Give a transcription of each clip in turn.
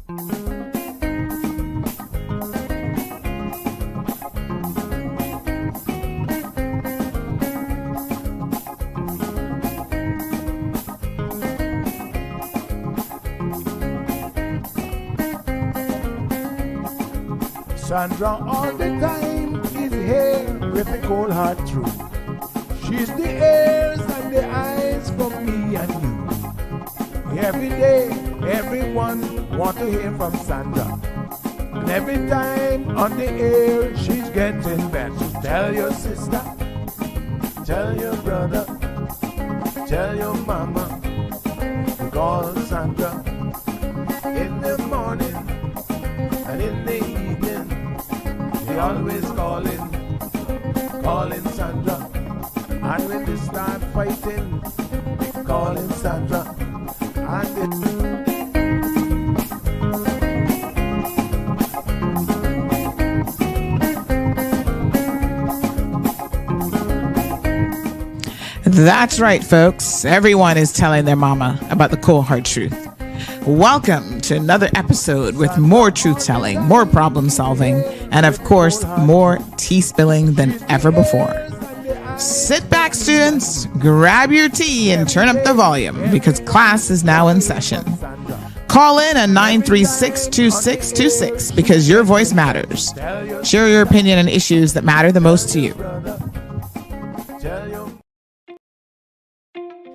Sandra all the time is here with the cold heart true. She's the ears and the eyes for me and you. Every day, everyone want to hear from Sandra. And every time on the air, she's getting better. Tell your sister, tell your brother, tell your mama, call Sandra in the morning and in the evening. They always calling Sandra. And when they start fighting, they calling Sandra. That's right, folks. Everyone is telling their mama about the cold hard truth. Welcome to another episode with more truth-telling, more problem-solving, and of course, more tea spilling than ever before. Sit back, students, grab your tea and turn up the volume because class is now in session. Call in at 936-2626 because your voice matters. Share your opinion on issues that matter the most to you.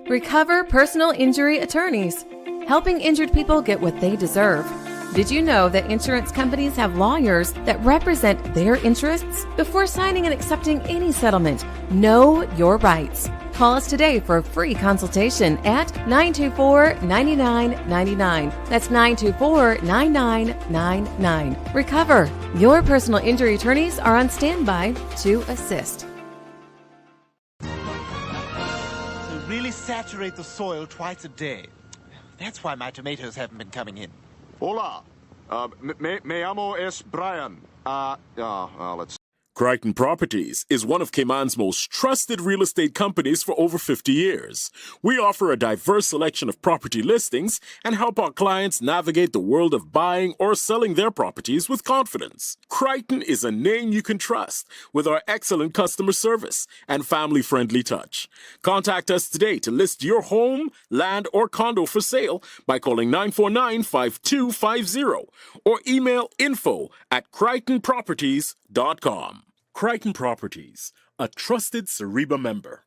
Recover Personal Injury Attorneys, helping injured people get what they deserve. Did you know that insurance companies have lawyers that represent their interests? Before signing and accepting any settlement, know your rights. Call us today for a free consultation at 924-9999. That's 924-9999. Recover. Your personal injury attorneys are on standby to assist. Really saturate the soil twice a day. That's why my tomatoes haven't been coming in. Hola. Me llamo es Brian. Let's... Crichton Properties is one of Cayman's most trusted real estate companies for over 50 years. We offer a diverse selection of property listings and help our clients navigate the world of buying or selling their properties with confidence. Crichton is a name you can trust with our excellent customer service and family-friendly touch. Contact us today to list your home, land, or condo for sale by calling 949-5250 or email info@crichtonproperties.com. Crichton Properties, a trusted Cereba member.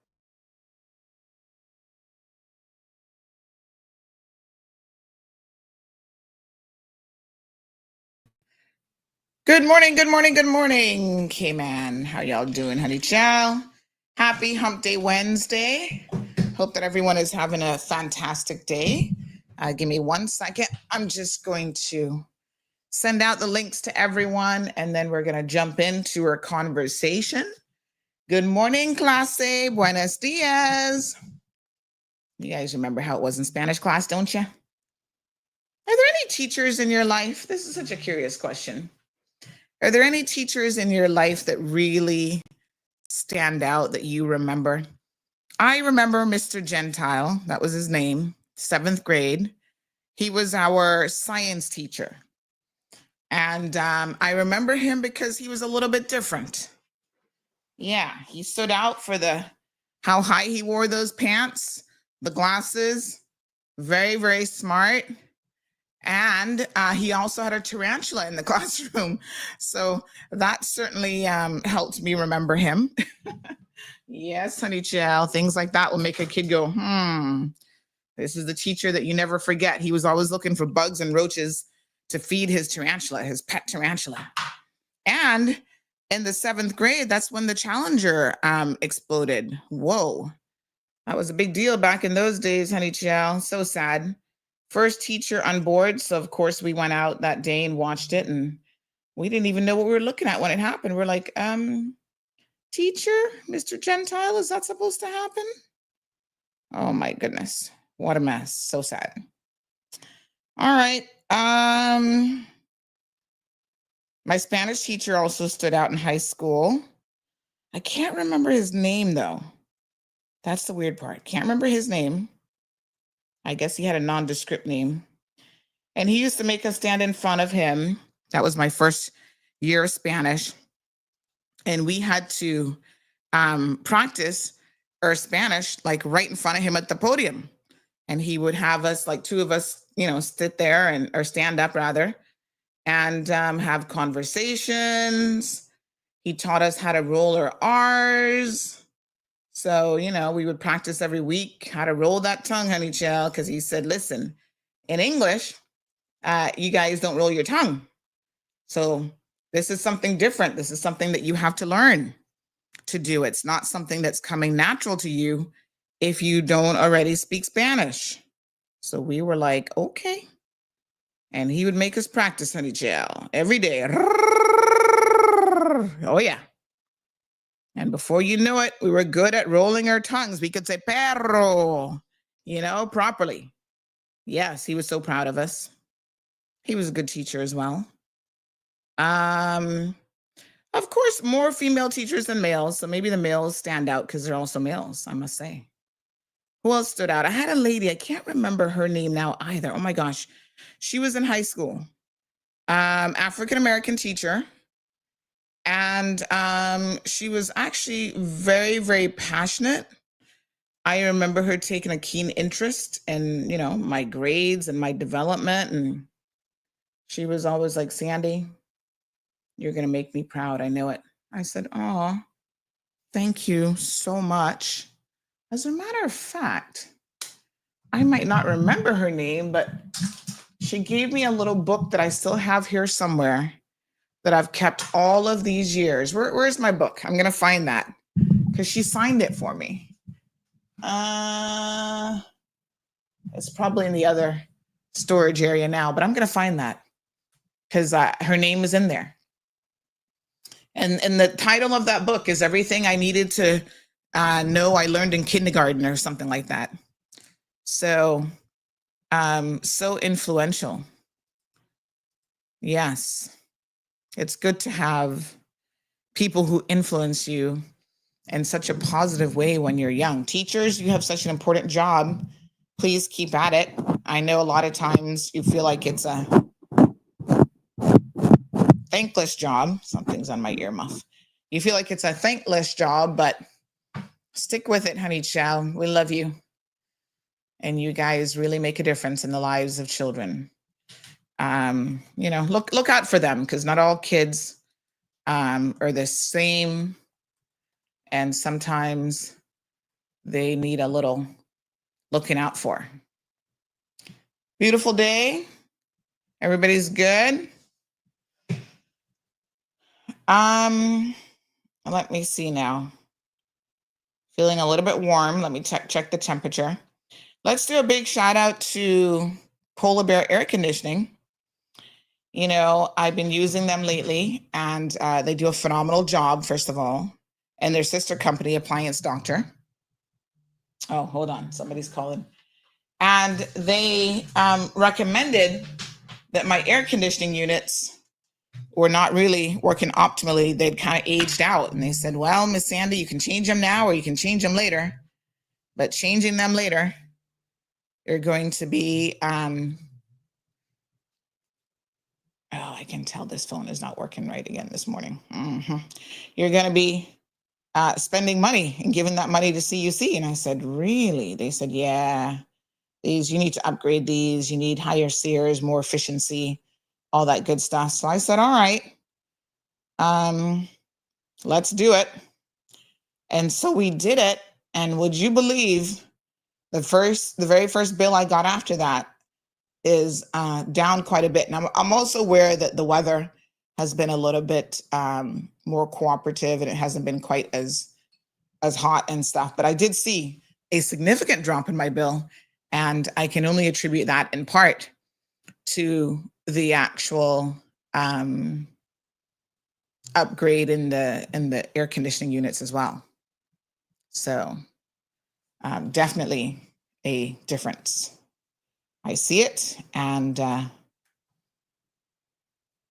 Good morning, Cayman. How y'all doing, honey chow? Happy Hump Day Wednesday. Hope that everyone is having a fantastic day. Give me 1 second. I'm just going to send out the links to everyone, and then we're going to jump into our conversation. Good morning, clase. Buenos dias. You guys remember how it was in Spanish class, don't you? Are there any teachers in your life? This is such a curious question. Are there any teachers in your life that really stand out that you remember? I remember Mr. Gentile. That was his name, 7th grade. He was our science teacher. And I remember him because he was a little bit different. Yeah, he stood out for how high he wore those pants, the glasses, very, very smart. And he also had a tarantula in the classroom. So that certainly helped me remember him. Yes, honey child, things like that will make a kid go, this is the teacher that you never forget. He was always looking for bugs and roaches to feed his tarantula, his pet tarantula. And in the 7th grade, that's when the Challenger exploded. Whoa, that was a big deal back in those days, honey child. So sad. First teacher on board. So of course we went out that day and watched it, and we didn't even know what we were looking at when it happened. We're like, teacher, Mr. Gentile, is that supposed to happen? Oh my goodness. What a mess. So sad. All right. My Spanish teacher also stood out in high school. I can't remember his name though. That's the weird part. Can't remember his name. I guess he had a nondescript name. And he used to make us stand in front of him. That was my first year of Spanish. And we had to practice our Spanish like right in front of him at the podium. And he would have us, like two of us, sit there or stand up rather, and have conversations. He taught us how to roll our R's. So, we would practice every week how to roll that tongue, honey child, because he said, listen, in English, you guys don't roll your tongue. So this is something different. This is something that you have to learn to do. It's not something that's coming natural to you if you don't already speak Spanish. So we were like, okay. And he would make us practice, honey child, every day. Oh, yeah. And before you know it, we were good at rolling our tongues. We could say perro, properly. Yes, he was so proud of us. He was a good teacher as well. Of course, more female teachers than males. So maybe the males stand out because they're also males, I must say. Who else stood out? I had a lady, I can't remember her name now either. Oh my gosh. She was in high school. African-American teacher. And she was actually very, very passionate. I remember her taking a keen interest in, my grades and my development. And she was always like, Sandy, you're going to make me proud. I know it. I said, oh, thank you so much. As a matter of fact, I might not remember her name, but she gave me a little book that I still have here somewhere that I've kept all of these years. Where's my book? I'm going to find that because she signed it for me. It's probably in the other storage area now, but I'm going to find that because her name is in there. And the title of that book is Everything I Needed to Know I Learned in Kindergarten or something like that. So, so influential. Yes. It's good to have people who influence you in such a positive way when you're young. Teachers, you have such an important job. Please keep at it. I know a lot of times you feel like it's a thankless job. Something's on my earmuff. You feel like it's a thankless job, but stick with it, honey child. We love you. And you guys really make a difference in the lives of children. Look out for them because not all kids are the same. And sometimes they need a little looking out for. Beautiful day. Everybody's good. Let me see now. Feeling a little bit warm. Let me check the temperature. Let's do a big shout out to Polar Bear Air Conditioning. I've been using them lately, and they do a phenomenal job, first of all. And their sister company, Appliance Doctor. Oh, hold on. Somebody's calling. And they recommended that my air conditioning units were not really working optimally. They'd kind of aged out. And they said, well, Miss Sandy, you can change them now or you can change them later. But changing them later, you're going to be... I can tell this phone is not working right again this morning. Mm-hmm. You're going to be spending money and giving that money to CUC. And I said, really? They said, yeah, you need to upgrade these. You need higher SEERs, more efficiency, all that good stuff. So I said, all right, let's do it. And so we did it. And would you believe the very first bill I got after that is down quite a bit. And I'm also aware that the weather has been a little bit more cooperative and it hasn't been quite as hot and stuff. But I did see a significant drop in my bill, and I can only attribute that in part to the actual upgrade in the air conditioning units as well. So definitely a difference. I see it, and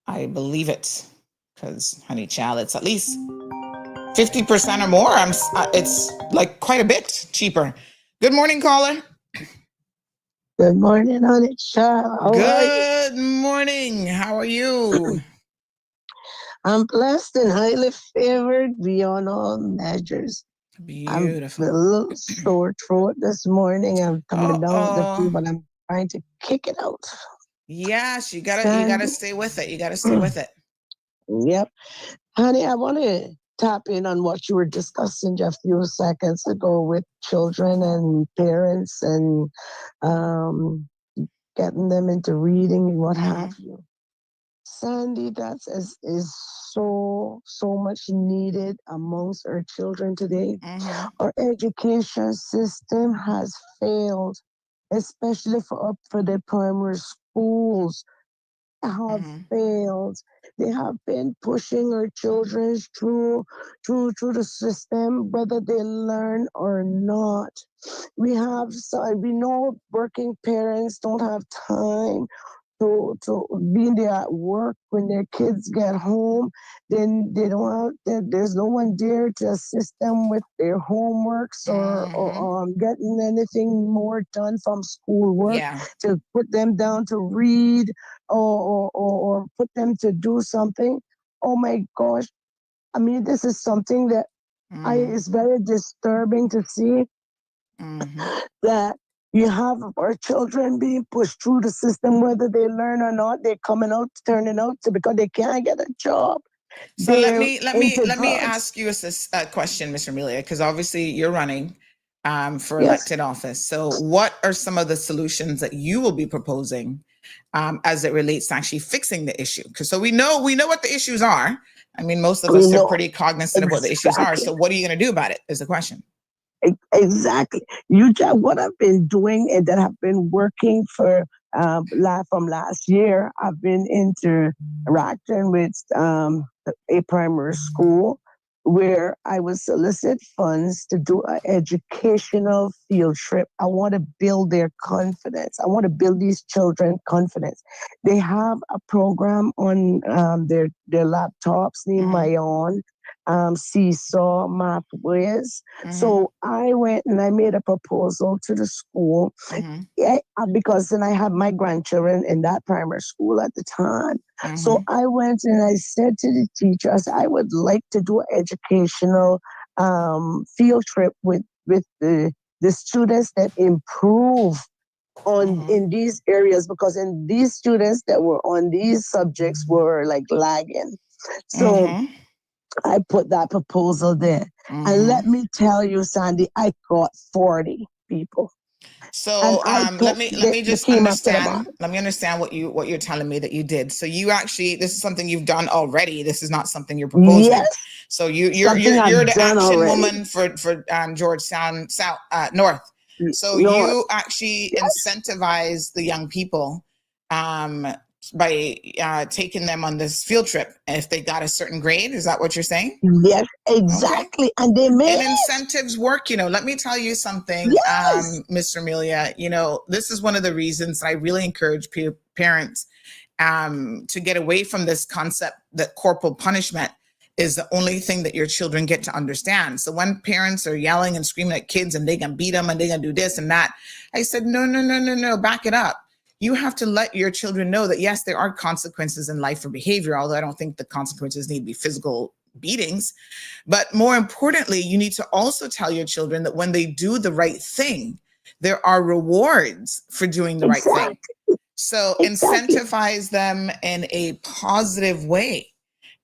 I believe it, because, honey child, it's at least 50% or more. It's like quite a bit cheaper. Good morning, caller. Good morning, honey child. How are you? Good morning. How are you? I'm blessed and highly favored beyond all measures. I'm a Beautiful. little sore throat this morning. I'm coming down with the flu, Uh-oh. but I'm trying to kick it out. Yes, you gotta Sandy? stay with it. You gotta stay with it. Yep. Honey, I want to tap in on what you were discussing just a few seconds ago with children and parents and um, getting them into reading and what have you. Sandy, is so much needed amongst our children today. Mm-hmm. Our education system has failed, especially for the primary schools. Have Mm-hmm. failed. They have been pushing our children through the system, whether they learn or not. We know working parents don't have time to be there at work when their kids get home. Then they don't there's no one there to assist them with their homeworks or getting anything more done from schoolwork, Yeah. to put them down to read or put them to do something. Oh my gosh. I mean, this is something that Mm-hmm. is very disturbing to see, Mm-hmm. that you have our children being pushed through the system, whether they learn or not. They're coming out, turning out to, because they can't get a job. So let They're me let me into let me drugs. ask you a question, Mr. Amelia, because obviously you're running for Yes. elected office. So what are some of the solutions that you will be proposing as it relates to actually fixing the issue? Because so we know what the issues are. I mean, most of We us are know pretty cognizant of what the issues are. exactly. So what are you going to do about it? Is the question. Exactly. What I've been doing and that have been working from last year. I've been interacting with a primary school where I would solicit funds to do an educational field trip. I want to build their confidence. I want to build these children confidence. They have a program on their laptops named Mm-hmm. My Own, Seesaw, Mapways. Mm-hmm. So I went and I made a proposal to the school. Mm-hmm. Because then I had my grandchildren in that primary school at the time. Mm-hmm. So I went and I said to the teachers, I would like to do an educational field trip with the students that improve in these areas, because in these students that were on these subjects were like lagging. So Mm-hmm. I put that proposal there. And let Mm-hmm. me tell you, Sandy, I got 40 people. And So I let took me they just came up to the understand. bottom. Let me understand what you're telling me that you did. So you actually, this is something you've done already. This is not something you're proposing. Yes, So you're something you're I've the done action already. woman for Georgetown South North. So North. you actually Yes, incentivize the young people um, by taking them on this field trip if they got a certain grade. Is that what you're saying? yes, Okay. exactly. And they made And it. incentives work. Let me tell you something, Yes, Mr. Amelia. This is one of the reasons that I really encourage parents to get away from this concept that corporal punishment is the only thing that your children get to understand. So when parents are yelling and screaming at kids and they can beat them and they can do this and that, I said, no, no, no, no, no, back it up. You have to let your children know that, yes, there are consequences in life for behavior, although I don't think the consequences need to be physical beatings. But more importantly, you need to also tell your children that when they do the right thing, there are rewards for doing the right thing. exactly, So exactly. incentivize them in a positive way.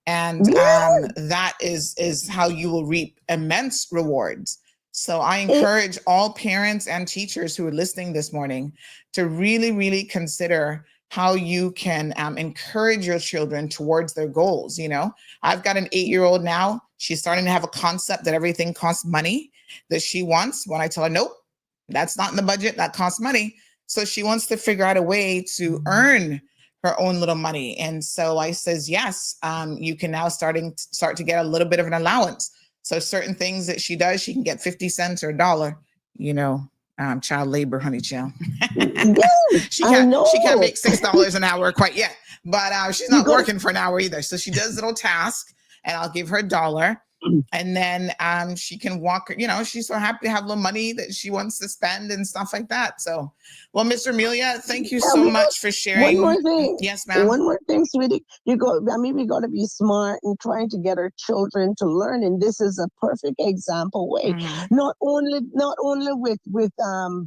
And Yes, that is how you will reap immense rewards. So I it, encourage all parents and teachers who are listening this morning to really, really consider how you can encourage your children towards their goals. I've got an 8-year-old now. She's starting to have a concept that everything costs money that she wants. When I tell her, nope, that's not in the budget, that costs money. So she wants to figure out a way to earn her own little money. And so I says, yes, you can now start to get a little bit of an allowance. So certain things that she does, she can get 50 cents or $1, child labor, honey child. yes, she I can't know. she can't make $6 an hour quite yet, but she's You not gotta, working for an hour either. So she does little tasks and I'll give her $1. And then she can walk, she's so happy to have a little money that she wants to spend and stuff like that. So, well, Mr. Amelia, thank you so much for sharing. One more thing. Yes, ma'am. One more thing, sweetie. We got to be smart in trying to get our children to learn, and this is a perfect example way. Not only with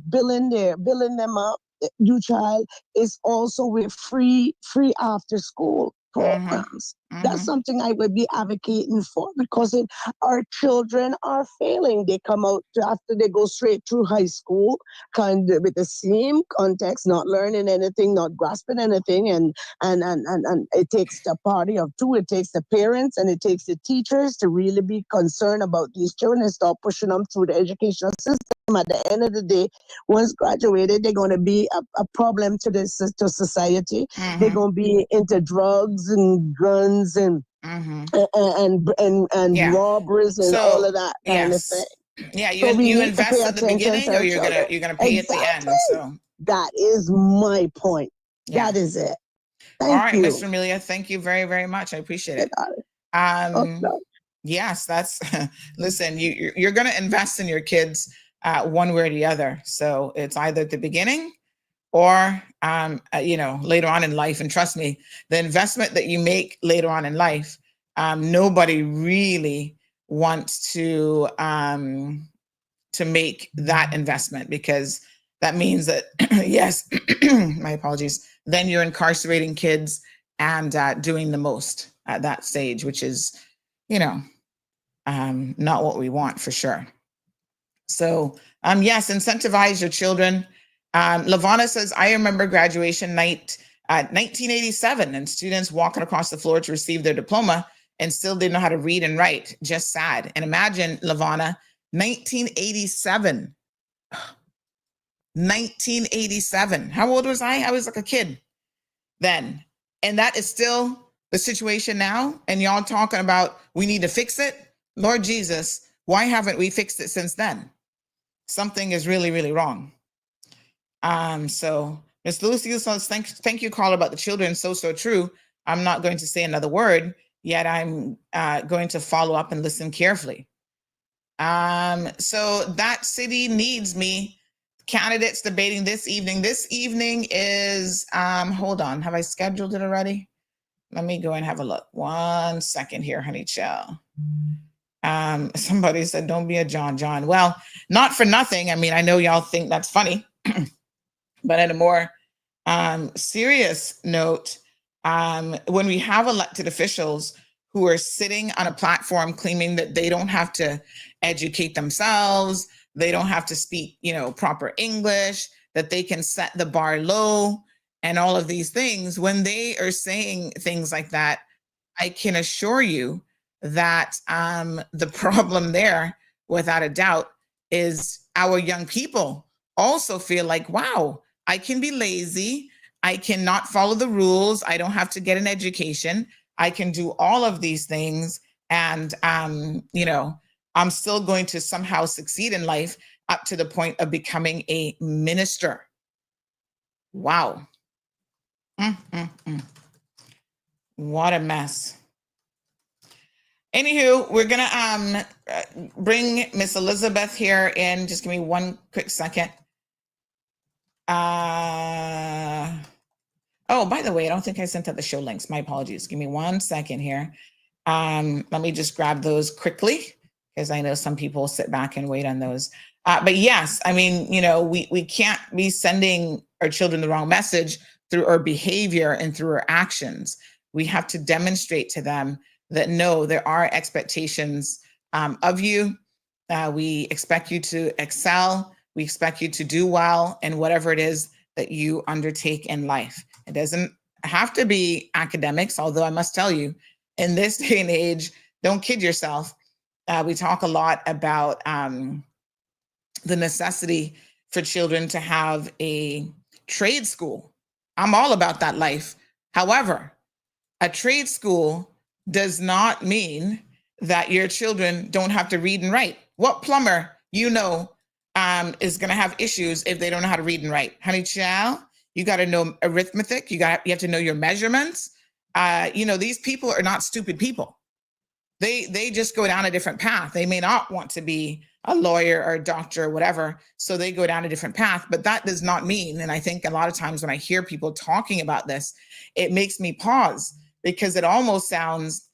billing them up, you child, is also with free after school programs. That's something I would be advocating for, because our children are failing. They come out after they go straight through high school, kind of with the same context, not learning anything, not grasping anything, and it takes the party of two. It takes the parents and it takes the teachers to really be concerned about these children and start pushing them through the educational system. At the end of the day, once graduated, they're going to be a problem to society. They're going to be into drugs and guns and robberies and all of that kind of thing. Yeah, you invest at the beginning, or you're gonna pay at the end. So that is my point. Yeah. That is it. All right, Mr. Amelia, thank you very, very much. I appreciate it. Yes, that's listen, you're gonna invest in your kids one way or the other. So it's either at the beginning or later on in life. And trust me, the investment that you make later on in life, nobody really wants to make that investment, because that means that yes, my apologies, then you're incarcerating kids and doing the most at that stage, which is not what we want, for sure. So yes, incentivize your children. Lavana says, I remember graduation night 1987, and students walking across the floor to receive their diploma and still didn't know how to read and write. Just sad. And imagine, Lavana, 1987. 1987. How old was I? I was like a kid then. And that is still the situation now. And y'all talking about we need to fix it. Lord Jesus, why haven't we fixed it since then? Something is really, really wrong. So Ms. Lucy says, thank you, caller, about the children. So true. I'm not going to say another word, yet I'm going to follow up and listen carefully. So that city needs me. Candidates debating this evening. This evening is, hold on, have I scheduled it already? Let me go and have a look. 1 second here, honey child. Somebody said, don't be a John. Well, not for nothing. I mean, I know y'all think that's funny, but at a more serious note, when we have elected officials who are sitting on a platform claiming that they don't have to educate themselves, they don't have to speak, proper English, that they can set the bar low and all of these things, when they are saying things like that, I can assure you that the problem there, without a doubt, is our young people also feel like, wow, I can be lazy. I cannot follow the rules. I don't have to get an education. I can do all of these things. And, I'm still going to somehow succeed in life up to the point of becoming a minister. Wow. What a mess. Anywho, we're going to bring Miss Elizabeth here in. Just give me one quick second. Oh, by the way, I don't think I sent out the show links. My apologies. Give me 1 second here. Let me just grab those quickly, because I know some people sit back and wait on those. But yes, I mean, we can't be sending our children the wrong message through our behavior and through our actions. We have to demonstrate to them that, no, there are expectations of you. We expect you to excel. We expect you to do well in whatever it is that you undertake in life. It doesn't have to be academics, although I must tell you, in this day and age, don't kid yourself. We talk a lot about the necessity for children to have a trade school. I'm all about that life. However, a trade school does not mean that your children don't have to read and write. What plumber is going to have issues if they don't know how to read and write? Honey child, you got to know arithmetic. You have to know your measurements. These people are not stupid people. They just go down a different path. They may not want to be a lawyer or a doctor or whatever, so they go down a different path. But that does not mean, and I think a lot of times when I hear people talking about this, it makes me pause, because it almost sounds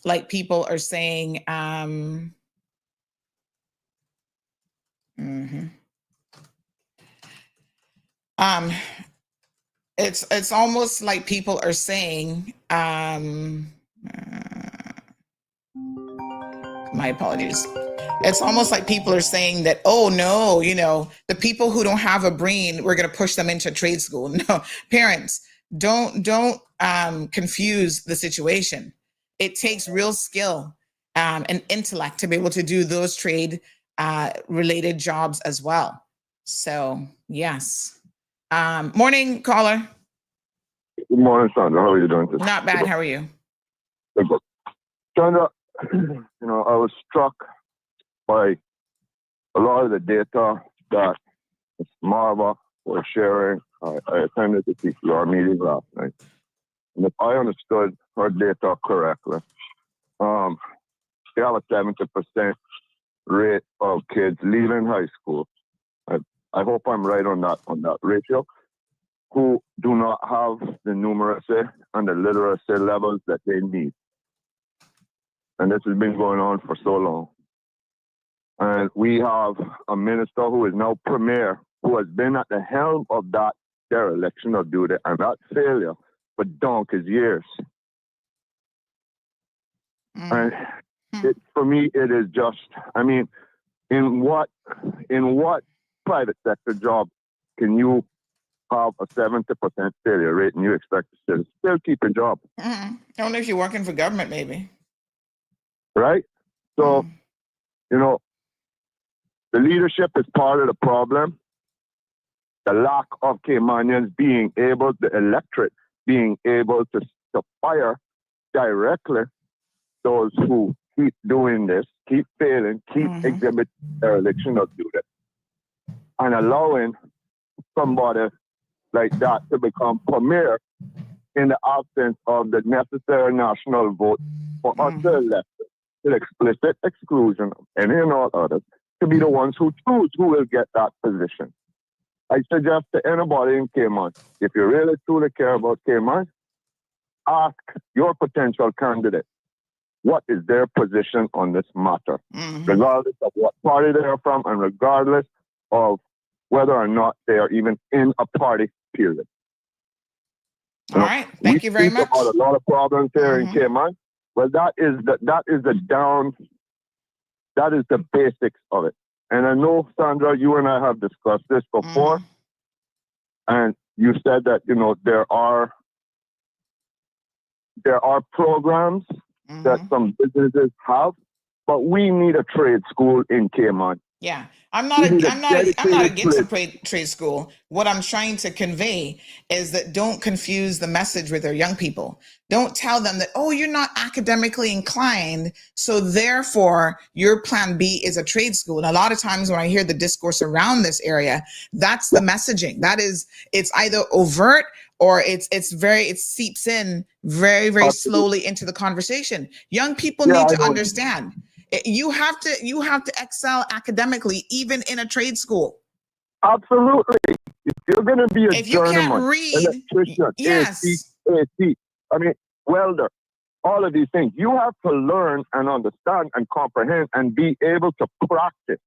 like people are saying, it's almost like people are saying, my apologies. It's almost like people are saying that, oh no, the people who don't have a brain, we're going to push them into trade school. No, parents, don't confuse the situation. It takes real skill and intellect to be able to do those trade related jobs as well. So yes. Morning, caller. Good morning, Sandra. How are you doing today? Not bad. How are you? Good. Sandra, I was struck by a lot of the data that Ms. Marva was sharing. I attended the TCR meeting last night. And if I understood her data correctly, they have a 70% rate of kids leaving high school. I hope I'm right on that ratio, who do not have the numeracy and the literacy levels that they need. And this has been going on for so long. And we have a minister who is now premier, who has been at the helm of that dereliction of duty and that failure for donkey's years. And for me, it is just, in what private sector job can you have a 70% failure rate and you expect to still keep your job? I don't know if you're working for government, maybe. Right? So, the leadership is part of the problem. The lack of Caymanians being able, the electorate being able to fire directly those who keep doing this, keep failing, keep exhibiting their election of duty, and allowing somebody like that to become premier in the absence of the necessary national vote for us to elect the explicit exclusion of any and all others to be the ones who choose who will get that position. I suggest to anybody in Cayman, if you really truly care about Cayman, ask your potential candidate, what is their position on this matter, regardless of what party they are from and regardless of whether or not they are even in a party, period. All right. Thank you very much. We about a lot of problems here in Cayman, but that is the basics of it. And I know, Sandra, you and I have discussed this before, and you said that, there are programs that some businesses have, but we need a trade school in Cayman. Yeah, I'm not against a trade school. What I'm trying to convey is that don't confuse the message with our young people. Don't tell them that, oh, you're not academically inclined, so therefore your plan B is a trade school. And a lot of times when I hear the discourse around this area, that's the messaging. That is, it's either overt or it seeps in very, very slowly into the conversation. Young people need to understand. You have to excel academically, even in a trade school. Absolutely. If you're going to be a if you journeyman, can't read, electrician, yes, AC, welder, all of these things, you have to learn and understand and comprehend and be able to practice.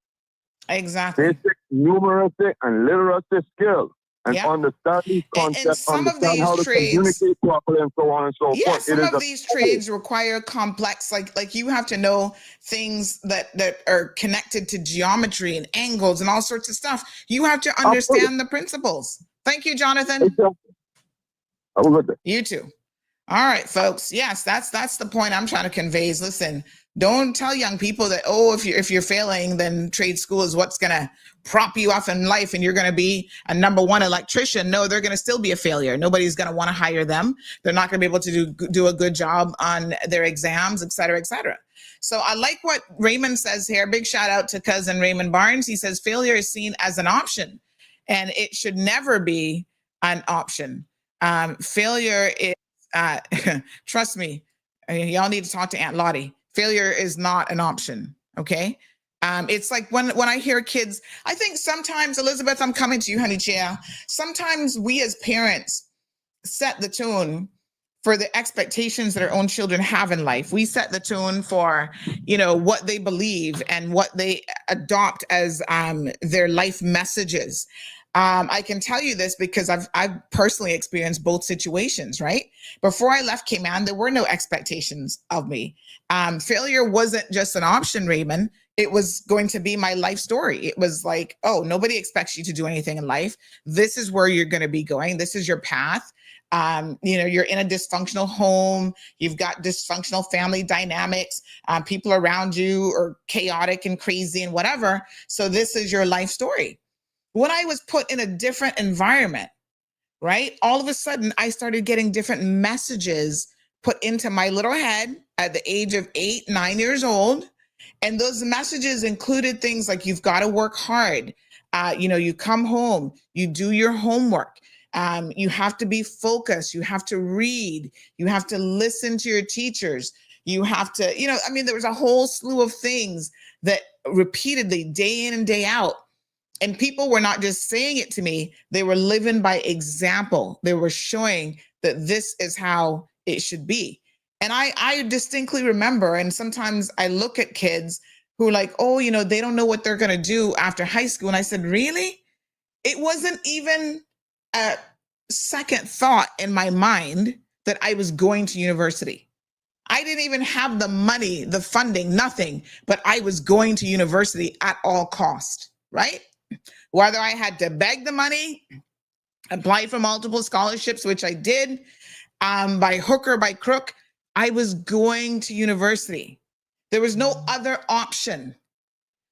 Exactly. Basic numeracy and literacy skills. And understand these concepts, understand how to communicate properly, and so on and so forth. Some of these trades require complex, like you have to know things that are connected to geometry and angles and all sorts of stuff. You have to understand the principles. Thank you, Jonathan. Have a good day. You too. All right, folks. Yes, that's the point I'm trying to convey is, listen, don't tell young people that, oh, if you're failing, then trade school is what's going to prop you up in life and you're going to be a number one electrician. No, they're going to still be a failure. Nobody's going to want to hire them. They're not going to be able to do a good job on their exams, et cetera, et cetera. So I like what Raymond says here. Big shout out to cousin Raymond Barnes. He says failure is seen as an option and it should never be an option. Failure is, trust me, y'all need to talk to Aunt Lottie. Failure is not an option. Okay. It's like when I hear kids, I think sometimes, Elizabeth, I'm coming to you, honey child. Sometimes we as parents set the tone for the expectations that our own children have in life. We set the tone for, what they believe and what they adopt as their life messages. I can tell you this because I've personally experienced both situations, right? Before I left Cayman, there were no expectations of me. Failure wasn't just an option, Raymond. It was going to be my life story. It was like, oh, nobody expects you to do anything in life. This is where you're going to be going. This is your path. You're in a dysfunctional home. You've got dysfunctional family dynamics. People around you are chaotic and crazy and whatever. So this is your life story. When I was put in a different environment, right, all of a sudden I started getting different messages put into my little head at the age of 8, 9 years old. And those messages included things like, you've got to work hard. You come home, you do your homework. You have to be focused. You have to read. You have to listen to your teachers. You have to, there was a whole slew of things that repeatedly, day in and day out. And people were not just saying it to me, they were living by example. They were showing that this is how it should be. And I distinctly remember, and sometimes I look at kids who are like, oh, they don't know what they're going to do after high school. And I said, really? It wasn't even a second thought in my mind that I was going to university. I didn't even have the money, the funding, nothing, but I was going to university at all cost, right? Whether I had to beg the money, apply for multiple scholarships, which I did, by hook or by crook, I was going to university. There was no other option.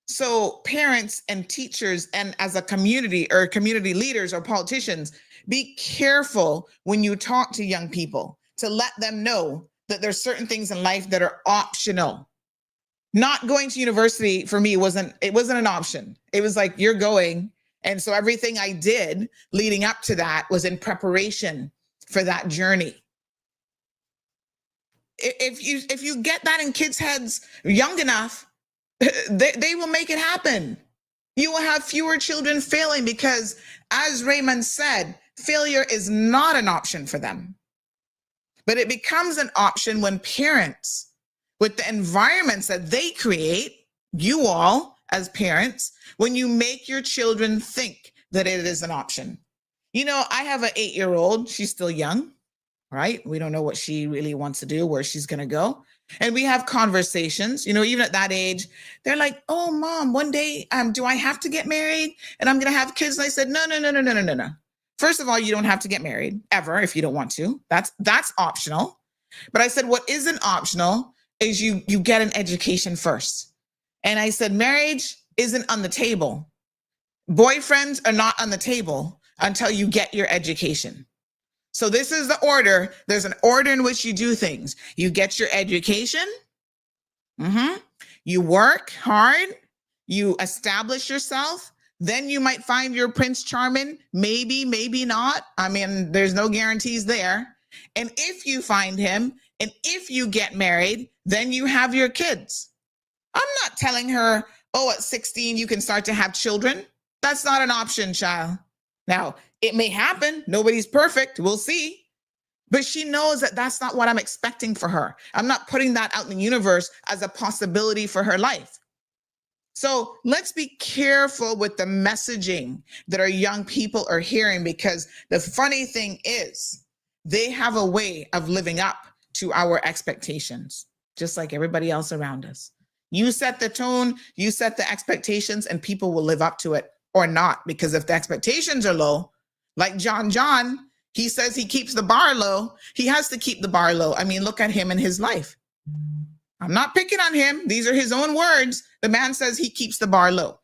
So parents and teachers, and as a community or community leaders or politicians, be careful when you talk to young people to let them know that there's certain things in life that are optional. Not going to university for me wasn't an option. It was like, you're going. And so everything I did leading up to that was in preparation for that journey. If you get that in kids' heads young enough, they will make it happen. You will have fewer children failing because, as Raymond said, failure is not an option for them. But it becomes an option when parents, with the environments that they create, you all as parents, when you make your children think that it is an option. I have an 8-year-old, she's still young, right? We don't know what she really wants to do, where she's going to go. And we have conversations, even at that age, they're like, oh, Mom, one day, do I have to get married? And I'm going to have kids. And I said, no. First of all, you don't have to get married ever if you don't want to. That's optional. But I said, what isn't optional is you get an education first. And I said, marriage isn't on the table. Boyfriends are not on the table until you get your education. So this is the order. There's an order in which you do things. You get your education. You work hard. You establish yourself. Then you might find your Prince Charming. Maybe, maybe not. There's no guarantees there. And if you find him, and if you get married, then you have your kids. I'm not telling her, oh, at 16, you can start to have children. That's not an option, child. Now, it may happen. Nobody's perfect. We'll see. But she knows that that's not what I'm expecting for her. I'm not putting that out in the universe as a possibility for her life. So let's be careful with the messaging that our young people are hearing, because the funny thing is they have a way of living up to our expectations, just like everybody else around us. You set the tone, you set the expectations, and people will live up to it or not. Because if the expectations are low, like John, he says he keeps the bar low. He has to keep the bar low. Look at him in his life. I'm not picking on him. These are his own words. The man says he keeps the bar low.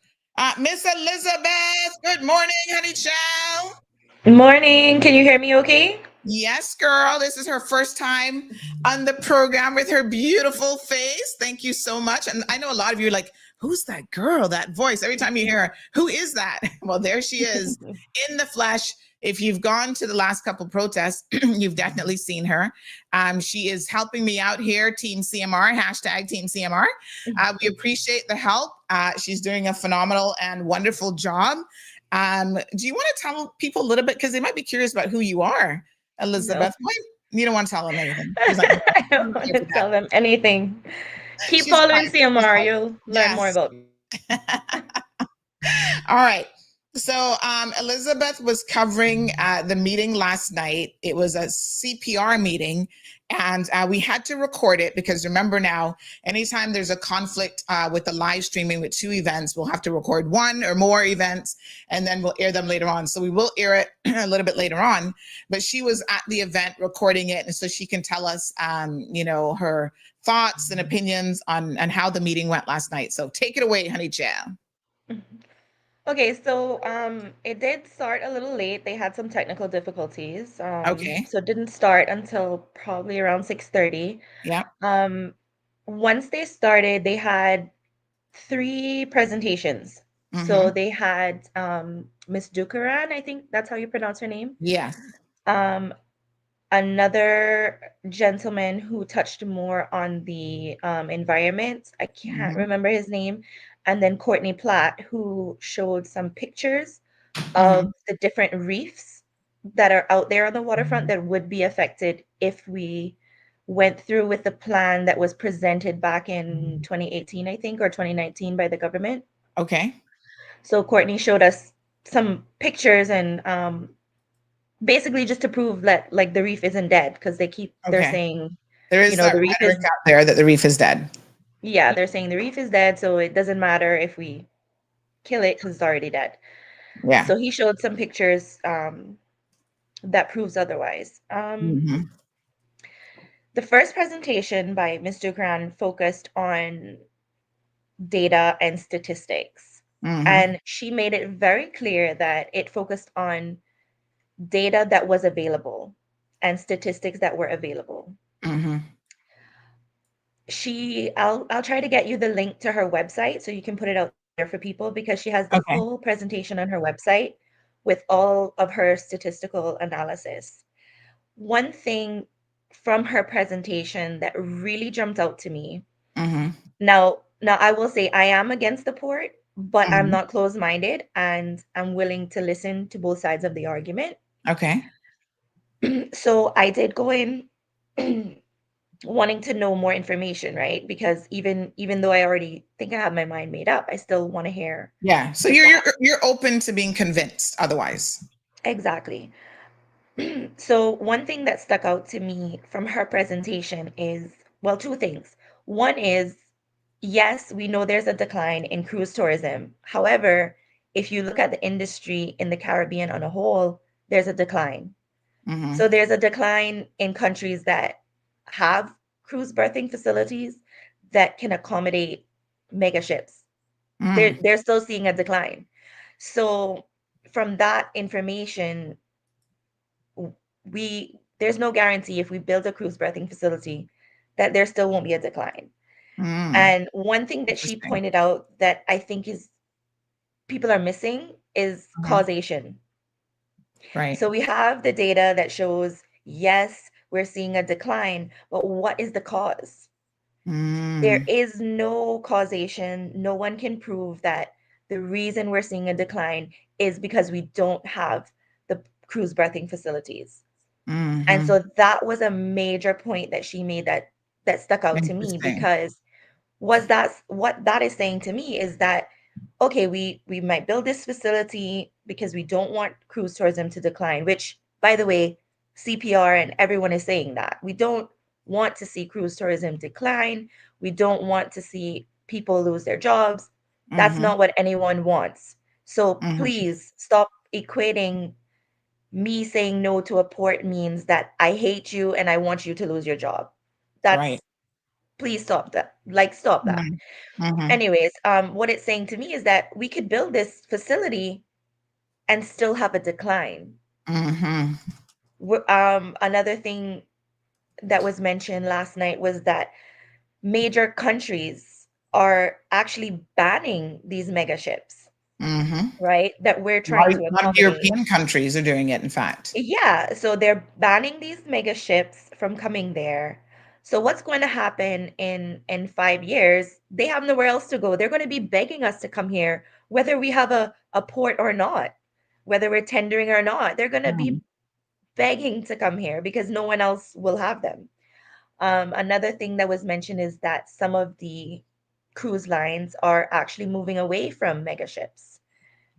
Miss Elizabeth, good morning, honey child. Good morning. Can you hear me okay? Yes, girl. This is her first time on the program with her beautiful face. Thank you so much. And I know a lot of you are like, who's that girl, that voice? Every time you hear her, who is that? Well, there she is in the flesh. If you've gone to the last couple protests, you've definitely seen her. She is helping me out here, Team CMR, hashtag Team CMR. We appreciate the help. She's doing a phenomenal and wonderful job. Do you want to tell people a little bit, because they might be curious about who you are, Elizabeth? No. You don't want to tell them anything. I don't want to tell them anything. Keep She's following fine. CMR. You'll learn more Yes. about me. All right. So Elizabeth was covering the meeting last night. It was a CPR meeting, and we had to record it because remember now, anytime there's a conflict with the live streaming with two events, we'll have to record one or more events, and then we'll air them later on. So we will air it a little bit later on, but she was at the event recording it, and so she can tell us, her thoughts and opinions on how the meeting went last night. So take it away, honey Chow. Okay, so it did start a little late. They had some technical difficulties. Okay. So it didn't start until probably around 6:30. Yeah. Once they started, they had 3 presentations. So they had Miss Dukaran, I think that's how you pronounce her name. Yes. Another gentleman who touched more on the environment. I can't remember his name. And then Courtney Platt, who showed some pictures of the different reefs that are out there on the waterfront that would be affected if we went through with the plan that was presented back in 2018, I think, or 2019 by the government. Okay. So Courtney showed us some pictures and basically just to prove that like the reef isn't dead, because they're saying there is that the reef is out there that the reef is dead. Yeah, they're saying the reef is dead, so it doesn't matter if we kill it because it's already dead. Yeah. So he showed some pictures that proves otherwise. The first presentation by Ms. Dukran focused on data and statistics. And she made it very clear that it focused on data that was available and statistics that were available. I'll try to get you the link to her website so you can put it out there for people, because she has the full presentation on her website with all of her statistical analysis. One thing from her presentation that really jumped out to me. Now I will say I am against the port, but I'm not closed-minded and I'm willing to listen to both sides of the argument. Okay. So I did go in wanting to know more information, right? Because even though I already think I have my mind made up, I still want to hear. Yeah. So you're open to being convinced otherwise. Exactly. So one thing that stuck out to me from her presentation is, well, 2 things. One is, yes, we know there's a decline in cruise tourism. However, if you look at the industry in the Caribbean on a whole, there's a decline. So there's a decline in countries that have cruise berthing facilities that can accommodate mega ships. They're still seeing a decline. So from that information, there's no guarantee if we build a cruise berthing facility that there still won't be a decline. And one thing that she pointed out that I think is people are missing is causation. Right. So we have the data that shows, yes, we're seeing a decline, but what is the cause? There is no causation. No one can prove that the reason we're seeing a decline is because we don't have the cruise berthing facilities. And so that was a major point that she made that stuck out to me, because what that is saying to me is that, okay, we might build this facility because we don't want cruise tourism to decline, which, by the way, CPR and everyone is saying that. We don't want to see cruise tourism decline. We don't want to see people lose their jobs. That's not what anyone wants. So please stop equating me saying no to a port means that I hate you and I want you to lose your job. That's Please stop that. Like, stop that. Anyways, what it's saying to me is that we could build this facility and still have a decline. Another thing that was mentioned last night was that major countries are actually banning these mega ships. right? That we're A trying to lot of accommodate. European countries are doing it, in fact. Yeah, so they're banning these mega ships from coming there. So what's going to happen in 5 years? They have nowhere else to go. They're going to be begging us to come here, whether we have a port or not, whether we're tendering or not. They're going to be begging to come here because no one else will have them. Another thing that was mentioned is that some of the cruise lines are actually moving away from mega ships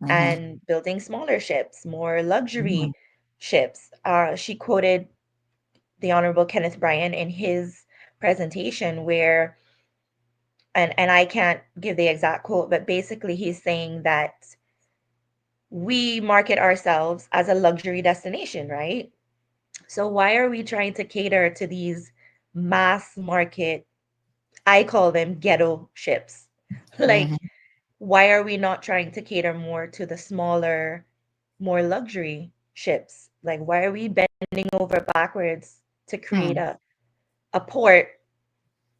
and building smaller ships, more luxury ships. She quoted the Honorable Kenneth Bryan in his presentation where, and I can't give the exact quote, but basically he's saying that we market ourselves as a luxury destination, right? So why are we trying to cater to these mass market, I call them ghetto ships? Like, why are we not trying to cater more to the smaller, more luxury ships? Like, why are we bending over backwards to create a port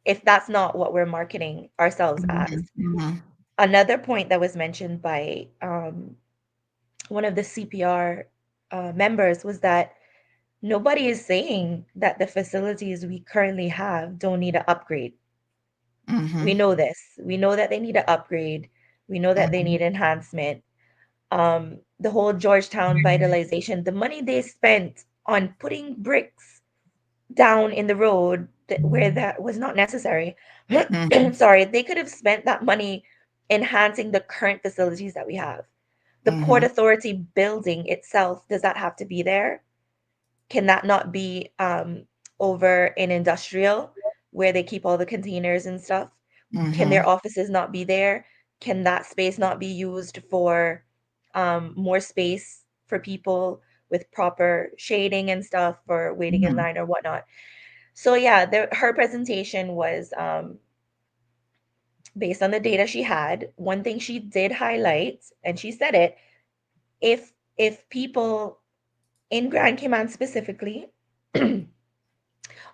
if that's not what we're marketing ourselves as? Another point that was mentioned by one of the CPR members was that nobody is saying that the facilities we currently have don't need an upgrade. We know this. We know that they need an upgrade. We know that they need enhancement. The whole Georgetown vitalization, the money they spent on putting bricks down in the road where that was not necessary. Sorry, they could have spent that money enhancing the current facilities that we have. The Port Authority building itself, does that have to be there? Can that not be over in industrial where they keep all the containers and stuff? Can their offices not be there? Can that space not be used for more space for people with proper shading and stuff for waiting in line or whatnot? So yeah, her presentation was based on the data she had. One thing she did highlight, and she said it, if people in Grand Cayman specifically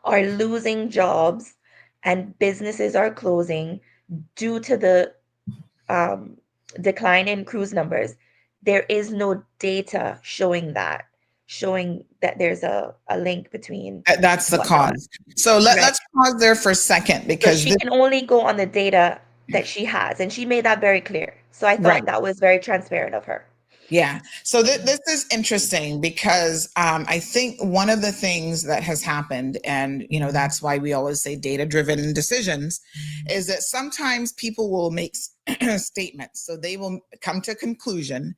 are losing jobs and businesses are closing due to the decline in cruise numbers, there is no data showing that there's a link between That's the whatnot. cause. So Right. let's pause there for a second So because she can only go on the data that she has, and she made that very clear. So I thought that was very transparent of her. Yeah. So this is interesting because I think one of the things that has happened, and that's why we always say data-driven decisions, is that sometimes people will make statements. So they will come to a conclusion,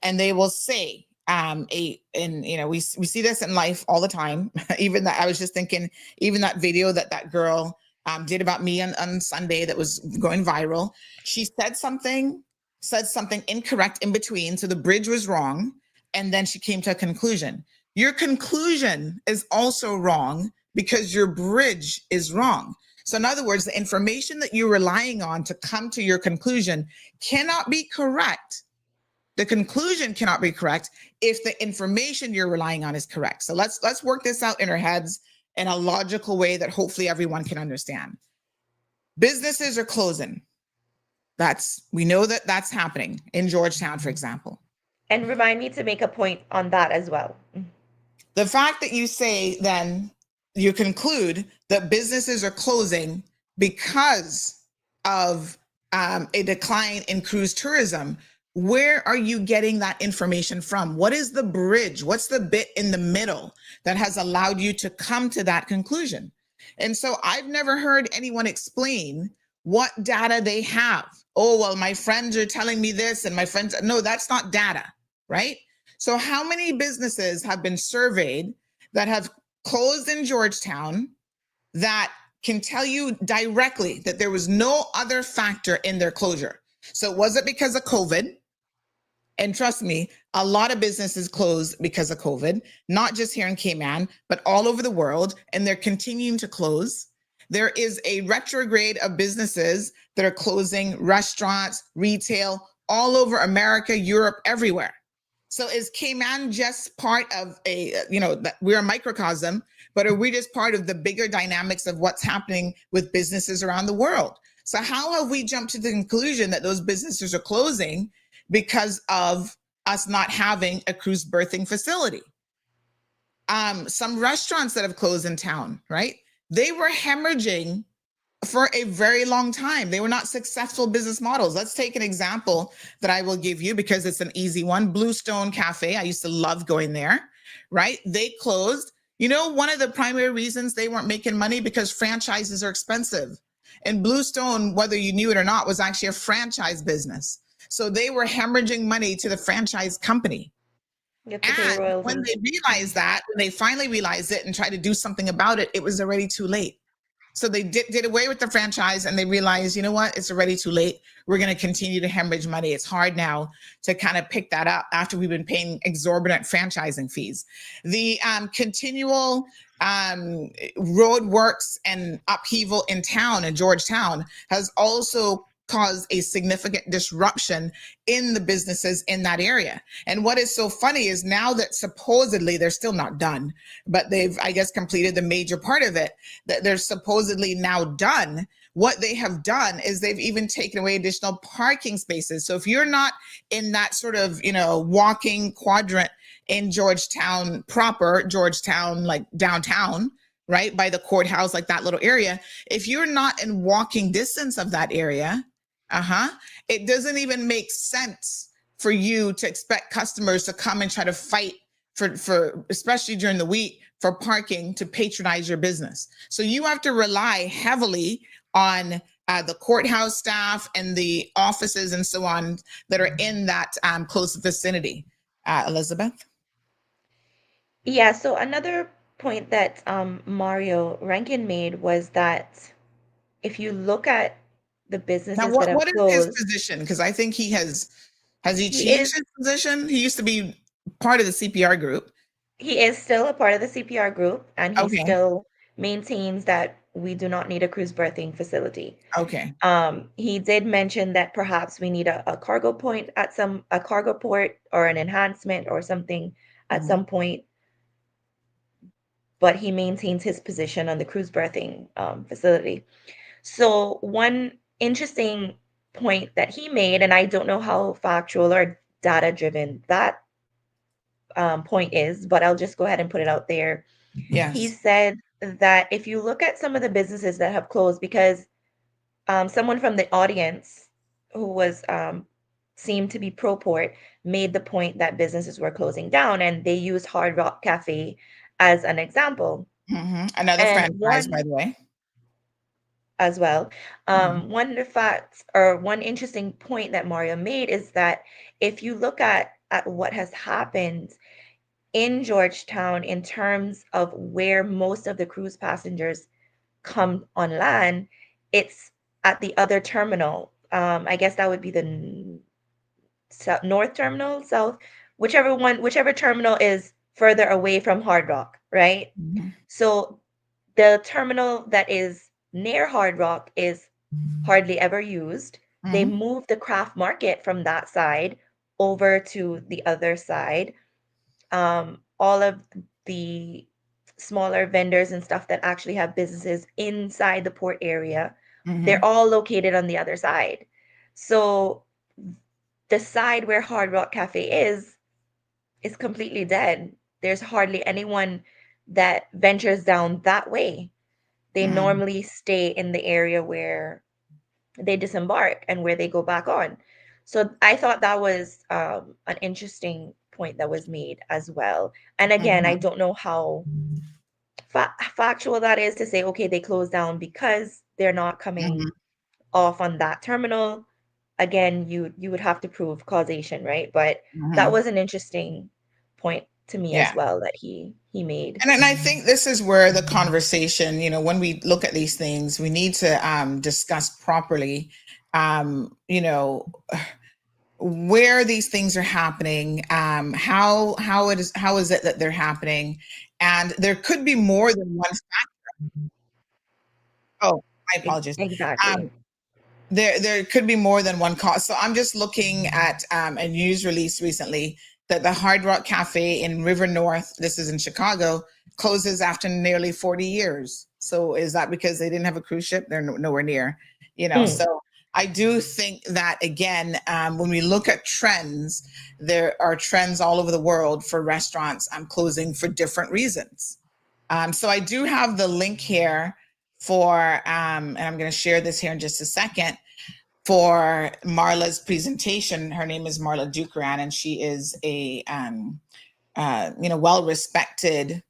and they will say, we see this in life all the time. Even that, I was just thinking, even that video that girl did about me on Sunday that was going viral. She said something incorrect in between. So the bridge was wrong. And then she came to a conclusion. Your conclusion is also wrong because your bridge is wrong. So in other words, the information that you're relying on to come to your conclusion cannot be correct. The conclusion cannot be correct if the information you're relying on is correct. So let's work this out in our heads in a logical way that hopefully everyone can understand. Businesses are closing. We know that that's happening in Georgetown, for example. And remind me to make a point on that as well. The fact that you say then you conclude that businesses are closing because of a decline in cruise tourism, where are you getting that information from? What is the bridge? What's the bit in the middle that has allowed you to come to that conclusion? And so I've never heard anyone explain what data they have. Oh, well, my friends are telling me this and my friends, no, that's not data, right? So how many businesses have been surveyed that have closed in Georgetown that can tell you directly that there was no other factor in their closure? So was it because of COVID? And trust me, a lot of businesses closed because of COVID, not just here in Cayman, but all over the world, and they're continuing to close. There is a retrograde of businesses that are closing, restaurants, retail, all over America, Europe, everywhere. So is Cayman just part of we're a microcosm, but are we just part of the bigger dynamics of what's happening with businesses around the world? So how have we jumped to the conclusion that those businesses are closing because of us not having a cruise berthing facility. Some restaurants that have closed in town, right? They were hemorrhaging for a very long time. They were not successful business models. Let's take an example that I will give you because it's an easy one. Bluestone Cafe. I used to love going there, right? They closed. You know, one of the primary reasons they weren't making money because franchises are expensive. And Bluestone, whether you knew it or not, was actually a franchise business. So they were hemorrhaging money to the franchise company. And when they realized that, when they finally realized it and tried to do something about it, it was already too late. So they did away with the franchise and they realized, you know what, it's already too late. We're going to continue to hemorrhage money. It's hard now to kind of pick that up after we've been paying exorbitant franchising fees. The continual road works and upheaval in town, in Georgetown, has also caused a significant disruption in the businesses in that area. And what is so funny is now that supposedly they're still not done, but they've, I guess, completed the major part of it, that they're supposedly now done. What they have done is they've even taken away additional parking spaces. So if you're not in that sort of, you know, walking quadrant in Georgetown proper, Georgetown, like downtown, right, by the courthouse, like that little area, if you're not in walking distance of that area, it doesn't even make sense for you to expect customers to come and try to fight for especially during the week, for parking to patronize your business. So you have to rely heavily on the courthouse staff and the offices and so on that are in that close vicinity. Elizabeth? Yeah, so another point that Mario Rankin made was that if you look at the Now, businesses that have what is his closed, position? Because I think he has he he changed is his position? He used to be part of the CPR group. he is still a part of the CPR group, and he Okay. still maintains that we do not need a cruise berthing facility. Okay. He did mention that perhaps we need a cargo point at a cargo port or an enhancement or something at some point, but he maintains his position on the cruise berthing facility. So one interesting point that he made, and I don't know how factual or data driven that point is, but I'll just go ahead and put it out there. Yes. He said that if you look at some of the businesses that have closed, because someone from the audience who was seemed to be pro port made the point that businesses were closing down, and they used Hard Rock Cafe as an example. Another And franchise, by the way. As well. One of the facts or one interesting point that Mario made is that if you look at what has happened in Georgetown in terms of where most of the cruise passengers come on land, it's at the other terminal. I guess that would be the north terminal, south, whichever terminal is further away from Hard Rock, right? So the terminal that is near Hard Rock is hardly ever used. They moved the craft market from that side over to the other side. All of the smaller vendors and stuff that actually have businesses inside the port area, they're all located on the other side. So the side where Hard Rock Cafe is completely dead. There's hardly anyone that ventures down that way. They normally stay in the area where they disembark and where they go back on. So I thought that was an interesting point that was made as well. And again, I don't know how factual that is to say, okay, they closed down because they're not coming off on that terminal. Again, you would have to prove causation, right? But that was an interesting point to me as well that he made. And I think this is where the conversation, you know, when we look at these things, we need to discuss properly, you know, where these things are happening, how is it that they're happening, and there could be more than one factor. Oh, my apologies. Exactly. There could be more than one cause. So I'm just looking at a news release recently that the Hard Rock Cafe in River North, this is in Chicago, closes after nearly 40 years. So is that because they didn't have a cruise ship? They're nowhere near, you know. So I do think that, again, when we look at trends, there are trends all over the world for restaurants closing for different reasons. So I do have the link here for, and I'm going to share this here in just a second, for Marla's presentation. Her name is Marla Dukeran, and she is a well-respected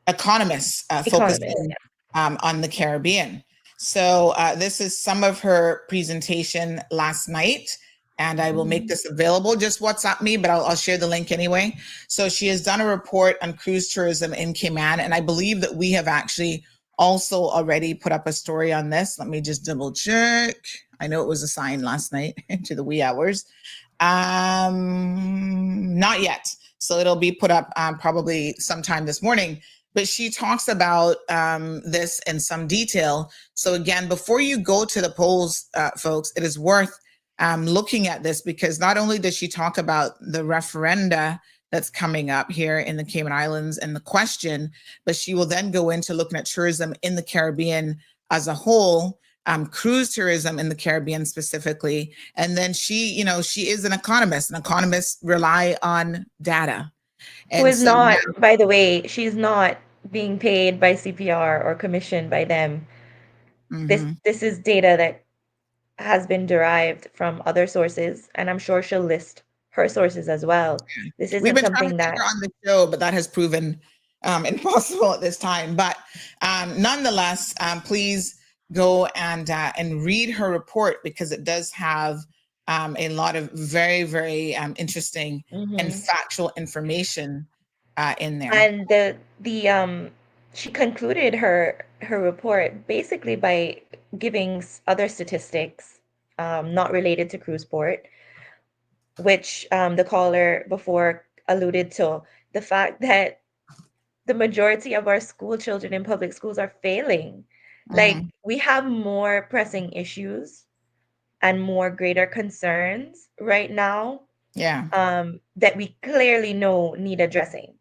economist focusing on the Caribbean. So this is some of her presentation last night, and I will make this available. Just WhatsApp me, but I'll share the link anyway. So she has done a report on cruise tourism in Cayman, and I believe that we have actually also already put up a story on this. Let me just double check. I know it was assigned last night into the wee hours. Not yet. So it'll be put up probably sometime this morning. But she talks about this in some detail. So again, before you go to the polls, folks, it is worth looking at this, because not only does she talk about the referenda that's coming up here in the Cayman Islands and the question, but she will then go into looking at tourism in the Caribbean as a whole, cruise tourism in the Caribbean specifically. And then she is an economist, and economists rely on data. Who is not, by the way, she's not being paid by CPR or commissioned by them. This is data that has been derived from other sources, and I'm sure she'll list her sources as well. This isn't We've been something trying to that get her on the show, but that has proven impossible at this time. But nonetheless, please go and read her report, because it does have a lot of very, very interesting and factual information in there. And she concluded her report basically by giving other statistics not related to cruise port, which the caller before alluded to, the fact that the majority of our school children in public schools are failing. Like, we have more pressing issues and more greater concerns right now that we clearly know need addressing.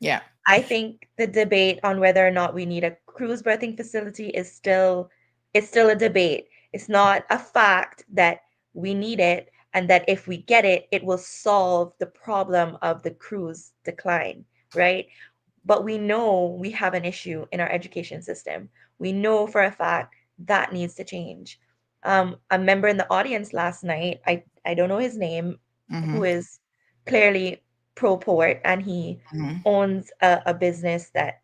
Yeah. I think the debate on whether or not we need a cruise berthing facility is still a debate. It's not a fact that we need it, and that if we get it, it will solve the problem of the cruise decline, right? But we know we have an issue in our education system. We know for a fact that needs to change. A member in the audience last night, I don't know his name, who is clearly pro-port, and he owns a business that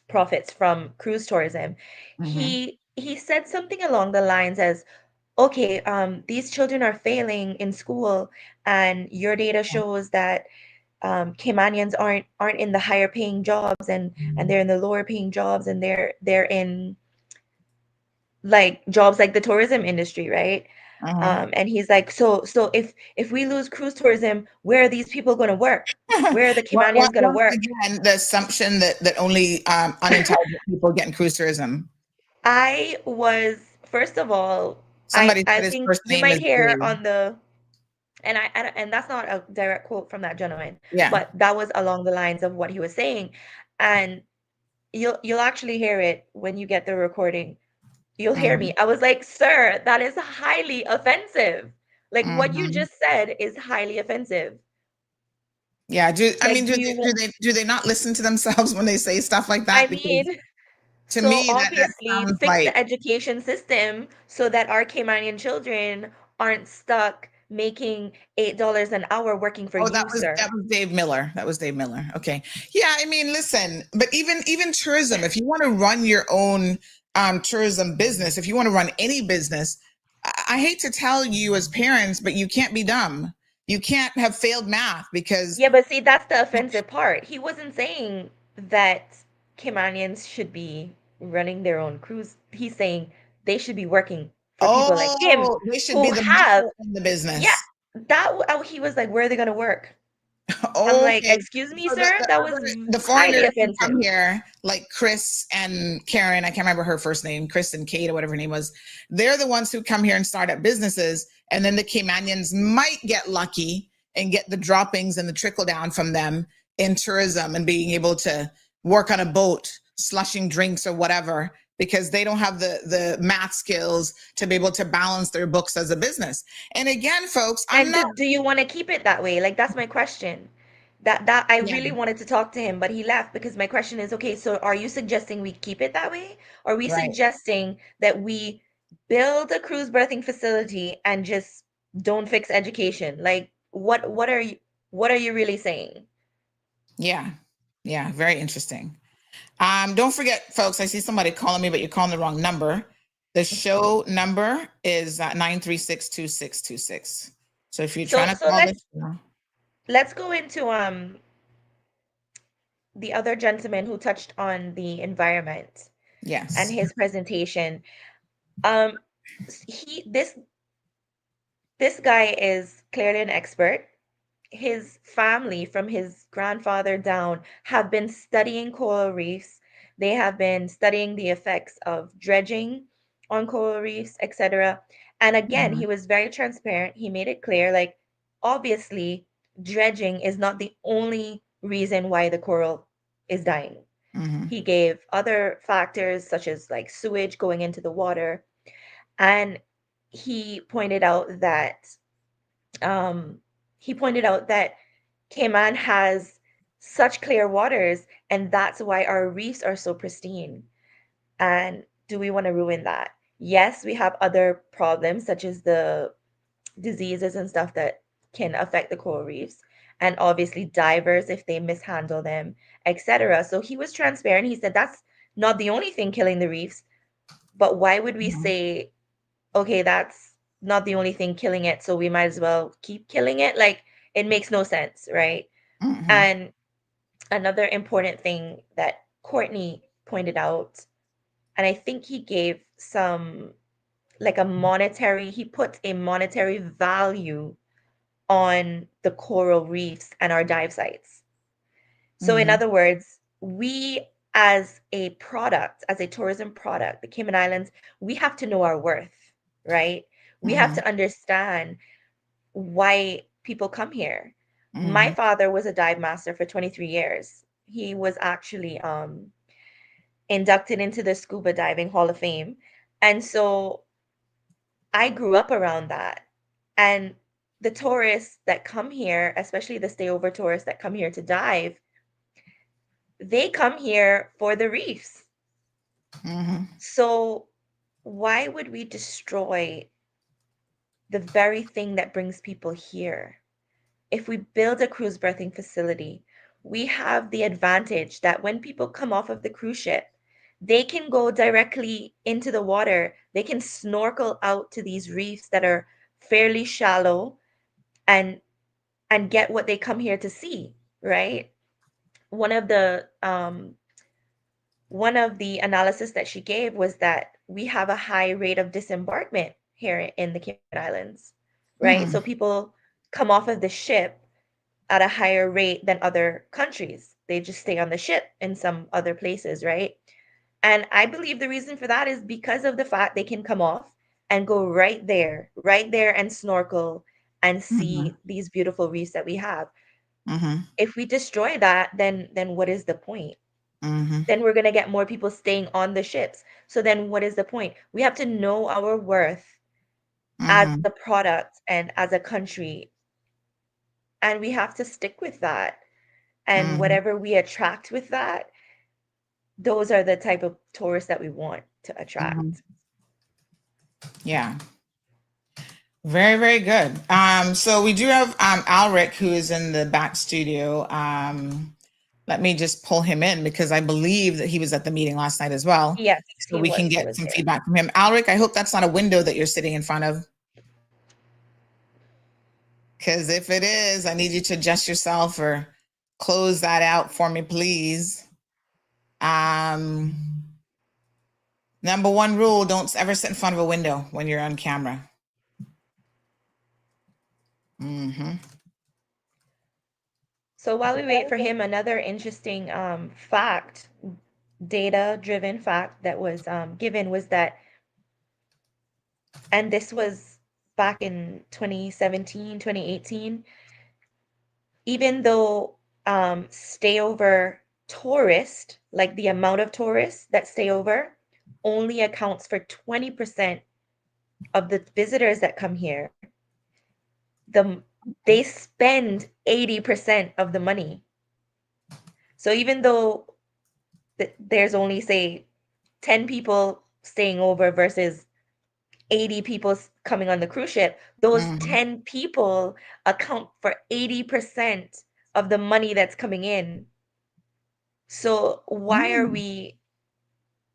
profits from cruise tourism. He said something along the lines as, okay, these children are failing in school, and your data shows that Caymanians aren't in the higher paying jobs, and they're in the lower paying jobs, and they're in like jobs like the tourism industry, right? And he's like, so if we lose cruise tourism, where are these people going to work? Where are the Caymanians going to work? Again, the assumption that only unintelligent people get in cruise tourism. I was, first of all, Somebody I said his think first you name might is hear Dave. on the, and that's not a direct quote from that gentleman, Yeah. but that was along the lines of what he was saying. And you'll actually hear it when you get the recording. You'll hear me. I was like, sir, that is highly offensive. Like, what you just said is highly offensive. Yeah. Do they not listen to themselves when they say stuff like that? I mean, to so me, obviously fix the education system so that our Caymanian children aren't stuck making $8 an hour working for sir. That was Dave Miller. That was Dave Miller. Okay. Yeah, I mean, listen, but even tourism, if you want to run your own tourism business, if you want to run any business, I hate to tell you as parents, but you can't be dumb. You can't have failed math because... Yeah, but see, that's the offensive part. He wasn't saying that Caymanians should be running their own cruise. He's saying they should be working for people like him. They should be the muscle in the business. Yeah, he was like, where are they going to work? I'm like, excuse me, sir? That was the foreigners who come here, like Chris and Karen, I can't remember her first name, Chris and Kate or whatever her name was. They're the ones who come here and start up businesses. And then the Caymanians might get lucky and get the droppings and the trickle down from them in tourism and being able to work on a boat, slushing drinks or whatever, because they don't have the math skills to be able to balance their books as a business. And again, folks, I'm not. Do you want to keep it that way? Like, that's my question. That I really wanted to talk to him, but he left, because my question is, okay, so are you suggesting we keep it that way? Or are we suggesting that we build a cruise berthing facility and just don't fix education? Like, what are you really saying? Yeah. Very interesting. Don't forget, folks, I see somebody calling me, but you're calling the wrong number. The show number is 936-2626. So if you're trying to call this, let's go into the other gentleman who touched on the environment. Yes. And his presentation. This guy is clearly an expert. His family, from his grandfather down, have been studying coral reefs. They have been studying the effects of dredging on coral reefs, etc. And again, he was very transparent. He made it clear, like, obviously, dredging is not the only reason why the coral is dying. He gave other factors, such as like sewage going into the water. And he pointed out that Cayman has such clear waters, and that's why our reefs are so pristine. And do we want to ruin that? Yes, we have other problems, such as the diseases and stuff that can affect the coral reefs, and obviously divers if they mishandle them, etc. So he was transparent. He said that's not the only thing killing the reefs, but why would we say, okay, that's not the only thing killing it, so we might as well keep killing it? Like, it makes no sense, right? And another important thing that Courtney pointed out, and I think he gave some, like, he put a monetary value on the coral reefs and our dive sites. So in other words, we as a product, as a tourism product, the Cayman Islands, we have to know our worth, right? We have to understand why people come here. My father was a dive master for 23 years. He was actually inducted into the Scuba Diving Hall of Fame. And so I grew up around that. And the tourists that come here, especially the stayover tourists that come here to dive, they come here for the reefs. So why would we destroy the very thing that brings people here? If we build a cruise berthing facility, we have the advantage that when people come off of the cruise ship, they can go directly into the water. They can snorkel out to these reefs that are fairly shallow and get what they come here to see, right? One of the analysis that she gave was that we have a high rate of disembarkment here in the Cayman Islands, right? So people come off of the ship at a higher rate than other countries. They just stay on the ship in some other places, right? And I believe the reason for that is because of the fact they can come off and go right there and snorkel and see these beautiful reefs that we have. If we destroy that, then what is the point? Then we're going to get more people staying on the ships. So then what is the point? We have to know our worth as a product and as a country. And we have to stick with that. And whatever we attract with that, those are the type of tourists that we want to attract. Yeah. Very, very good. So we do have Alric, who is in the back studio. Let me just pull him in, because I believe that he was at the meeting last night as well. Yes, so we can get some feedback from him. Alric, I hope that's not a window that you're sitting in front of. Because if it is, I need you to adjust yourself or close that out for me, please. Number one rule, don't ever sit in front of a window when you're on camera. So while we wait for him, another interesting fact, data-driven fact that was given was that, and this was back in 2017, 2018, even though stayover tourists, like the amount of tourists that stay over, only accounts for 20% of the visitors that come here, they spend 80% of the money. So even though there's only, say, 10 people staying over versus 80 people coming on the cruise ship, those 10 people account for 80% of the money that's coming in. So why are we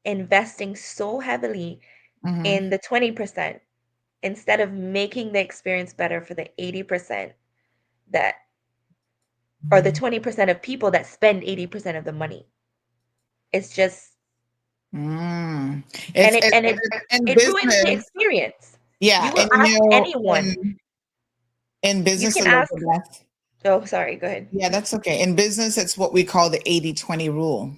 investing so heavily in the 20% instead of making the experience better for the 80% that, or the 20% of people that spend 80% of the money? It's just, and it ruins the experience. Yeah, You will and ask anyone. In business, You can ask. Elizabeth, Oh, sorry. Go ahead. yeah, that's okay. In business, it's what we call the 80-20 rule.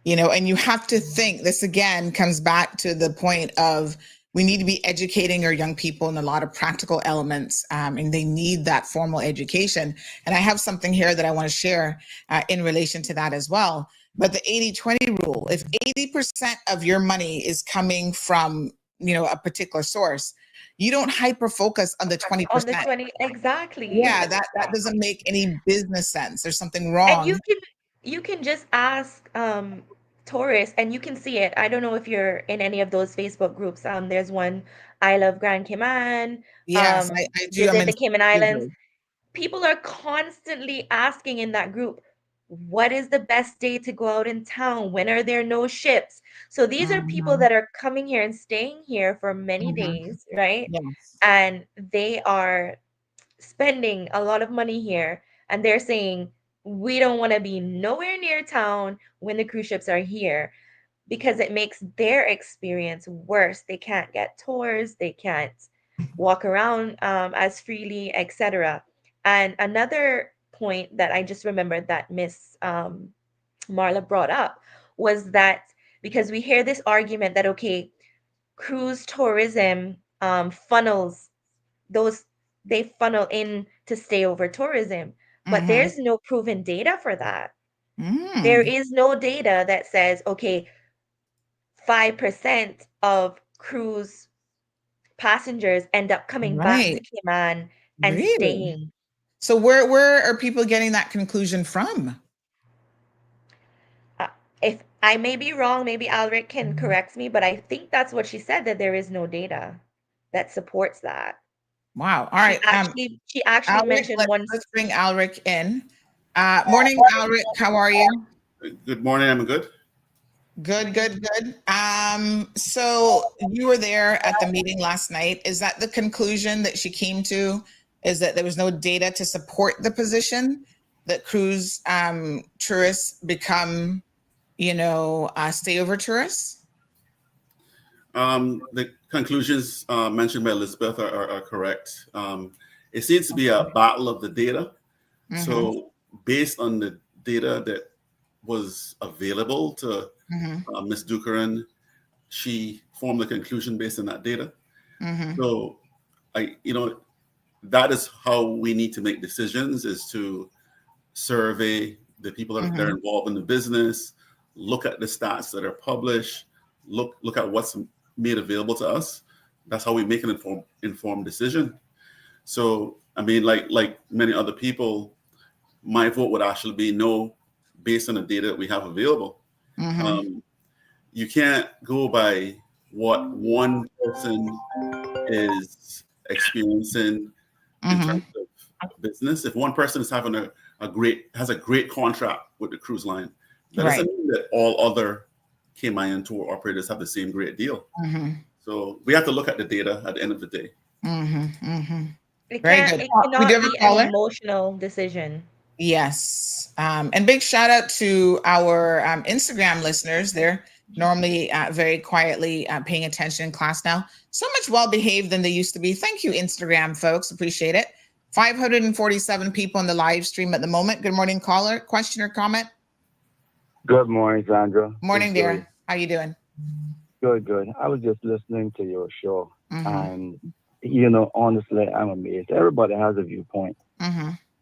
And you have to think, this again comes back to the point of we need to be educating our young people in a lot of practical elements, and they need that formal education. And I have something here that I want to share in relation to that as well. But the 80-20 rule, if 80% of your money is coming from, a particular source, you don't hyper focus on the 20%. On the 20, exactly. Yeah, that doesn't make any business sense. There's something And wrong. you can just ask tourists, and you can see it. I don't know if you're in any of those Facebook groups. There's one, I Love Grand Cayman. Yes, I do. Visit the Cayman Islands. People are constantly asking in that group, what is the best day to go out in town? When are there no ships? So these are people that are coming here and staying here for many days, right? Yes. And they are spending a lot of money here, and they're saying, we don't want to be nowhere near town when the cruise ships are here, because it makes their experience worse. They can't get tours, they can't walk around as freely, etc. And another point that I just remembered that Miss Marla brought up was that, because we hear this argument that, okay, cruise tourism funnels those, they funnel in to stay over tourism, but there's no proven data for that. There is no data that says, okay, 5% of cruise passengers end up coming back to Cayman and staying. So where are people getting that conclusion from? If I may be wrong, maybe Alric can correct me, but I think that's what she said, that there is no data that supports that. Wow. All right. She actually Alric, mentioned one. Let's bring Alric in. Morning, Alric. How are you? Good morning. I'm good. Good. So you were there at the meeting last night. Is that the conclusion that she came to? Is that there was no data to support the position that cruise tourists become, stayover tourists? The conclusions mentioned by Elizabeth are correct. It seems to be a battle of the data. So based on the data that was available to Ms. Dukaran, she formed the conclusion based on that data. So that is how we need to make decisions, is to survey the people that are involved in the business, look at the stats that are published, look at what's made available to us. That's how we make an informed decision. So, I mean, like many other people, my vote would actually be no, based on the data that we have available. You can't go by what one person is experiencing in terms of business. If one person is having a great contract with the cruise line, that doesn't mean that all other Cayman tour operators have the same great deal. So we have to look at the data at the end of the day. It cannot be an emotional decision. Yes. And big shout out to our Instagram listeners. They're normally very quietly paying attention in class now. So much well behaved than they used to be. Thank you, Instagram folks. Appreciate it. 547 people on the live stream at the moment. Good morning, caller. Question or comment? Good morning, Sandra. Morning, dear. How you doing? Good. I was just listening to your show, and honestly, I'm amazed. Everybody has a viewpoint,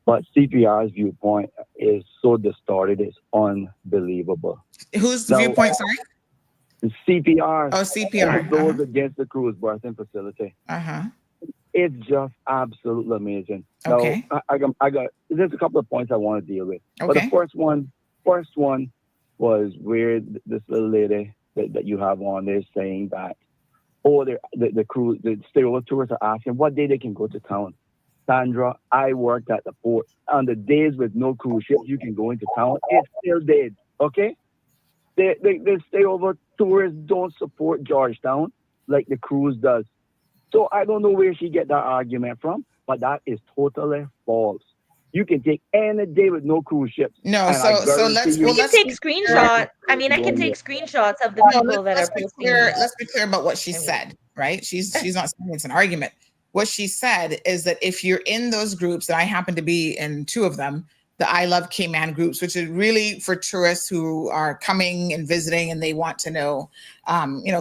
but CPR's viewpoint is so distorted; it's unbelievable. Whose viewpoint? Sorry. CPR. Oh, CPR. Those against the cruise birthing facility. It's just absolutely amazing. Okay. Now, I got there's a couple of points I want to deal with. Okay. But the first one was where this little lady that you have on there saying that, the cruise, the stayover tourists are asking what day they can go to town. Sandra, I worked at the port. On the days with no cruise ships, you can go into town. It's still dead, okay? The stayover tourists don't support Georgetown like the cruise does. So I don't know where she get that argument from, but that is totally false. You can take any day with no cruise ships. No, so let's take screenshots. I mean, I can take screenshots of the people that are posting. Let's be clear about what she said, right? She's not saying it's an argument. What she said is that if you're in those groups, and I happen to be in two of them, the I Love Cayman groups, which is really for tourists who are coming and visiting and they want to know,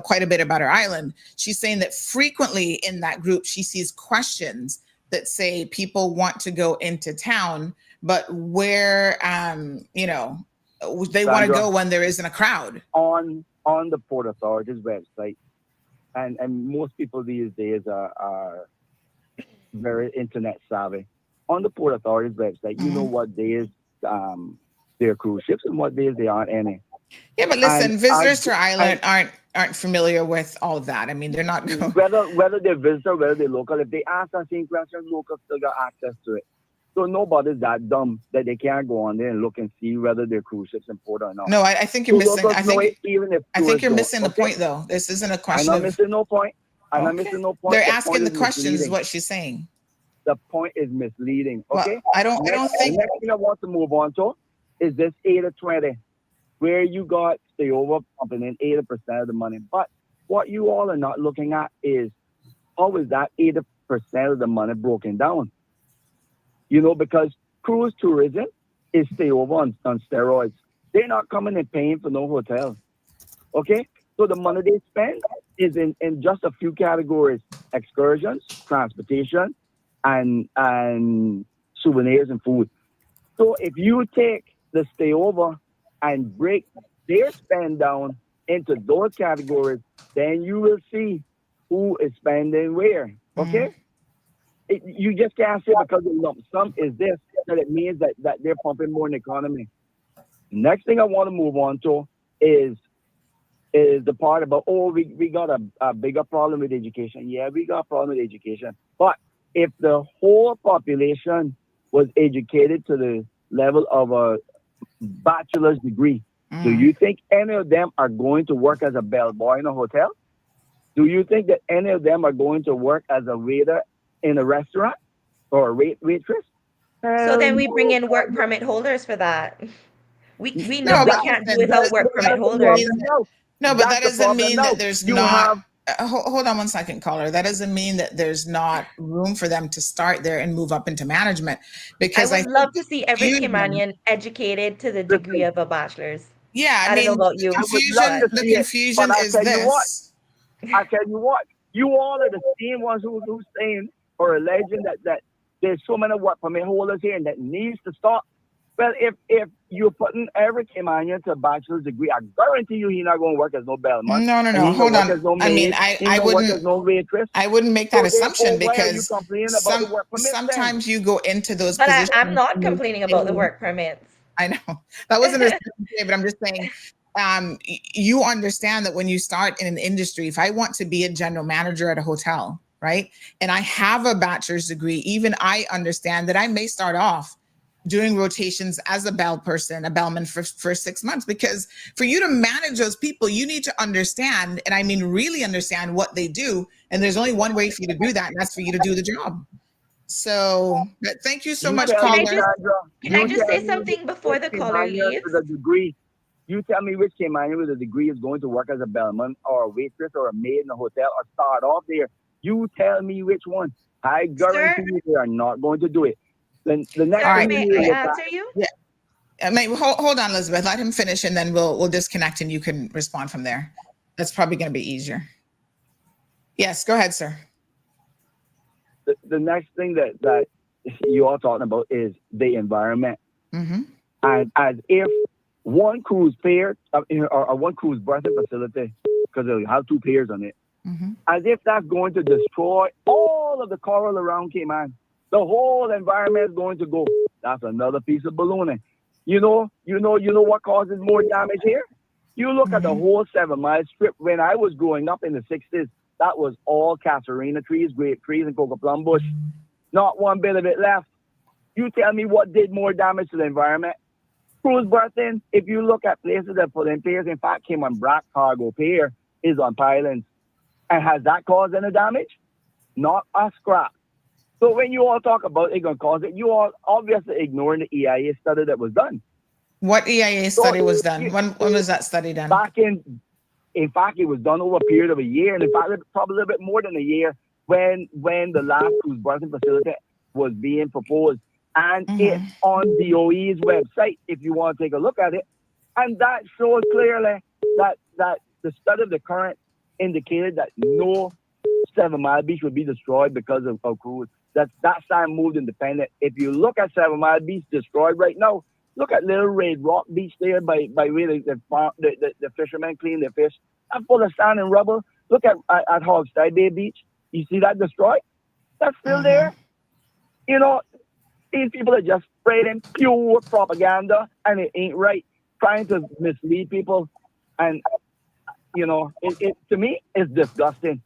quite a bit about our island. She's saying that frequently in that group, she sees questions that say people want to go into town, but where, they want to go when there isn't a crowd. On the Port Authority's website, and most people these days are very internet savvy. On the Port Authority's website, you know what days there are cruise ships and what days there aren't any. Yeah, but listen, visitors to our island aren't familiar with all of that. I mean, they're not whether they're visitor, whether they're local. If they ask the same question, locals still got access to it. So nobody's that dumb that they can't go on there and look and see whether their cruise ships in port or not. No, I think you're missing. I think you're missing the point, though. This isn't a question. I'm not missing no point. I'm not missing no point. They're asking the questions. Is what she's saying. The point is misleading. Okay. Well, I don't think. The next thing I want to move on to is this 80-20, where you got stayover pumping in 80% of the money. But what you all are not looking at is how is that 80% of the money broken down? Because cruise tourism is stayover on steroids. They're not coming and paying for no hotel. Okay? So the money they spend is in just a few categories: excursions, transportation, and souvenirs and food. So if you take the stayover and break their spend down into those categories, then you will see who is spending where. Okay? You just can't say because the lump sum is this that it means that they're pumping more in the economy. Next thing I want to move on to is the part about, we got a bigger problem with education. Yeah, we got a problem with education. But if the whole population was educated to the level of a bachelor's degree, do you think any of them are going to work as a bellboy in a hotel? Do you think that any of them are going to work as a waiter in a restaurant or a waitress? So then we bring in work permit holders for that. We know we can't do without work permit holders. No, but that doesn't mean that there's not. Hold on one second, caller. That doesn't mean that there's not room for them to start there and move up into management. Because I would love to see every Caymanian educated to the degree of a bachelor's. Yeah, I don't know about you. The confusion is this. I tell you what, you all are the same ones who's saying or alleging that there's so many work permit holders here and that needs to stop. Well, if you're putting every Caymanian to a bachelor's degree, I guarantee you he's not going to work as no bellman. No. Hold on. No maid, I wouldn't make that assumption because sometimes you go into those positions. But I'm not complaining about the work permits. I know. That wasn't a but I'm just saying, you understand that when you start in an industry, if I want to be a general manager at a hotel, right, and I have a bachelor's degree, even I understand that I may start off doing rotations as a bellman for 6 months, because for you to manage those people, you need to understand, and I mean really understand what they do. And there's only one way for you to do that, and that's for you to do the job. So thank you so much, caller. Can I just say something before the caller leaves? With a degree, you tell me which Caymanian with a degree is going to work as a bellman or a waitress or a maid in a hotel or start off there. You tell me which one. I guarantee you they are not going to do it. Then the next thing may I answer you? Yeah. Hold on, Elizabeth. Let him finish, and then we'll disconnect, and you can respond from there. That's probably going to be easier. Yes, go ahead, sir. The next thing that you are talking about is the environment, and as if one cruise pier or one cruise berthing facility because it'll have 2 pairs on it. Mm-hmm. As if that's going to destroy all of the coral around Cayman. The whole environment is going to go. That's another piece of ballooning. You know what causes more damage here? You look at the whole 7 Mile Strip. When I was growing up in the 60s, that was all casuarina trees, grape trees, and cocoa plum bush. Not one bit of it left. You tell me what did more damage to the environment? Cruise berthing. If you look at places that put in piers, in fact, Cayman Brac Cargo Pier is on pilings. And has that caused any damage? Not a scrap. So when you all talk about it going to cause it, you all obviously ignoring the EIA study that was done. What EIA study was done? When was that study done? In fact, it was done over a period of a year. And in fact, probably a little bit more than a year when the last cruise berthing facility was being proposed. And it's on DOE's website if you want to take a look at it. And that shows clearly that the study of the current indicated that no 7 Mile Beach would be destroyed because of cruise. That sign moved independent. If you look at 7 Mile Beach destroyed right now, look at Little Red Rock Beach there by where the fishermen clean their fish. That's full of sand and rubble. Look at Hogside Bay Beach. You see that destroyed? That's still there. You know, these people are just spreading pure propaganda, and it ain't right. Trying to mislead people, and you know, it to me it's disgusting.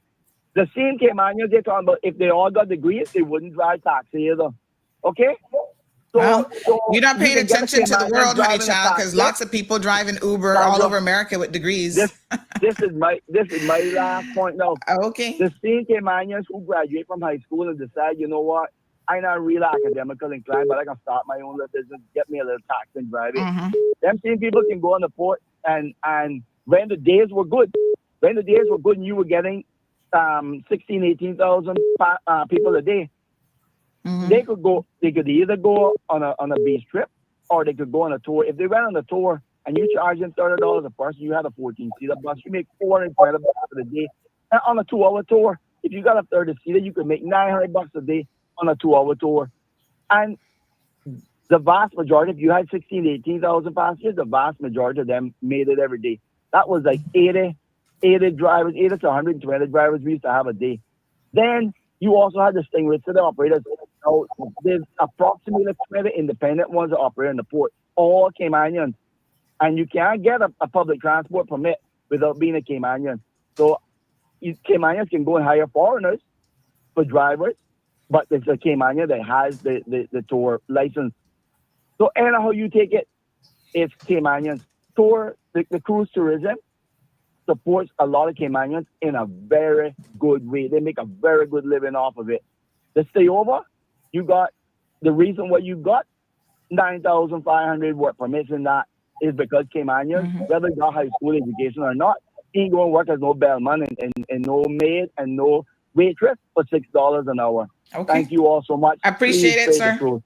The same Caymanians they're talking about, if they all got degrees, they wouldn't drive taxi either. Okay? So you're not paying attention to the world, honey child, because lots of people driving Uber all over America with degrees. This is my last point now. Okay. The same Caymanians who graduate from high school and decide, you know what, I'm not really academical inclined, but I can start my own little business, get me a little tax and drive it. Them same people can go on the port and when the days were good, and you were getting 16, 18,000 people a day, they could either go on a beach trip or they could go on a tour. If they went on a tour and you charge them $30 a person, you had a 14-seater bus, you make $420 for the day. And on a 2-hour tour, if you got a 30-seater, you could make $900 a day on a 2-hour tour. And the vast majority, if you had 16 to 18,000 passengers, the vast majority of them made it every day. That was like 80 drivers, 80 to 120 drivers we used to have a day. Then you also had the Stingray City operators. So there's approximately 20 independent ones that operate in the port, all Caymanians. And you can't get a public transport permit without being a Caymanian. So Caymanians can go and hire foreigners for drivers, but it's a Caymanian that has the tour license. So anyhow you take it, it's Caymanians. Tour, the cruise tourism supports a lot of Caymanians in a very good way. They make a very good living off of it. The stay over, you got the reason why you got 9,500 work permits in that is because Caymanians, whether you got high school education or not, ain't going to work as no bellman and no maid and no waitress for $6 an hour. Okay. Thank you all so much. I appreciate it, sir.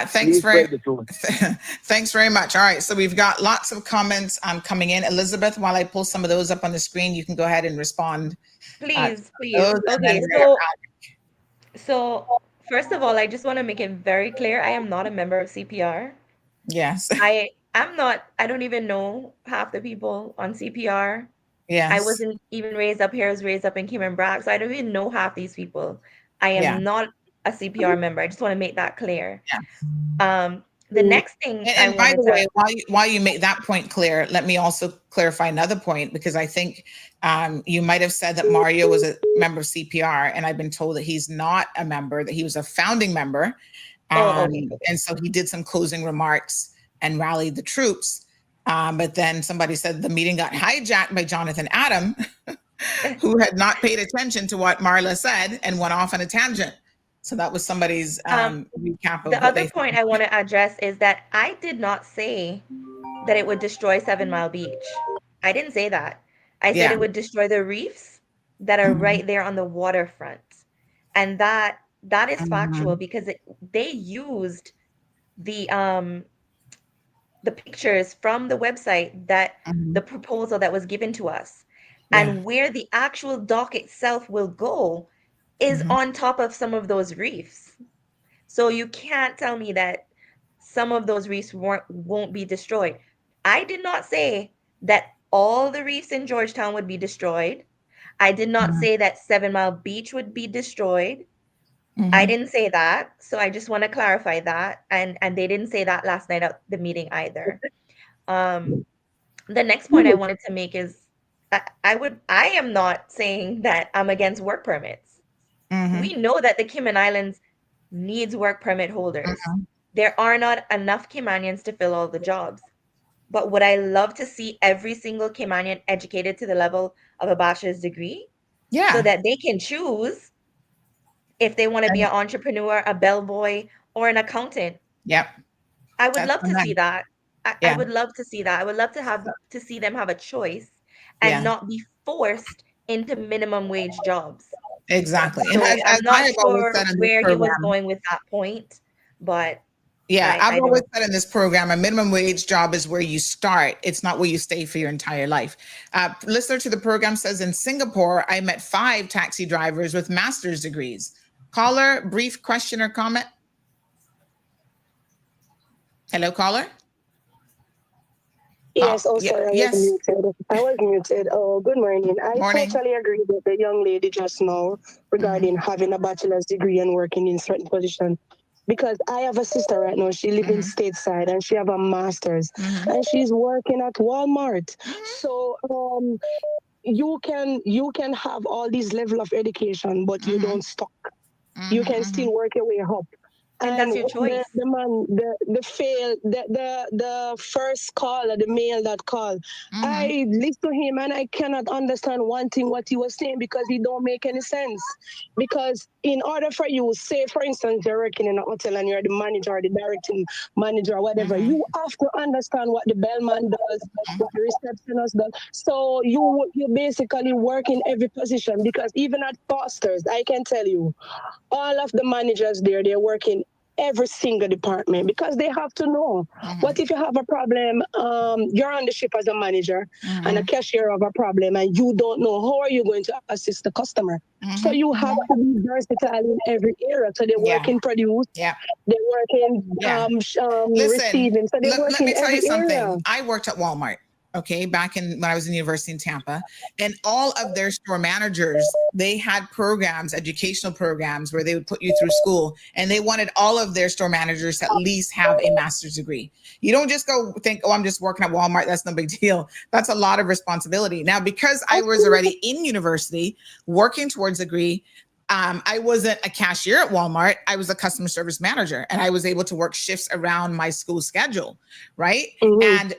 Thanks very much. All right, so we've got lots of comments coming in. Elizabeth, while I pull some of those up on the screen, you can go ahead and respond. Please. Okay, so first of all, I just want to make it very clear, I am not a member of CPR. Yes. I don't even know half the people on CPR. Yes. I wasn't even raised up here. I was raised up in Cayman Brac, so I don't even know half these people. I am not a CPR member. I just want to make that clear. Yeah. The next thing, and by the way, while you make that point clear, let me also clarify another point, because I think you might have said that Mario was a member of CPR, and I've been told that he's not a member, that he was a founding member. And so he did some closing remarks and rallied the troops. But then somebody said the meeting got hijacked by Jonathan Adam, who had not paid attention to what Marla said and went off on a tangent. So that was somebody's recap of the other point I want to address is that I did not say that it would destroy 7 Mile Beach. I didn't say that. I said it would destroy the reefs that are right there on the waterfront. And that is factual, because they used the pictures from the website, that the proposal that was given to us, and where the actual dock itself will go is on top of some of those reefs. So you can't tell me that some of those reefs won't be destroyed. I did not say that all the reefs in Georgetown would be destroyed. I did not say that 7 Mile Beach would be destroyed. I didn't say that. So I just want to clarify that. And they didn't say that last night at the meeting either. The next point I wanted to make is I am not saying that I'm against work permits. We know that the Cayman Islands needs work permit holders. There are not enough Caymanians to fill all the jobs. But would I love to see every single Caymanian educated to the level of a bachelor's degree? Yeah. So that they can choose if they want to be an entrepreneur, a bellboy, or an accountant. Yep. I would love to see that. I would love to see that. I would love to see them have a choice and not be forced into minimum wage jobs. Exactly. So And I'm not sure where he was program, going with that point, but I've always said in this program, a minimum wage job is where you start. It's not where you stay for your entire life. Listener to the program says, in Singapore, I met 5 taxi drivers with master's degrees. Caller, brief question or comment? Hello, caller? Yes, sorry, yes. I was muted. Oh, good morning. I totally agree with the young lady just now regarding having a bachelor's degree and working in certain position. Because I have a sister right now, she lives in stateside and she have a master's and she's working at Walmart. So you can have all these level of education, but you don't stuck. You can still work your way up. And that's your choice. The first caller, the male that called, I listened to him and I cannot understand one thing what he was saying because it don't make any sense. Because in order for you, say for instance, you're working in a hotel and you're the manager or the directing manager or whatever, you have to understand what the bellman does, what the receptionist does. So you basically work in every position because even at Foster's, I can tell you, all of the managers there, they're working every single department because they have to know. What if you have a problem, you're on the ship as a manager and a cashier have a problem and you don't know, how are you going to assist the customer? So you have to be versatile in every area. So they work in produce, they work in receiving. So they work let me in tell you every something. area. I worked at Walmart. Okay, back when I was in university in Tampa, and all of their store managers, they had programs, educational programs where they would put you through school, and they wanted all of their store managers to at least have a master's degree. You don't just go think, oh, I'm just working at Walmart. That's no big deal. That's a lot of responsibility. Now, because I was already in university working towards a degree, I wasn't a cashier at Walmart. I was a customer service manager, and I was able to work shifts around my school schedule, right? And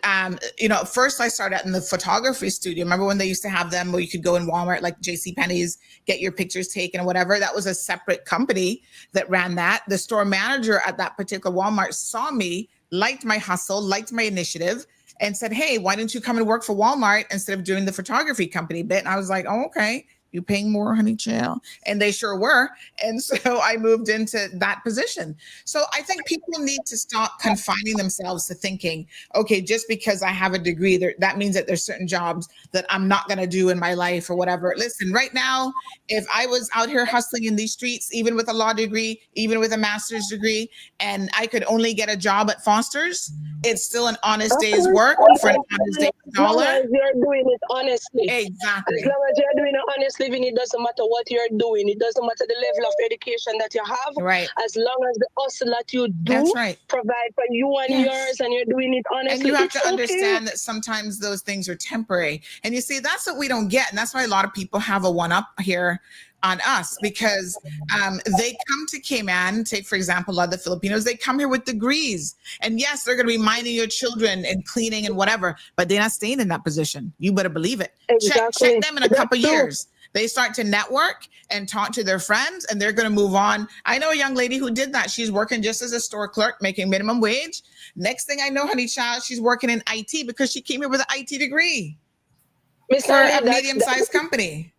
first I started in the photography studio. Remember when they used to have them where you could go in Walmart, like JCPenney's, get your pictures taken or whatever? That was a separate company that ran that. The store manager at that particular Walmart saw me, liked my hustle, liked my initiative, and said, hey, why don't you come and work for Walmart instead of doing the photography company bit? And I was like, oh, okay. You paying more, honey child? And they sure were. And so I moved into that position. So I think people need to stop confining themselves to thinking, okay, just because I have a degree, that means that there's certain jobs that I'm not going to do in my life or whatever. Listen, right now, if I was out here hustling in these streets, even with a law degree, even with a master's degree, and I could only get a job at Foster's, it's still an honest day's work for an honest day's dollar. As long as you're doing it honestly. Exactly. As long as you're doing it honestly, it doesn't matter what you're doing. It doesn't matter the level of education that you have. Right. As long as the hustle that you do provide for you and yours and you're doing it honestly. And you have to understand that sometimes those things are temporary. And you see, that's what we don't get. And that's why a lot of people have a one-up here on us, because they come to Cayman, take for example, a lot of the Filipinos, they come here with degrees. And yes, they're going to be minding your children and cleaning and whatever, but they're not staying in that position. You better believe it. Exactly. Check them in a couple years. They start to network and talk to their friends, and they're going to move on. I know a young lady who did that. She's working just as a store clerk, making minimum wage. Next thing I know, honey child, she's working in IT because she came here with an IT degree for a medium-sized company.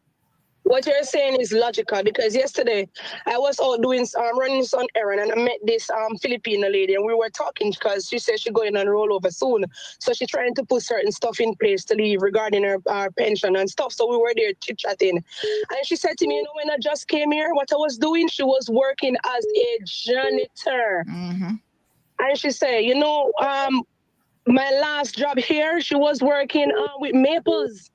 What you're saying is logical because yesterday I was out doing running some errand and I met this Filipino lady and we were talking because she said she's going on rollover soon. So she's trying to put certain stuff in place to leave regarding her pension and stuff. So we were there chit-chatting. And she said to me, when I just came here, what I was doing, she was working as a janitor. And she said, my last job here, she was working with Maples.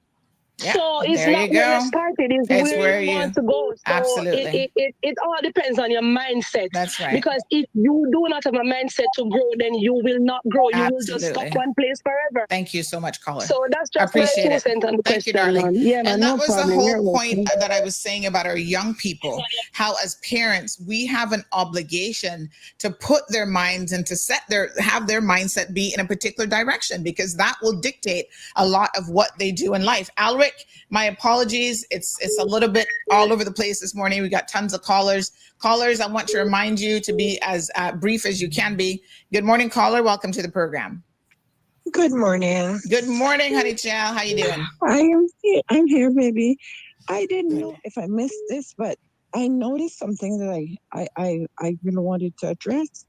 Yeah, So it's there not you where you go. started, it's where you want to go. So it all depends on your mindset. That's right. Because if you do not have a mindset to grow, then you will not grow. You will just stop one place forever. Thank you so much, caller. So that's just Appreciate my 2 it. cents on the Thank question, you, darling. man. Yeah, man, And that no was problem. the whole You're point welcome. that I was saying about our young people, how as parents, we have an obligation to put their minds and to have their mindset be in a particular direction, because that will dictate a lot of what they do in life. Alric, my apologies. It's a little bit all over the place this morning. We got tons of callers. Callers, I want to remind you to be as brief as you can be. Good morning, caller. Welcome to the program. Good morning. Good morning, honey chow. How you doing? I'm here, baby. I didn't know if I missed this, but I noticed something that I really wanted to address.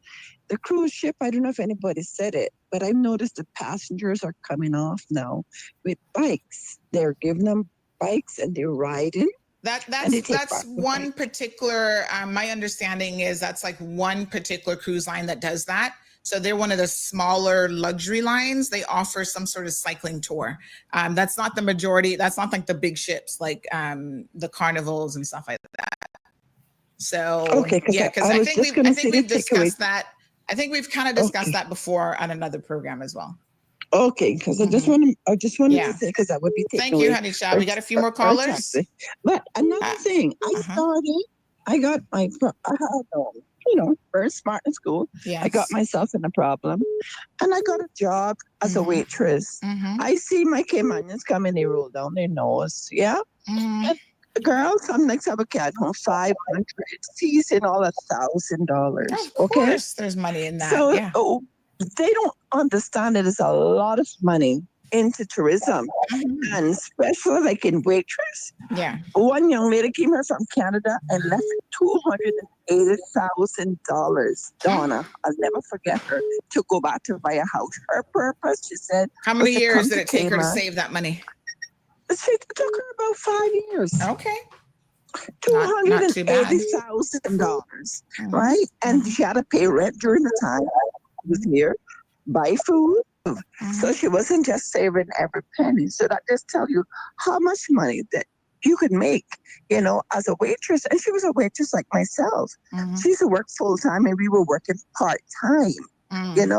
The cruise ship, I don't know if anybody said it, but I've noticed the passengers are coming off now with bikes. They're giving them bikes and they're riding. That's one particular, my understanding is that's like one particular cruise line that does that. So they're one of the smaller luxury lines. They offer some sort of cycling tour. That's not the majority. That's not like the big ships, like the Carnivals and stuff like that. So okay, because I think we've discussed that. I think we've kind of discussed that before on another program as well. Okay, because I just wanted to say, because I would be taking Thank you, honey child. We got a few more callers. But another thing, I got my, very smart in school. Yes. I got myself in a problem, and I got a job as a waitress. I see my Caymanians come and they roll down their nose. Yeah. And the girl, some next have a cat home, 500. She's in all $1,000. Of course, there's money in that. So they don't understand that there's a lot of money into tourism, and especially like in waitress. Yeah. One young lady came here from Canada and left $280,000. Donna, I'll never forget her, to go back to buy a house. Her purpose, she said. How many years did it take her to save that money? It took her about 5 years. Okay. $280,000, right? And she had to pay rent during the time she was here, buy food. So she wasn't just saving every penny. So that just tells you how much money that you could make, as a waitress. And she was a waitress like myself. She used to work full time and we were working part time. And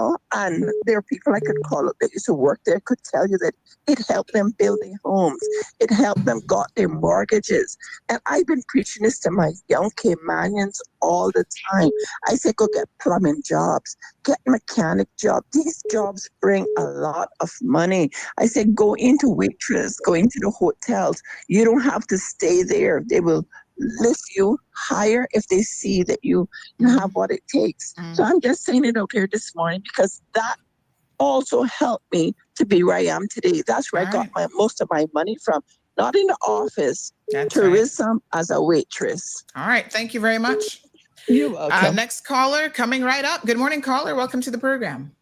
there are people I could call up that used to work there, could tell you that it helped them build their homes. It helped them got their mortgages. And I've been preaching this to my young Caymanians all the time. I say, go get plumbing jobs, get mechanic jobs. These jobs bring a lot of money. I say, go into waitress, go into the hotels. You don't have to stay there. They will lift you higher if they see that you have what it takes. So I'm just saying it out here this morning because that also helped me to be where I am today. That's where I got most of my money from. Not in the office, tourism as a waitress. All right. Thank you very much. You're welcome. Next caller coming right up. Good morning, caller. Welcome to the program.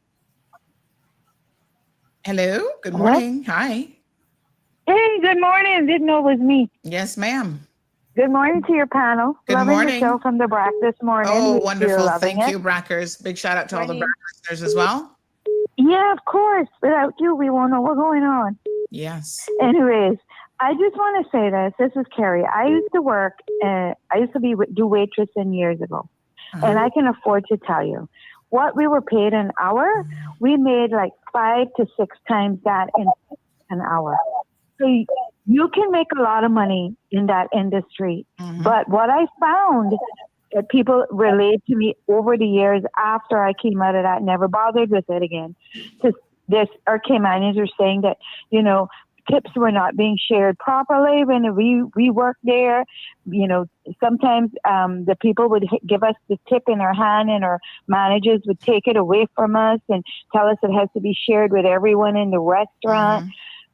Hello. Good morning. Hi. Hey, good morning. Didn't know it was me. Yes, ma'am. Good morning to your panel. Good Loving morning. the show from the BRAC this morning. Oh, wonderful. Thank you, Brackers. Big shout out to all the BRAC listeners as well. Yeah, of course. Without you, we won't know what's going on. Yes. Anyways, I just want to say this. This is Carrie. I used to work, do waitressing years ago. And I can afford to tell you, what we were paid an hour, we made like 5 to 6 times that in an hour. So you can make a lot of money in that industry. But what I found that people relate to me over the years after I came out of that, never bothered with it again. Because our Caymanians are saying that, tips were not being shared properly when we worked there. Sometimes the people would give us the tip in our hand and our managers would take it away from us and tell us it has to be shared with everyone in the restaurant.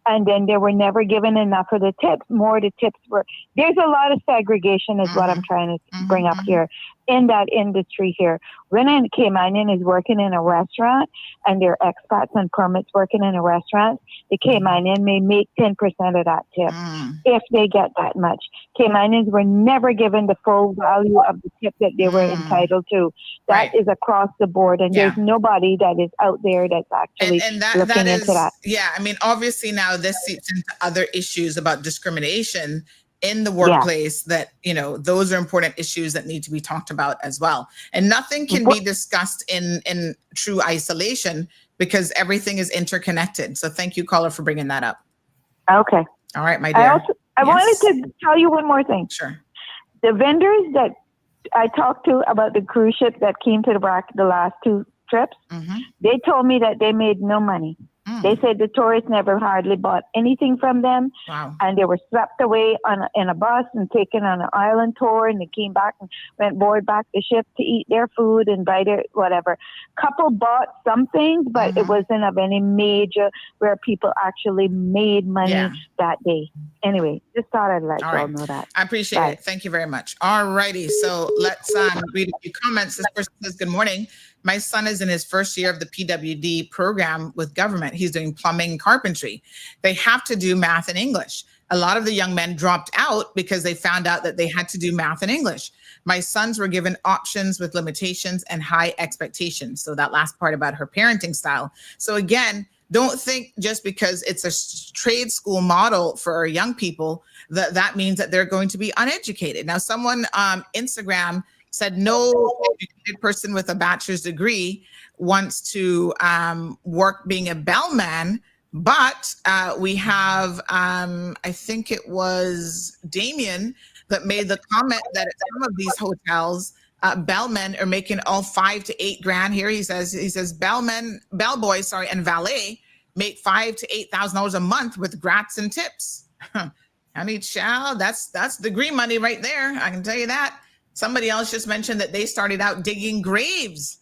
And then they were never given enough of the tips. There's a lot of segregation is what I'm trying to bring up here. in that industry here. When a Caymanian is working in a restaurant and they're expats and permits working in a restaurant, the Caymanian may make 10% of that tip if they get that much. Caymanians were never given the full value of the tip that they were entitled to. That is across the board, and there's nobody that is out there that's actually looking into that. Yeah, I mean, obviously now this seeps into other issues about discrimination in the workplace that, you know, those are important issues that need to be talked about as well. And nothing can be discussed in true isolation because everything is interconnected. So thank you, caller, for bringing that up. Okay. All right, my dear. I wanted to tell you one more thing. Sure. The vendors that I talked to about the cruise ship that came to the last 2 trips, they told me that they made no money. They said the tourists never hardly bought anything from them. Wow. And they were swept away in a bus and taken on an island tour, and they came back and went board back the ship to eat their food and buy their whatever. Couple bought some things, but it wasn't of any major where people actually made money that day. Anyway, just thought I'd let y'all know that. I appreciate it. Thank you very much. All righty. So let's read a few comments. This person says, good morning. My son is in his first year of the PWD program with government. He's doing plumbing and carpentry. They have to do math and English. A lot of the young men dropped out because they found out that they had to do math and English. My sons were given options with limitations and high expectations. So that last part about her parenting style. So again, don't think just because it's a trade school model for our young people that means that they're going to be uneducated. Now, someone Instagram said no educated person with a bachelor's degree wants to work being a bellman, but we have, I think it was Damien that made the comment that at some of these hotels, bellmen are making all $5,000 to $8,000 here. He says bellboys, and valet make $5,000 to $8,000 a month with grats and tips. I mean, child, that's degree money right there. I can tell you that. Somebody else just mentioned that they started out digging graves.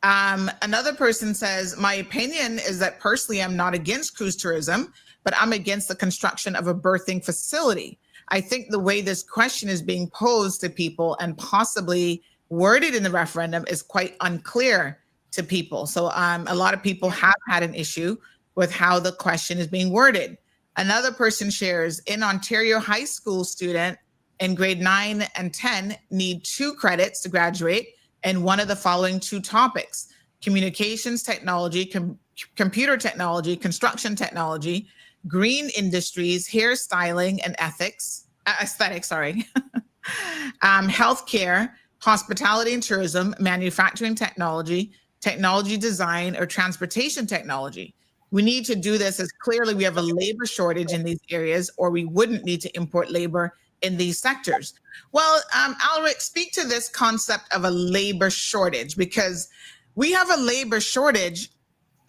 Another person says, my opinion is that personally, I'm not against cruise tourism, but I'm against the construction of a birthing facility. I think the way this question is being posed to people and possibly worded in the referendum is quite unclear to people. So a lot of people have had an issue with how the question is being worded. Another person shares, in Ontario, high school student in grade 9 and 10 need 2 credits to graduate in one of the following 2 topics: communications technology, computer technology, construction technology, green industries, hairstyling and aesthetics, healthcare, hospitality and tourism, manufacturing technology, technology design, or transportation technology. We need to do this as clearly we have a labor shortage in these areas, or we wouldn't need to import labor in these sectors. Well, Alric, speak to this concept of a labor shortage, because we have a labor shortage,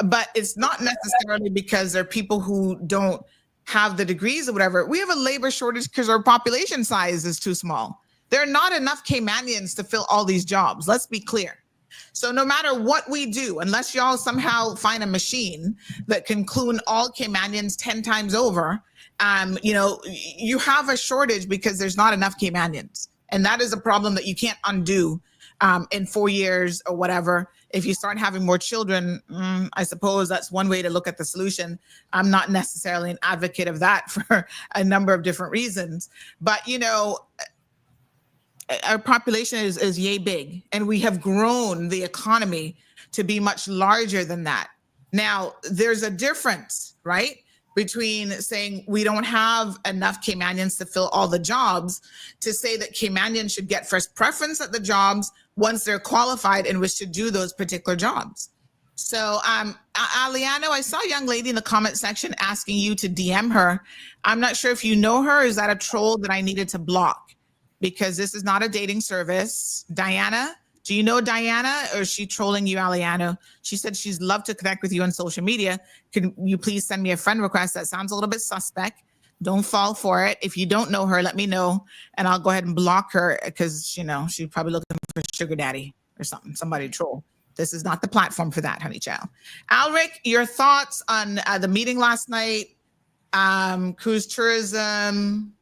but it's not necessarily because there are people who don't have the degrees or whatever. We have a labor shortage because our population size is too small. There are not enough Caymanians to fill all these jobs. Let's be clear. So no matter what we do, unless y'all somehow find a machine that can clone all Caymanians 10 times over, you have a shortage because there's not enough Caymanians. And that is a problem that you can't undo in 4 years or whatever. If you start having more children, I suppose that's one way to look at the solution. I'm not necessarily an advocate of that for a number of different reasons. But, our population is yay big, and we have grown the economy to be much larger than that. Now, there's a difference, right, between saying we don't have enough Caymanians to fill all the jobs to say that Caymanians should get first preference at the jobs once they're qualified and wish to do those particular jobs. So, Aliano, I saw a young lady in the comment section asking you to DM her. I'm not sure if you know her. Is that a troll that I needed to block? Because this is not a dating service. Diana, do you know Diana, or is she trolling you, Aliano? She said she's love to connect with you on social media. Can you please send me a friend request? That sounds a little bit suspect. Don't fall for it. If you don't know her, let me know, and I'll go ahead and block her, because, she's probably looking for sugar daddy or something, somebody to troll. This is not the platform for that, honey child. Alric, your thoughts on the meeting last night, cruise tourism,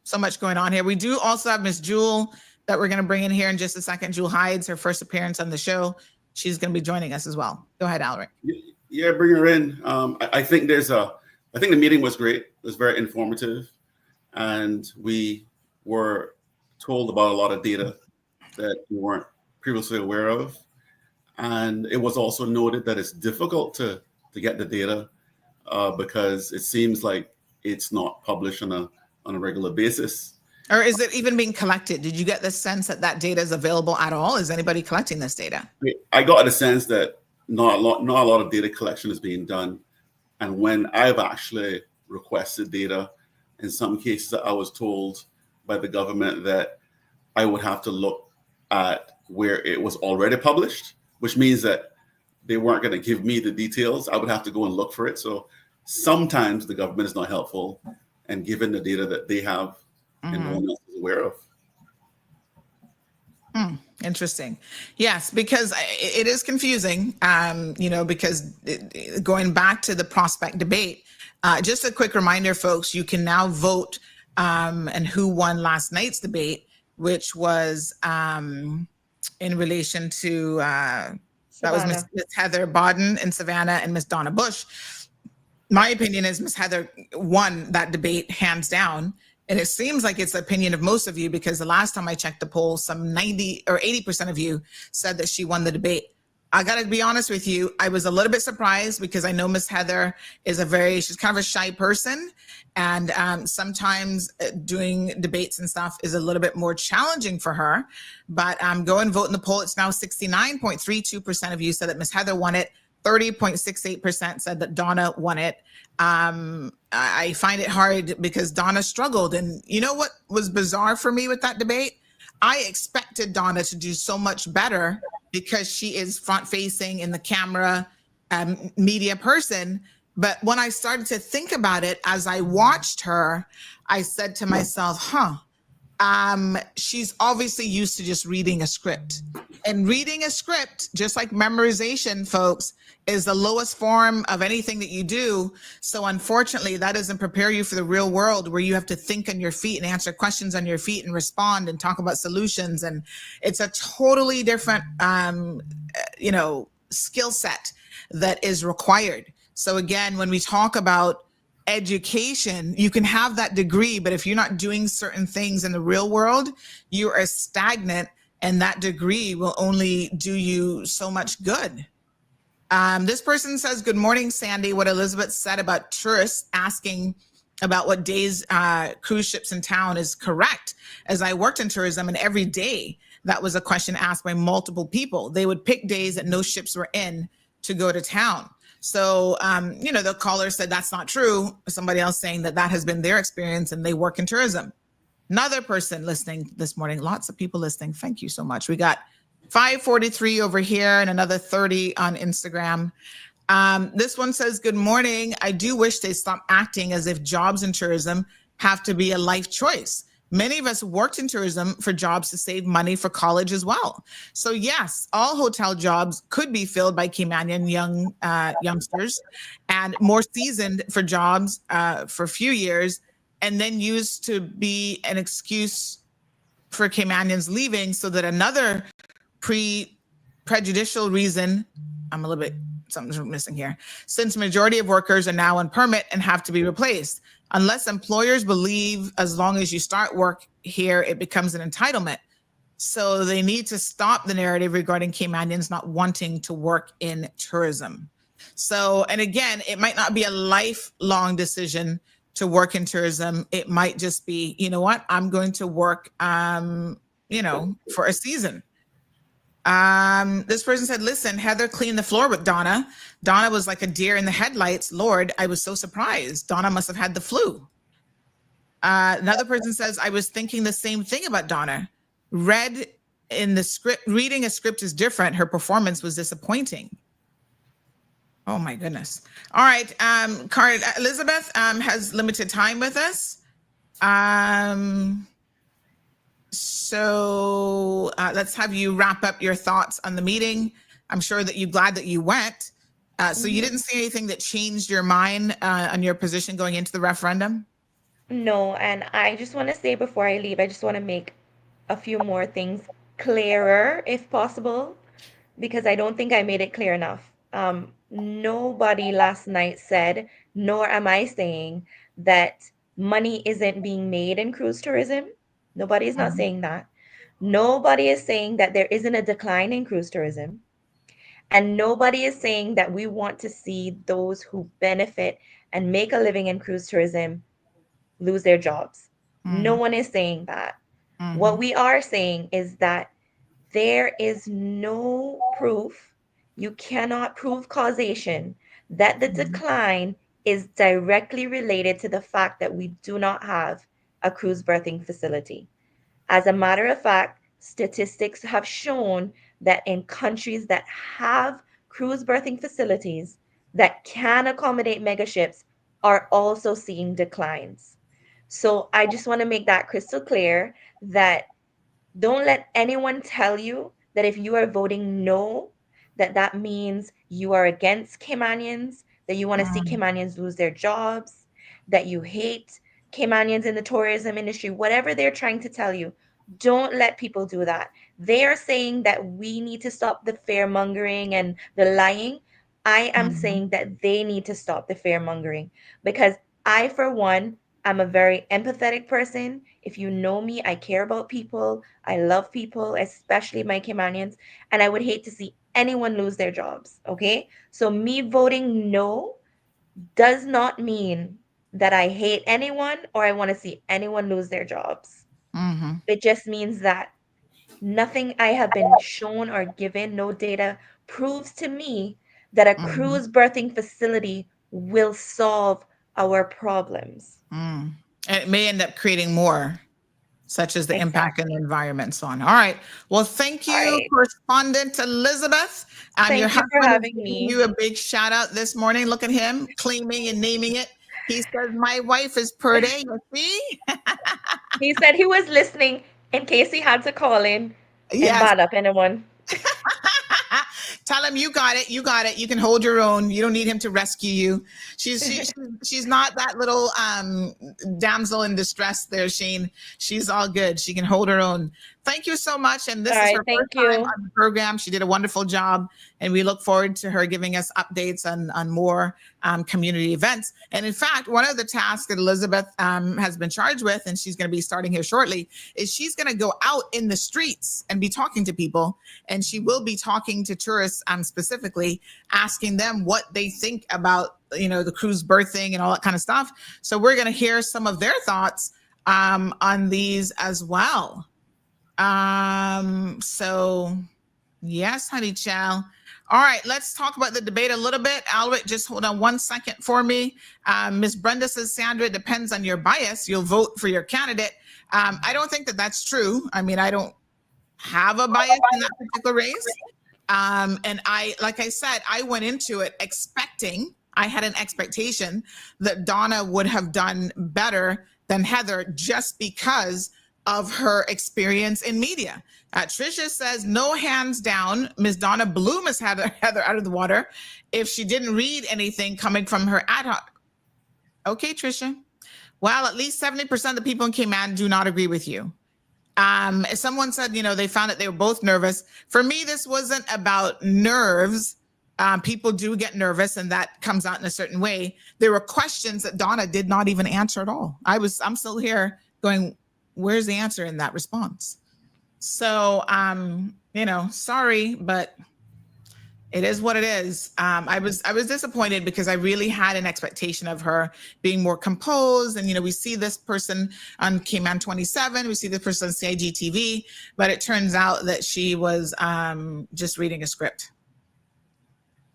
so much going on here. We do also have Miss Jewel that we're going to bring in here in just a second. Jewel Hyde's her first appearance on the show. She's going to be joining us as well. Go ahead, Alaric. Yeah, bring her in. I think I think the meeting was great. It was very informative, and we were told about a lot of data that we weren't previously aware of. And it was also noted that it's difficult to get the data because it seems like it's not published on a regular basis. Or is it even being collected? Did you get the sense that that data is available at all? Is anybody collecting this data? I got the sense that not a lot of data collection is being done. And when I've actually requested data, in some cases I was told by the government that I would have to look at where it was already published, which means that they weren't going to give me the details. I would have to go and look for it. So sometimes the government is not helpful and given the data that they have and no one else is aware of. Interesting. Yes, because it is confusing, because going back to the prospect debate, just a quick reminder, folks, you can now vote and who won last night's debate, which was in relation to, that was Miss Heather Bodden in Savannah and Miss Donna Bush. My opinion is Miss Heather won that debate hands down. And it seems like it's the opinion of most of you, because the last time I checked the poll, some 90 or 80% of you said that she won the debate. I got to be honest with you. I was a little bit surprised because I know Miss Heather is she's kind of a shy person. And sometimes doing debates and stuff is a little bit more challenging for her. But go and vote in the poll. It's now 69.32% of you said that Miss Heather won it. 30.68% said that Donna won it. I find it hard because Donna struggled. And you know what was bizarre for me with that debate? I expected Donna to do so much better because she is front facing in the camera media person. But when I started to think about it, as I watched her, I said to myself, she's obviously used to just reading a script. And reading a script, just like memorization, folks, is the lowest form of anything that you do. So unfortunately, that doesn't prepare you for the real world where you have to think on your feet and answer questions on your feet and respond and talk about solutions. And it's a totally different, skill set that is required. So again, when we talk about education, you can have that degree, but if you're not doing certain things in the real world, you are stagnant, and that degree will only do you so much good. This person says, good morning, Sandy. What Elizabeth said about tourists asking about what days cruise ships in town is correct. As I worked in tourism, and every day that was a question asked by multiple people. They would pick days that no ships were in to go to town. So, the caller said that's not true. Somebody else saying that has been their experience and they work in tourism. Another person listening this morning, lots of people listening. Thank you so much. We got 543 over here and another 30 on Instagram. This one says, good morning. I do wish they stop acting as if jobs in tourism have to be a life choice. Many of us worked in tourism for jobs to save money for college as well. So yes, all hotel jobs could be filled by Caymanian youngsters and more seasoned for jobs for a few years, and then used to be an excuse for Caymanians leaving so that another prejudicial reason, something's missing here, since majority of workers are now on permit and have to be replaced. Unless employers believe as long as you start work here, it becomes an entitlement. So they need to stop the narrative regarding Caymanians not wanting to work in tourism. So, and again, it might not be a lifelong decision to work in tourism. It might just be, you know what, I'm going to work, for a season. This person said, listen, Heather cleaned the floor with Donna. Donna was like a deer in the headlights. Lord, I was so surprised. Donna must have had the flu. Another person says, I was thinking the same thing about Donna. Reading a script is different. Her performance was disappointing. Oh my goodness. All right. Elizabeth has limited time with us. So let's have you wrap up your thoughts on the meeting. I'm sure that you're glad that you went. So you didn't see anything that changed your mind on your position going into the referendum? No, and I just want to say before I leave, I just want to make a few more things clearer if possible, because I don't think I made it clear enough. Nobody last night said, nor am I saying, that money isn't being made in cruise tourism. Nobody is not saying that. Nobody is saying that there isn't a decline in cruise tourism. And nobody is saying that we want to see those who benefit and make a living in cruise tourism lose their jobs. No one is saying that. What we are saying is that there is no proof, you cannot prove causation, that the decline is directly related to the fact that we do not have a cruise berthing facility. As a matter of fact, statistics have shown that in countries that have cruise berthing facilities that can accommodate megaships are also seeing declines. So I just want to make that crystal clear that don't let anyone tell you that if you are voting no, that that means you are against Caymanians, that you want to see Caymanians lose their jobs, that you hate Caymanians in the tourism industry, whatever they're trying to tell you. Don't let people do that. They are saying that we need to stop the fear mongering and the lying. I am saying that they need to stop the fear mongering, because I, for one, I'm a very empathetic person. If you know me, I care about people. I love people, especially my Caymanians, and I would hate to see anyone lose their jobs. Okay. So, me voting no does not mean that I hate anyone or I want to see anyone lose their jobs. It just means that nothing I have been shown or given, no data proves to me that a cruise berthing facility will solve our problems. And it may end up creating more, such as the impact on the environment and so on. All right. Well, thank you, correspondent Elizabeth. Thank your you for husband is having giving me. you a big shout out this morning. Look at him claiming and naming it. He says, my wife is per day. You see? He said he was listening in case he had to call in and bad up anyone. Tell him you got it. You got it. You can hold your own. You don't need him to rescue you. She's not that little damsel in distress there, Shane. She's all good. She can hold her own. Thank you so much. And this is her first time on the program. She did a wonderful job, and we look forward to her giving us updates on more community events. And in fact, one of the tasks that Elizabeth has been charged with, and she's going to be starting here shortly, is she's going to go out in the streets and be talking to people. And she will be talking to tourists specifically, asking them what they think about, the cruise berthing and all that kind of stuff. So we're going to hear some of their thoughts on these as well. So yes, honey chow. All right, let's talk about the debate a little bit. Albert, just hold on 1 second for me. Miss Brenda says, Sandra, it depends on your bias. You'll vote for your candidate. I don't think that that's true. I mean, I don't have a bias in that particular race. And like I said, I went into it I had an expectation that Donna would have done better than Heather just because of her experience in media. Trisha says, no, hands down, Miss Donna blew Miss Heather out of the water if she didn't read anything coming from her ad hoc. Okay, Trisha. Well, at least 70% of the people in Cayman do not agree with you. Someone said, they found that they were both nervous. For me, this wasn't about nerves. People do get nervous, and that comes out in a certain way. There were questions that Donna did not even answer at all. I'm still here going, where's the answer in that response? So, sorry, but it is what it is. I was disappointed because I really had an expectation of her being more composed. And, we see this person on Cayman 27, we see this person on CIGTV, but it turns out that she was just reading a script.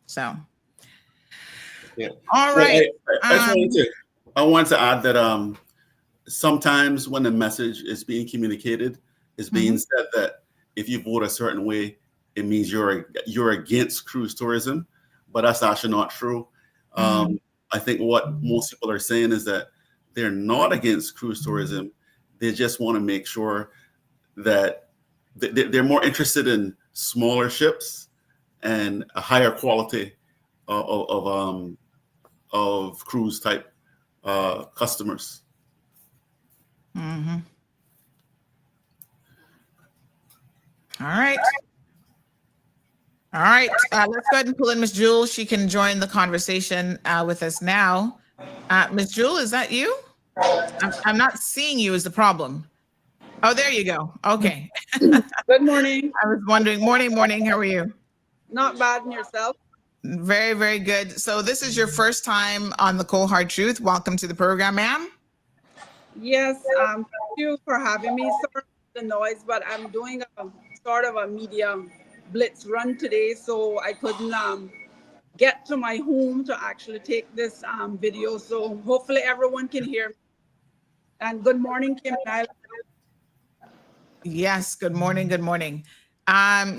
So, yeah. All right. I wanted to add that sometimes when the message is being communicated, it's being said that if you vote a certain way, it means you're against cruise tourism, but that's actually not true. I think what most people are saying is that they're not against cruise tourism. They just want to make sure that they're more interested in smaller ships and a higher quality of cruise type customers. All right. All right. Let's go ahead and pull in Miss Jewel. She can join the conversation with us now. Miss Jewel, is that you? I'm not seeing you is the problem. Oh, there you go. Okay. Good morning. I was wondering. Morning. How are you? Not bad, and yourself? Very, very good. So this is your first time on the Cold Hard Truth. Welcome to the program, ma'am. Yes. Thank you for having me. Sorry for the noise, but I'm doing a sort of a media blitz run today, so I couldn't get to my home to actually take this video. So hopefully everyone can hear me. And good morning, Kim and I. Yes. Good morning.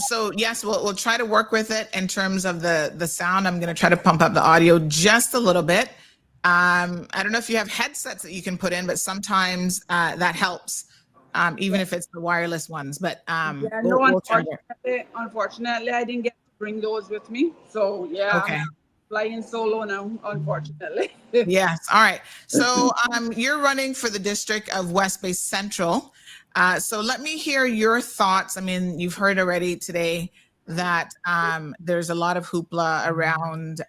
So yes, we'll try to work with it in terms of the sound. I'm going to try to pump up the audio just a little bit. I don't know if you have headsets that you can put in, but sometimes that helps, even if it's the wireless ones. But unfortunately, I didn't get to bring those with me. So yeah, okay. I'm flying solo now, unfortunately. Yes. All right. So you're running for the district of West Bay Central. So let me hear your thoughts. I mean, you've heard already today that there's a lot of hoopla around,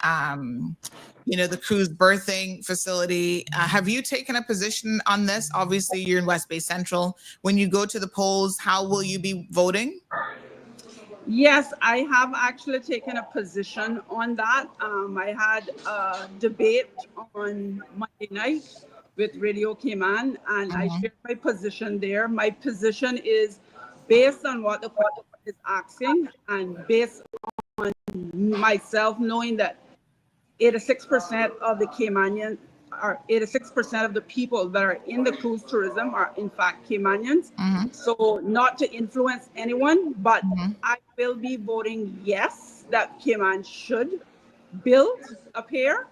the cruise berthing facility. Have you taken a position on this? Obviously, you're in West Bay Central. When you go to the polls, how will you be voting? Yes, I have actually taken a position on that. I had a debate on Monday night with Radio Cayman, and I shared my position there. My position is based on what the court is asking and based on myself knowing that 86% of the Caymanians are 86% of the people that are in the cruise tourism are in fact Caymanians. So not to influence anyone, but I will be voting yes that Cayman should build a pier.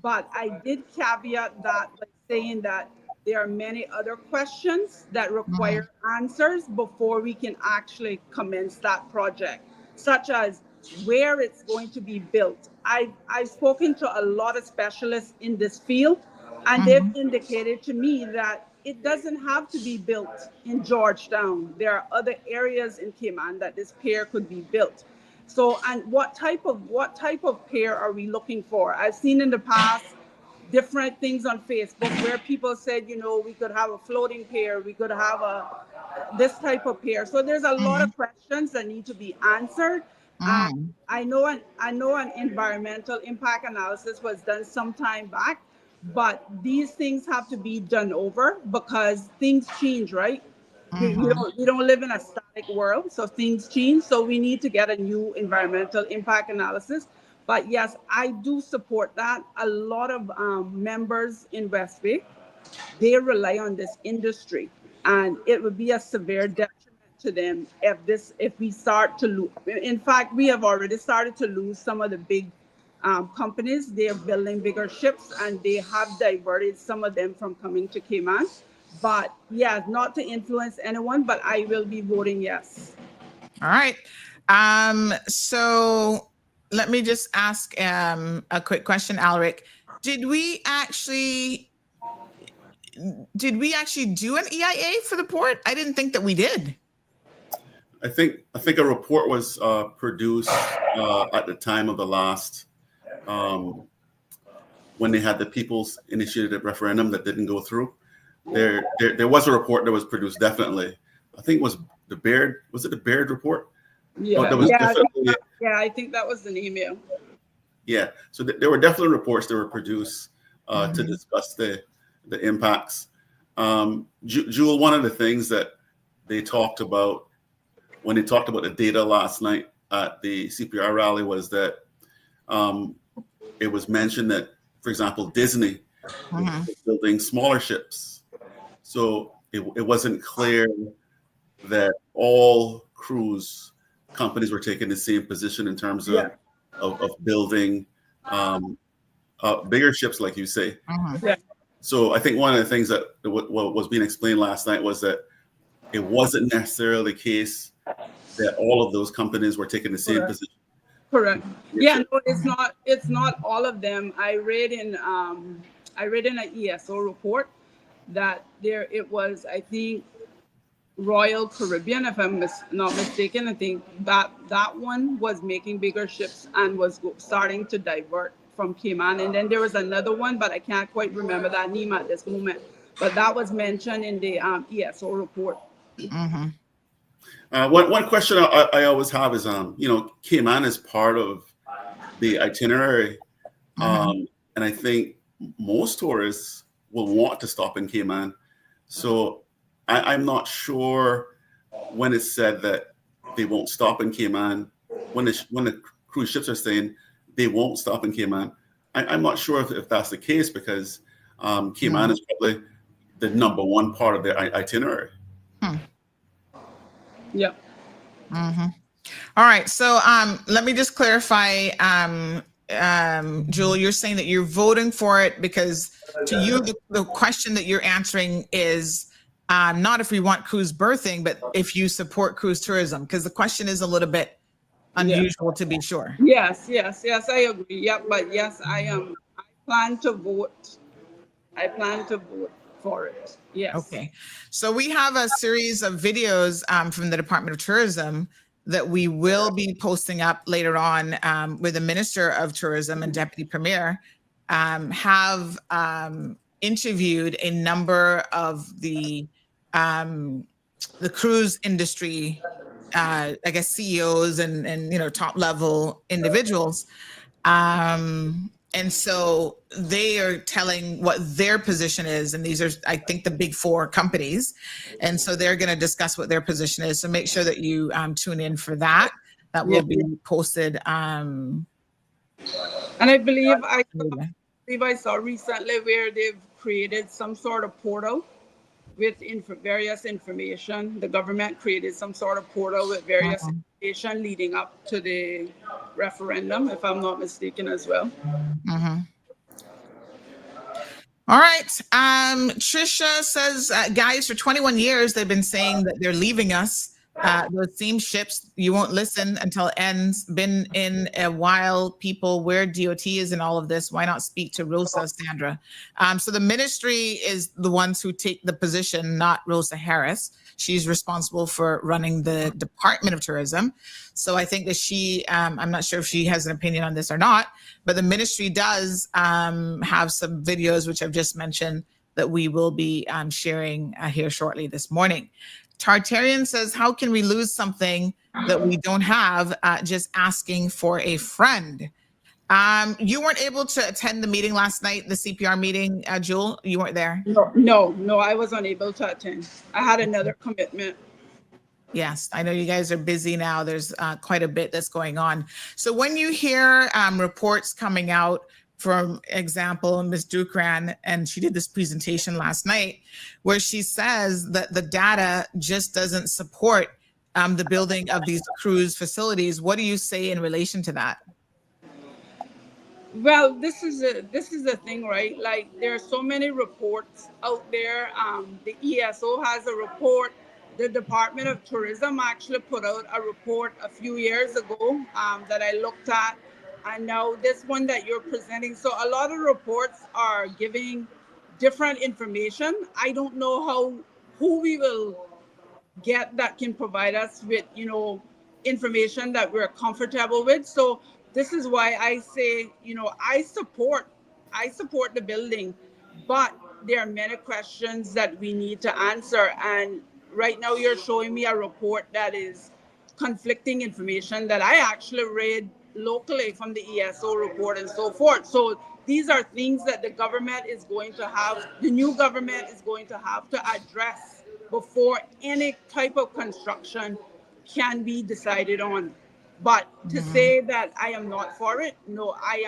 But I did caveat that by saying that there are many other questions that require answers before we can actually commence that project, such as where it's going to be built. I've spoken to a lot of specialists in this field, and they've indicated to me that it doesn't have to be built in Georgetown. There are other areas in Cayman that this pier could be built. So, and what type of pier are we looking for? I've seen in the past different things on Facebook where people said, we could have a floating pier, we could have this type of pier. So there's a lot of questions that need to be answered. I know an environmental impact analysis was done some time back, but these things have to be done over because things change, right? We don't live in a static world, so things change. So we need to get a new environmental impact analysis. But yes, I do support that. A lot of members in West Bay, they rely on this industry, and it would be a severe detriment to them if we start to lose. In fact, we have already started to lose some of the big companies. They are building bigger ships, and they have diverted some of them from coming to Cayman. But yeah, not to influence anyone, but I will be voting yes. All right. So let me just ask a quick question, Alric. Did we actually do an EIA for the port? I didn't think that we did. I think a report was produced at the time of the last when they had the People's Initiative referendum that didn't go through. There was a report that was produced, definitely. I think it was the Baird. Was it the Baird report? Yeah, I think that was the name. Yeah. So there were definitely reports that were produced to discuss the impacts. Jewel, one of the things that they talked about when they talked about the data last night at the CPR rally was that it was mentioned that, for example, Disney was building smaller ships. So it wasn't clear that all cruise companies were taking the same position in terms of building bigger ships, like you say. So I think one of the things that what was being explained last night was that it wasn't necessarily the case that all of those companies were taking the same position. Correct. Yeah, no, it's not all of them. I read in an ESO report that it was, I think, Royal Caribbean, if I'm not mistaken. I think that one was making bigger ships and was starting to divert from Cayman. And then there was another one, but I can't quite remember that name at this moment. But that was mentioned in the ESO report. Mm-hmm. One question I always have is, Cayman is part of the itinerary, and I think most tourists will want to stop in Cayman. So I'm not sure when it's said that they won't stop in Cayman, when the cruise ships are saying they won't stop in Cayman. I'm not sure if that's the case, because Cayman is probably the number one part of their itinerary. Yeah. Mm-hmm. All right. So let me just clarify, Jewel, you're saying that you're voting for it because to you, the question that you're answering is not if we want cruise berthing, but if you support cruise tourism, because the question is a little bit unusual to be sure. Yes, I agree. Yeah, but yes, I plan to vote. I plan to vote for it. Yes. Okay. So we have a series of videos from the Department of Tourism that we will be posting up later on with the Minister of Tourism and Deputy Premier have interviewed a number of the cruise industry, I guess CEOs and top level individuals. And so they are telling what their position is. And these are, I think, the big four companies. And so they're going to discuss what their position is. So make sure that you tune in for that. That will be posted. And I believe I saw recently where they've created some sort of portal with various information. The government created some sort of portal with various information leading up to the referendum, if I'm not mistaken, as well. All right. Trisha says, guys, for 21 years, they've been saying that they're leaving us. Those same ships, you won't listen until it ends. Been in a while, people, where DOT is in all of this. Why not speak to Rosa, Sandra? So the ministry is the ones who take the position, not Rosa Harris. She's responsible for running the Department of Tourism. So I think that she, I'm not sure if she has an opinion on this or not, but the ministry does have some videos, which I've just mentioned, that we will be sharing here shortly this morning. Tartarian says, how can we lose something that we don't have just asking for a friend? You weren't able to attend the meeting last night, the CPR meeting, Jewel? You weren't there? No, I was unable to attend. I had another commitment. Yes, I know you guys are busy now. There's quite a bit that's going on. So when you hear reports coming out, for example, Ms. Dukran, and she did this presentation last night, where she says that the data just doesn't support the building of these cruise facilities. What do you say in relation to that? Well, this is the thing, right? Like, there are so many reports out there. The ESO has a report. The Department of Tourism actually put out a report a few years ago that I looked at. And now this one that you're presenting. So a lot of reports are giving different information. I don't know who we will get that can provide us with, information that we're comfortable with. So this is why I say, I support the building, but there are many questions that we need to answer. And right now you're showing me a report that is conflicting information that I actually read locally from the ESO report and so forth. So these are things that the new government is going to have to address before any type of construction can be decided on. But to say that I am not for it, no, I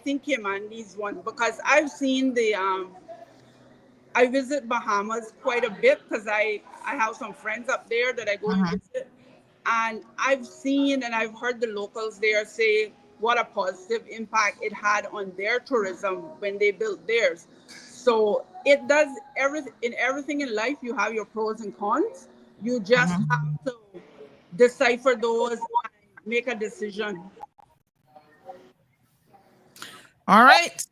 think Cayman needs one, because I've seen I visit Bahamas quite a bit because I have some friends up there that I go and visit. And I've seen and I've heard the locals there say what a positive impact it had on their tourism when they built theirs. So it does everything in life, you have your pros and cons. You just have to decipher those and make a decision. All right.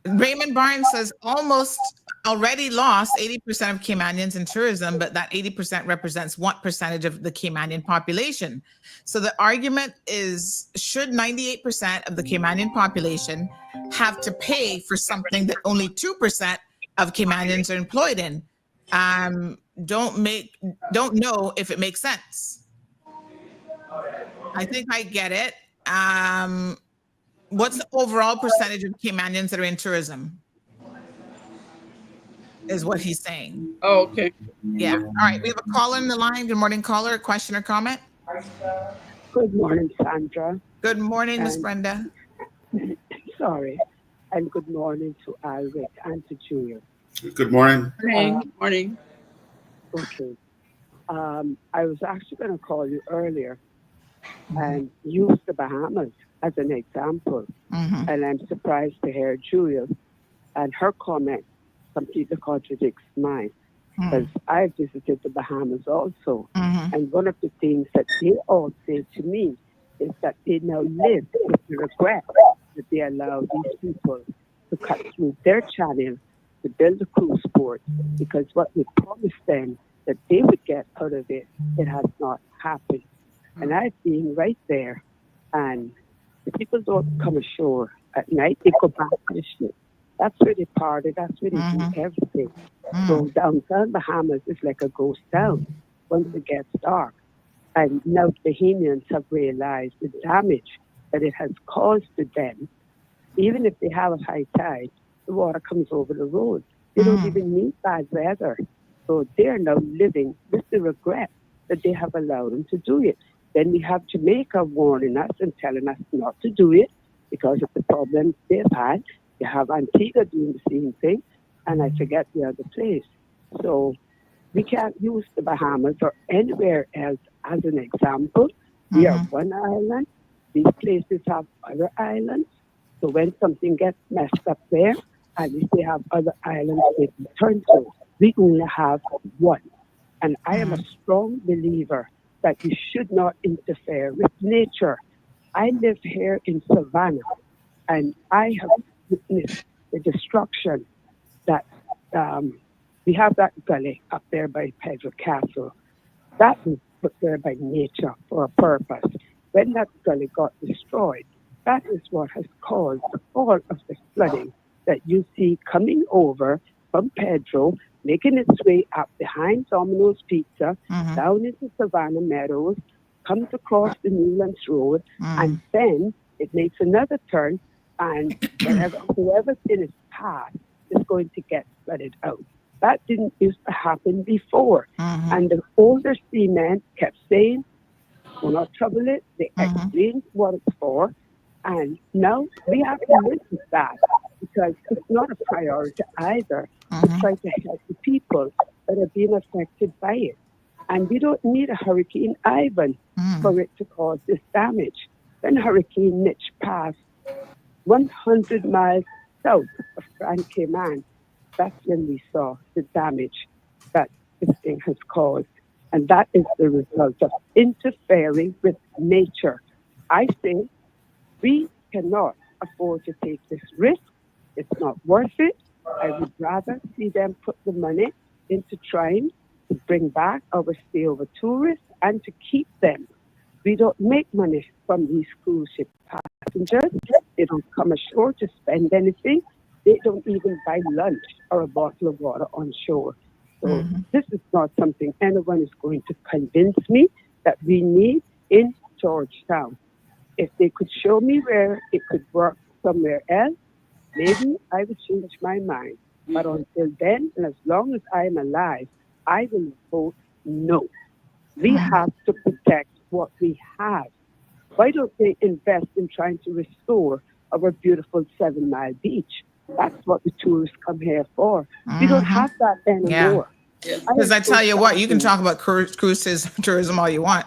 Raymond Barnes says almost already lost 80% of Caymanians in tourism, but that 80% represents what percentage of the Caymanian population? So the argument is, should 98% of the Caymanian population have to pay for something that only 2% of Caymanians are employed in? Don't know if it makes sense. I think I get it. What's the overall percentage of Caymanians that are in tourism? Is what he's saying. Oh, okay. Yeah. All right. We have a caller in the line. Good morning, caller. A question or comment? Good morning, Sandra. Good morning, Miss Brenda. Sorry. And good morning to Alric and to Julia. Good morning. Morning. Okay. I was actually going to call you earlier and use the Bahamas as an example. And I'm surprised to hear Julia and her comment completely contradicts mine. Because I visited the Bahamas also. And one of the things that they all say to me is that they now live with the regret that they allow these people to cut through their channel to build a cruise port, because what we promised them that they would get out of it, it has not happened. And I've been right there, and the people don't come ashore at night, they go back to the ship. That's where they party, that's where they do everything. So downtown Bahamas is like a ghost town once it gets dark. And now the Bahamians have realized the damage that it has caused to them. Even if they have a high tide, the water comes over the road. They don't even need bad weather. So they're now living with the regret that they have allowed them to do it. Then we have Jamaica warning us and telling us not to do it because of the problems they've had. You have Antigua doing the same thing, and I forget the other place. So we can't use the Bahamas or anywhere else as an example. We are one island. These places have other islands. So when something gets messed up there, at least they have other islands they can turn to. We only have one. And I am a strong believer that you should not interfere with nature. I live here in Savannah, and I have witnessed the destruction that we have. That gully up there by Pedro Castle. That was put there by nature for a purpose. When that gully got destroyed, that is what has caused all of the flooding that you see coming over from Pedro, making its way up behind Domino's Pizza, down into Savannah Meadows, comes across the Newlands Road, and then it makes another turn, and whoever's in its path is going to get flooded out. That didn't used to happen before. And the older seamen kept saying, "Do not trouble it." They explained what it's for. And now we have to witness that, because it's not a priority either to try to help the people that are being affected by it. And we don't need a Hurricane Ivan for it to cause this damage. When Hurricane Mitch passed 100 miles south of Grand Cayman, that's when we saw the damage that this thing has caused. And that is the result of interfering with nature. I say we cannot afford to take this risk. It's not worth it. I would rather see them put the money into trying to bring back our stay-over tourists and to keep them. We don't make money from these cruise ship passengers. They don't come ashore to spend anything. They don't even buy lunch or a bottle of water on shore. So this is not something anyone is going to convince me that we need in Georgetown. If they could show me where it could work somewhere else, maybe I would change my mind. But until then, and as long as I am alive, I will vote no. We have to protect what we have. Why don't they invest in trying to restore our beautiful 7 Mile Beach? That's what the tourists come here for. We don't have that anymore. Because I tell you what, you can talk about cruise tourism all you want.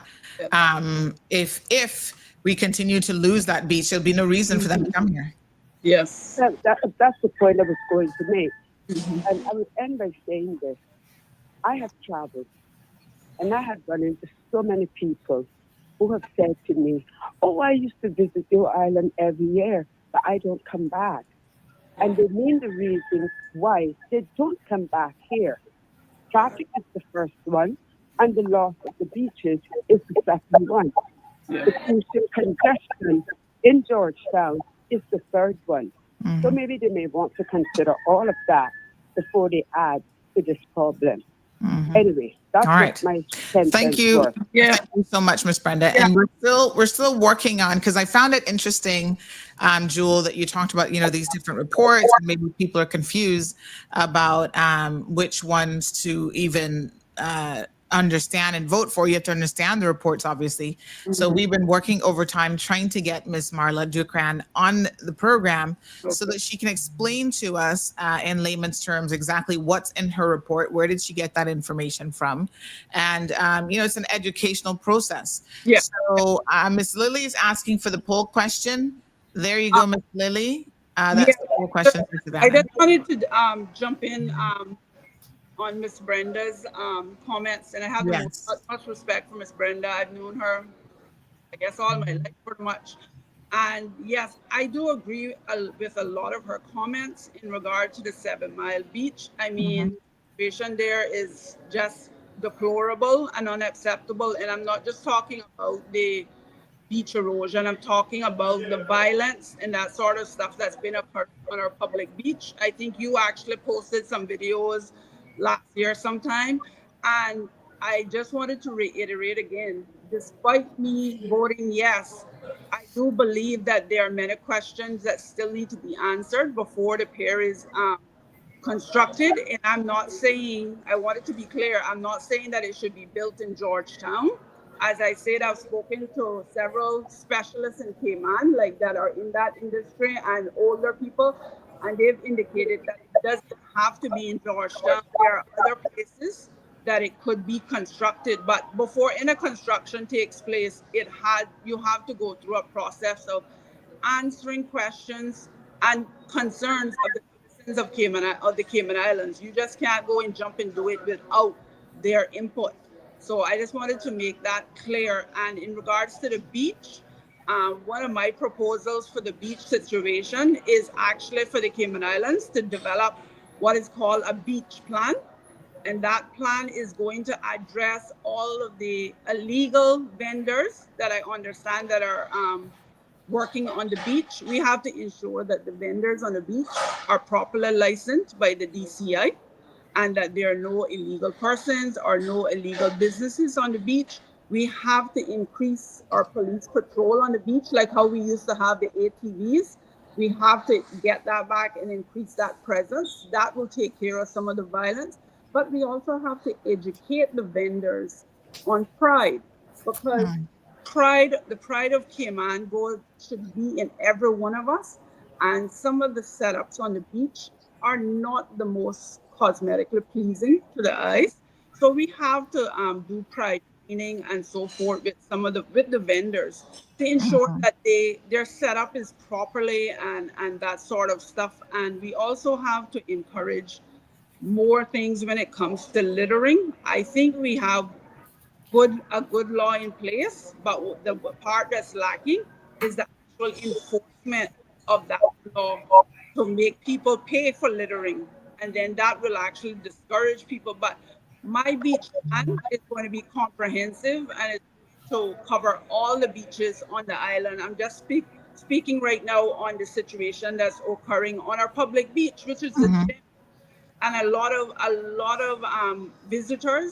If we continue to lose that beach, there'll be no reason for them to come here. Yes. That's the point I was going to make. And I would end by saying this. I have traveled, and I have run into so many people who have said to me, "Oh, I used to visit your island every year, but I don't come back." And they name the reasons why they don't come back here. Traffic is the first one, and the loss of the beaches is the second one. The crucial congestion in Georgetown is the third one. So maybe they may want to consider all of that before they add to this problem. Anyway, that's All right. my 10 Thank cents you. worth. Thank you so much, Miss Brenda. Yeah. And we're still working on, because I found it interesting, Jewel, that you talked about, these different reports, and maybe people are confused about which ones to even understand and vote for. You have to understand the reports, obviously. So we've been working overtime trying to get Miss Marla Dukran on the program so that she can explain to us in layman's terms exactly what's in her report, where did she get that information from, and it's an educational process. Yeah. So Miss Lily is asking for the poll question. There you go, Miss Lily. That's Yeah. the poll question for I Savannah. just wanted to jump in on Miss Brenda's comments, and I have the much respect for Miss Brenda. I've known her, I guess, all my life pretty much. And yes, I do agree with a lot of her comments in regard to the 7 Mile Beach. I mean, the situation there is just deplorable and unacceptable. And I'm not just talking about the beach erosion. I'm talking about the violence and that sort of stuff that's been occurring on our public beach. I think you actually posted some videos last year sometime. And I just wanted to reiterate again, despite me voting yes, I do believe that there are many questions that still need to be answered before the pier is constructed. And I'm not saying, I want it to be clear, I'm not saying that it should be built in Georgetown. As I said, I've spoken to several specialists in Cayman, like that are in that industry, and older people, and they've indicated that it doesn't have to be in Georgetown. There are other places that it could be constructed, but before any construction takes place, you have to go through a process of answering questions and concerns of the citizens of the Cayman Islands. You just can't go and jump and do it without their input. So I just wanted to make that clear. And in regards to the beach, one of my proposals for the beach situation is actually for the Cayman Islands to develop what is called a beach plan. And that plan is going to address all of the illegal vendors that I understand that are working on the beach. We have to ensure that the vendors on the beach are properly licensed by the DCI, and that there are no illegal persons or no illegal businesses on the beach. We have to increase our police patrol on the beach, like how we used to have the ATVs. We have to get that back and increase that presence. That will take care of some of the violence. But we also have to educate the vendors on pride, because the pride of Cayman should be in every one of us. And some of the setups on the beach are not the most cosmetically pleasing to the eyes. So we have to do pride training and so forth with the vendors to ensure that their setup is properly and that sort of stuff. And we also have to encourage more things when it comes to littering. I think we have a good law in place, but the part that's lacking is the actual enforcement of that law to make people pay for littering, and then that will actually discourage people. But my beach plan is going to be comprehensive, and it's going to cover all the beaches on the island. I'm just speaking right now on the situation that's occurring on our public beach, which is the gym, and a lot of visitors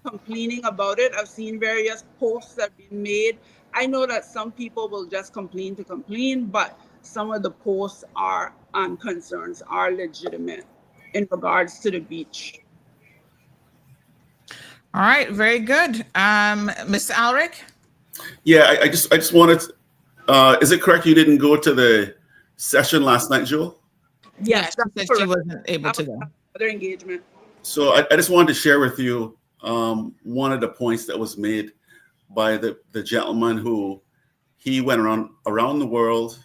complaining about it. I've seen various posts that have been made. I know that some people will just complain to complain, but some of the posts and concerns are legitimate in regards to the beach. All right, very good. Mr. Alric? Yeah, I just wanted, is it correct you didn't go to the session last night, Joel? Yes, she said she wasn't able to go. Other engagement. So I just wanted to share with you one of the points that was made by the gentleman who he went around the world.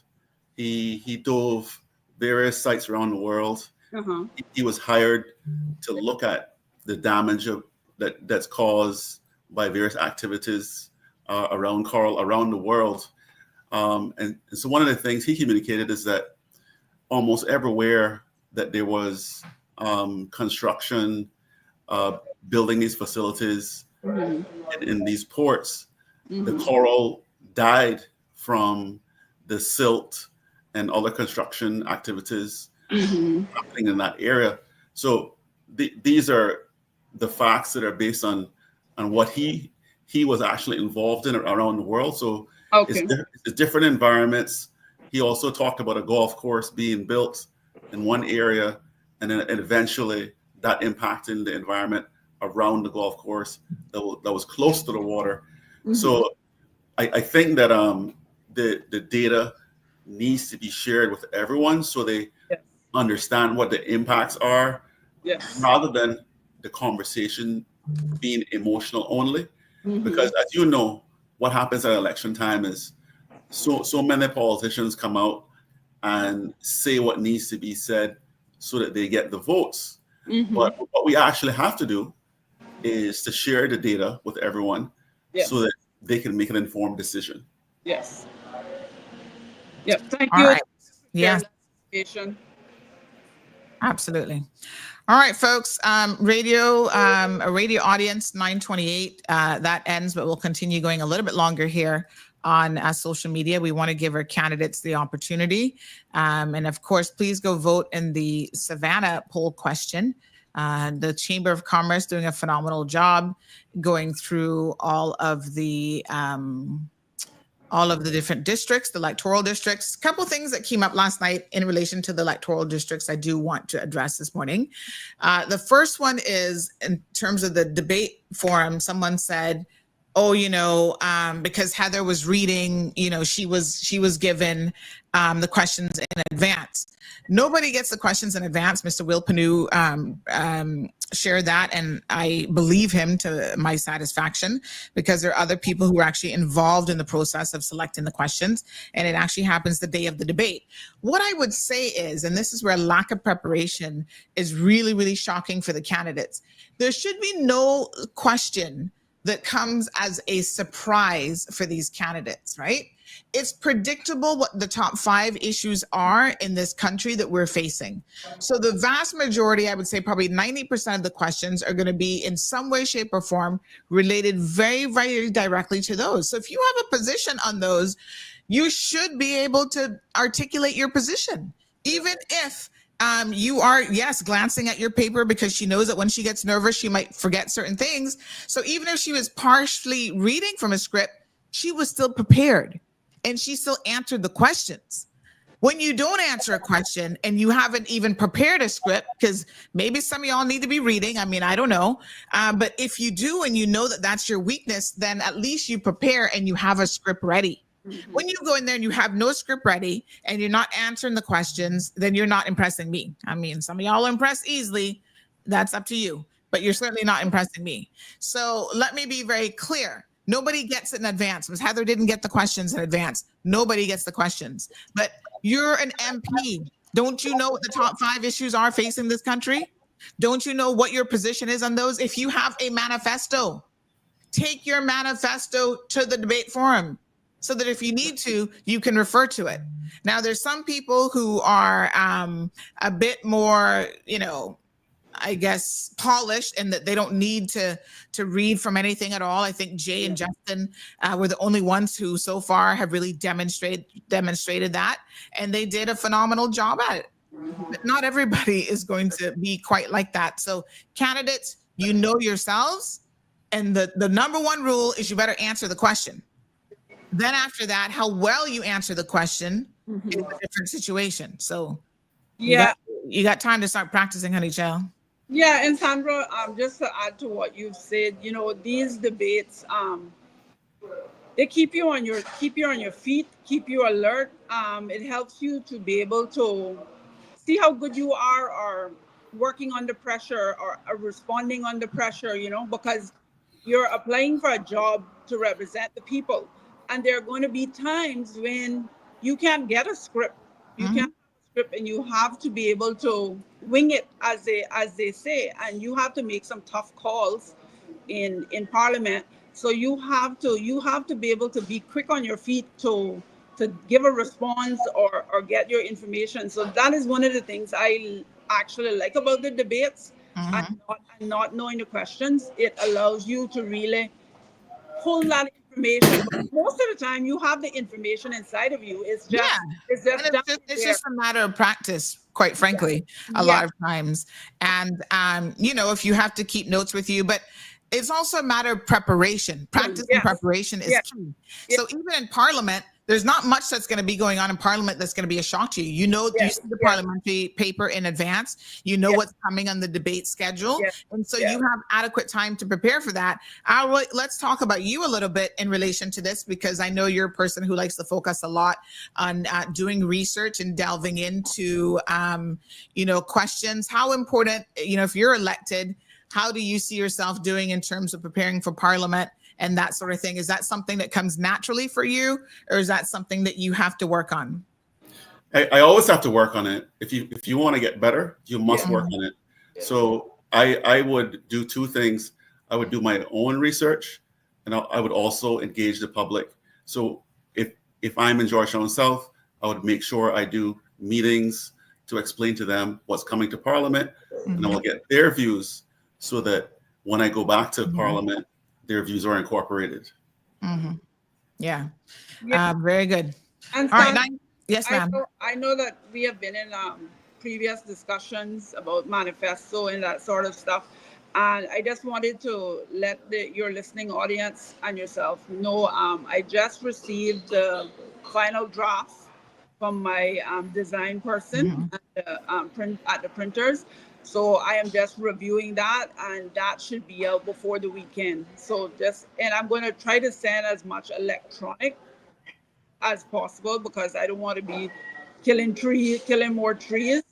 He dove various sites around the world. He was hired to look at the damage that's caused by various activities around coral around the world. And so one of the things he communicated is that almost everywhere that there was construction, building these facilities in these ports, the coral died from the silt and other construction activities happening in that area. So these are the facts that are based on what he was actually involved in around the world. So it's different environments. He also talked about a golf course being built in one area, and then eventually that impacting the environment around the golf course that was close to the water. So I think that the data needs to be shared with everyone so they understand what the impacts are, rather than the conversation being emotional only. Because as you know, what happens at election time is so many politicians come out and say what needs to be said so that they get the votes. But what we actually have to do is to share the data with everyone so that they can make an informed decision. Yes. Yep. Thank All you. right. Yes. Absolutely. All right, folks. A radio audience 928. That ends, but we'll continue going a little bit longer here on social media. We want to give our candidates the opportunity. And of course, please go vote in the Savannah poll question. The Chamber of Commerce doing a phenomenal job going through all of the different districts, the electoral districts. A couple things that came up last night in relation to the electoral districts I do want to address this morning. The first one is in terms of the debate forum. Someone said, oh, because Heather was reading, she was given the questions in advance. Nobody gets the questions in advance. Mr. Will Panu shared that, and I believe him to my satisfaction, because there are other people who are actually involved in the process of selecting the questions, and it actually happens the day of the debate. What I would say is, and this is where lack of preparation is really, really shocking for the candidates, there should be no question that comes as a surprise for these candidates, right? It's predictable what the top 5 issues are in this country that we're facing. So the vast majority, I would say probably 90% of the questions are going to be in some way, shape, or form related very, very directly to those. So if you have a position on those, you should be able to articulate your position, even if you are, yes, glancing at your paper because she knows that when she gets nervous, she might forget certain things. So even if she was partially reading from a script, she was still prepared and she still answered the questions. When you don't answer a question and you haven't even prepared a script, because maybe some of y'all need to be reading, I don't know. But if you do and you know that that's your weakness, then at least you prepare and you have a script ready. When you go in there and you have no script ready and you're not answering the questions, then you're not impressing me. Some of y'all impress easily. That's up to you, but you're certainly not impressing me. So let me be very clear. Nobody gets it in advance. Ms. Heather didn't get the questions in advance. Nobody gets the questions, but you're an MP. Don't you know what the top 5 issues are facing this country? Don't you know what your position is on those? If you have a manifesto, take your manifesto to the debate forum, so that if you need to, you can refer to it. Now, there's some people who are a bit more, I guess, polished, and that they don't need to read from anything at all. I think Jay and Justin were the only ones who so far have really demonstrated that, and they did a phenomenal job at it. But not everybody is going to be quite like that. So candidates, you know yourselves, and the number one rule is you better answer the question. Then after that, how well you answer the question is a different situation. So you got time to start practicing, honey child. Yeah, and Sandra, just to add to what you've said, these debates, they keep you on your feet, keep you alert. It helps you to be able to see how good you are, or working under pressure, or responding under pressure, because you're applying for a job to represent the people. And there are going to be times when you can't get a script. You can't have a script, and you have to be able to wing it, as they say, and you have to make some tough calls in Parliament. So you have to be able to be quick on your feet to to give a response or get your information. So that is one of the things I actually like about the debates, and not knowing the questions. It allows you to really pull that information. But most of the time, you have the information inside of you. It's just And down it's there. just a matter of practice, quite frankly, a lot of times. And, you know, if you have to keep notes with you, but it's also a matter of preparation. Practice and preparation is key. So even in Parliament, there's not much that's going to be going on in Parliament that's going to be a shock to you. You know, you see the parliamentary paper in advance. You know what's coming on the debate schedule. And so you have adequate time to prepare for that. Let's talk about you a little bit in relation to this, because I know you're a person who likes to focus a lot on doing research and delving into, you know, questions. How important, you know, if you're elected, how do you see yourself doing in terms of preparing for Parliament and that sort of thing? Is that something that comes naturally for you, or is that something that you have to work on? I always have to work on it. If you want to get better, you must work on it. So I would do two things. I would do my own research, and I would also engage the public. So if I'm in Georgetown South, I would make sure I do meetings to explain to them what's coming to Parliament, and I will get their views so that when I go back to Parliament, their views are incorporated. Yeah. Very good. And all right. Yes, ma'am. I know that we have been in previous discussions about manifesto and that sort of stuff. And I just wanted to let your listening audience and yourself know I just received the final draft from my design person at the printers. So I am just reviewing that, and that should be out before the weekend. So and I'm going to try to send as much electronic as possible, because I don't want to be killing more trees.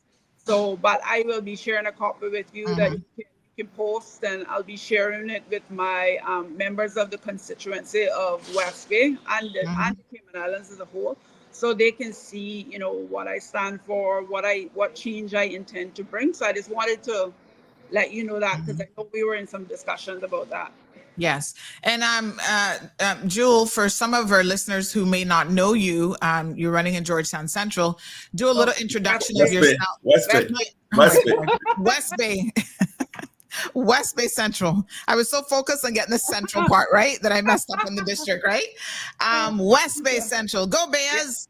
So, but I will be sharing a copy with you that you can post, and I'll be sharing it with my members of the constituency of West Bay and the Cayman Islands as a whole, so they can see, you know, what I stand for, what change I intend to bring. So I just wanted to let you know that, because I know we were in some discussions about that. Yes. And Jewel, for some of our listeners who may not know you, you're running in Georgetown Central. Do a little introduction of yourself. West Bay. West Bay Central. I was so focused on getting the central part right that I messed up in the district, right? West Bay Central. Go Bears.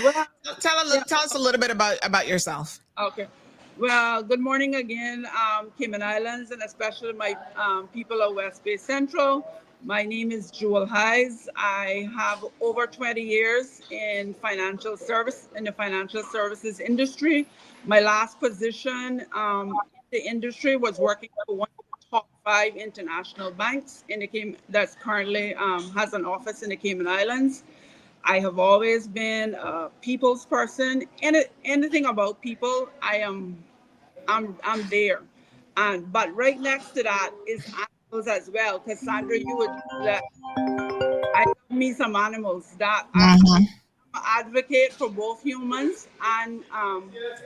Well, tell us a little bit about yourself. Okay. Well, good morning again, Cayman Islands, and especially my people of West Bay Central. My name is Jewel Hayes. I have over 20 years in the financial services industry. My last position in the industry was working for one of the top 5 international banks that's currently has an office in the Cayman Islands. I have always been a people's person. Anything about people, I'm there. But right next to that is animals as well. Because Sandra, you would that I love me some animals. That I'm an advocate for both humans and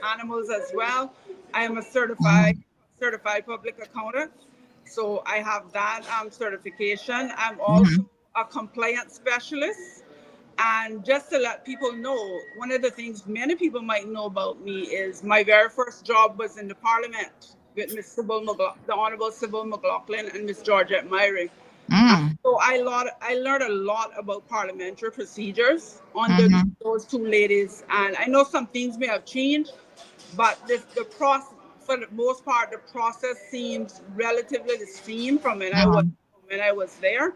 animals as well. I am a certified public accountant, so I have that certification. I'm also a compliance specialist. And just to let people know, one of the things many people might know about me is my very first job was in the Parliament with the Honorable Sybil McLaughlin and Miss Georgette Myrie. So I learned a lot about parliamentary procedures under those two ladies. And I know some things may have changed, but the process, for the most part, the process seems relatively the same from when I was there.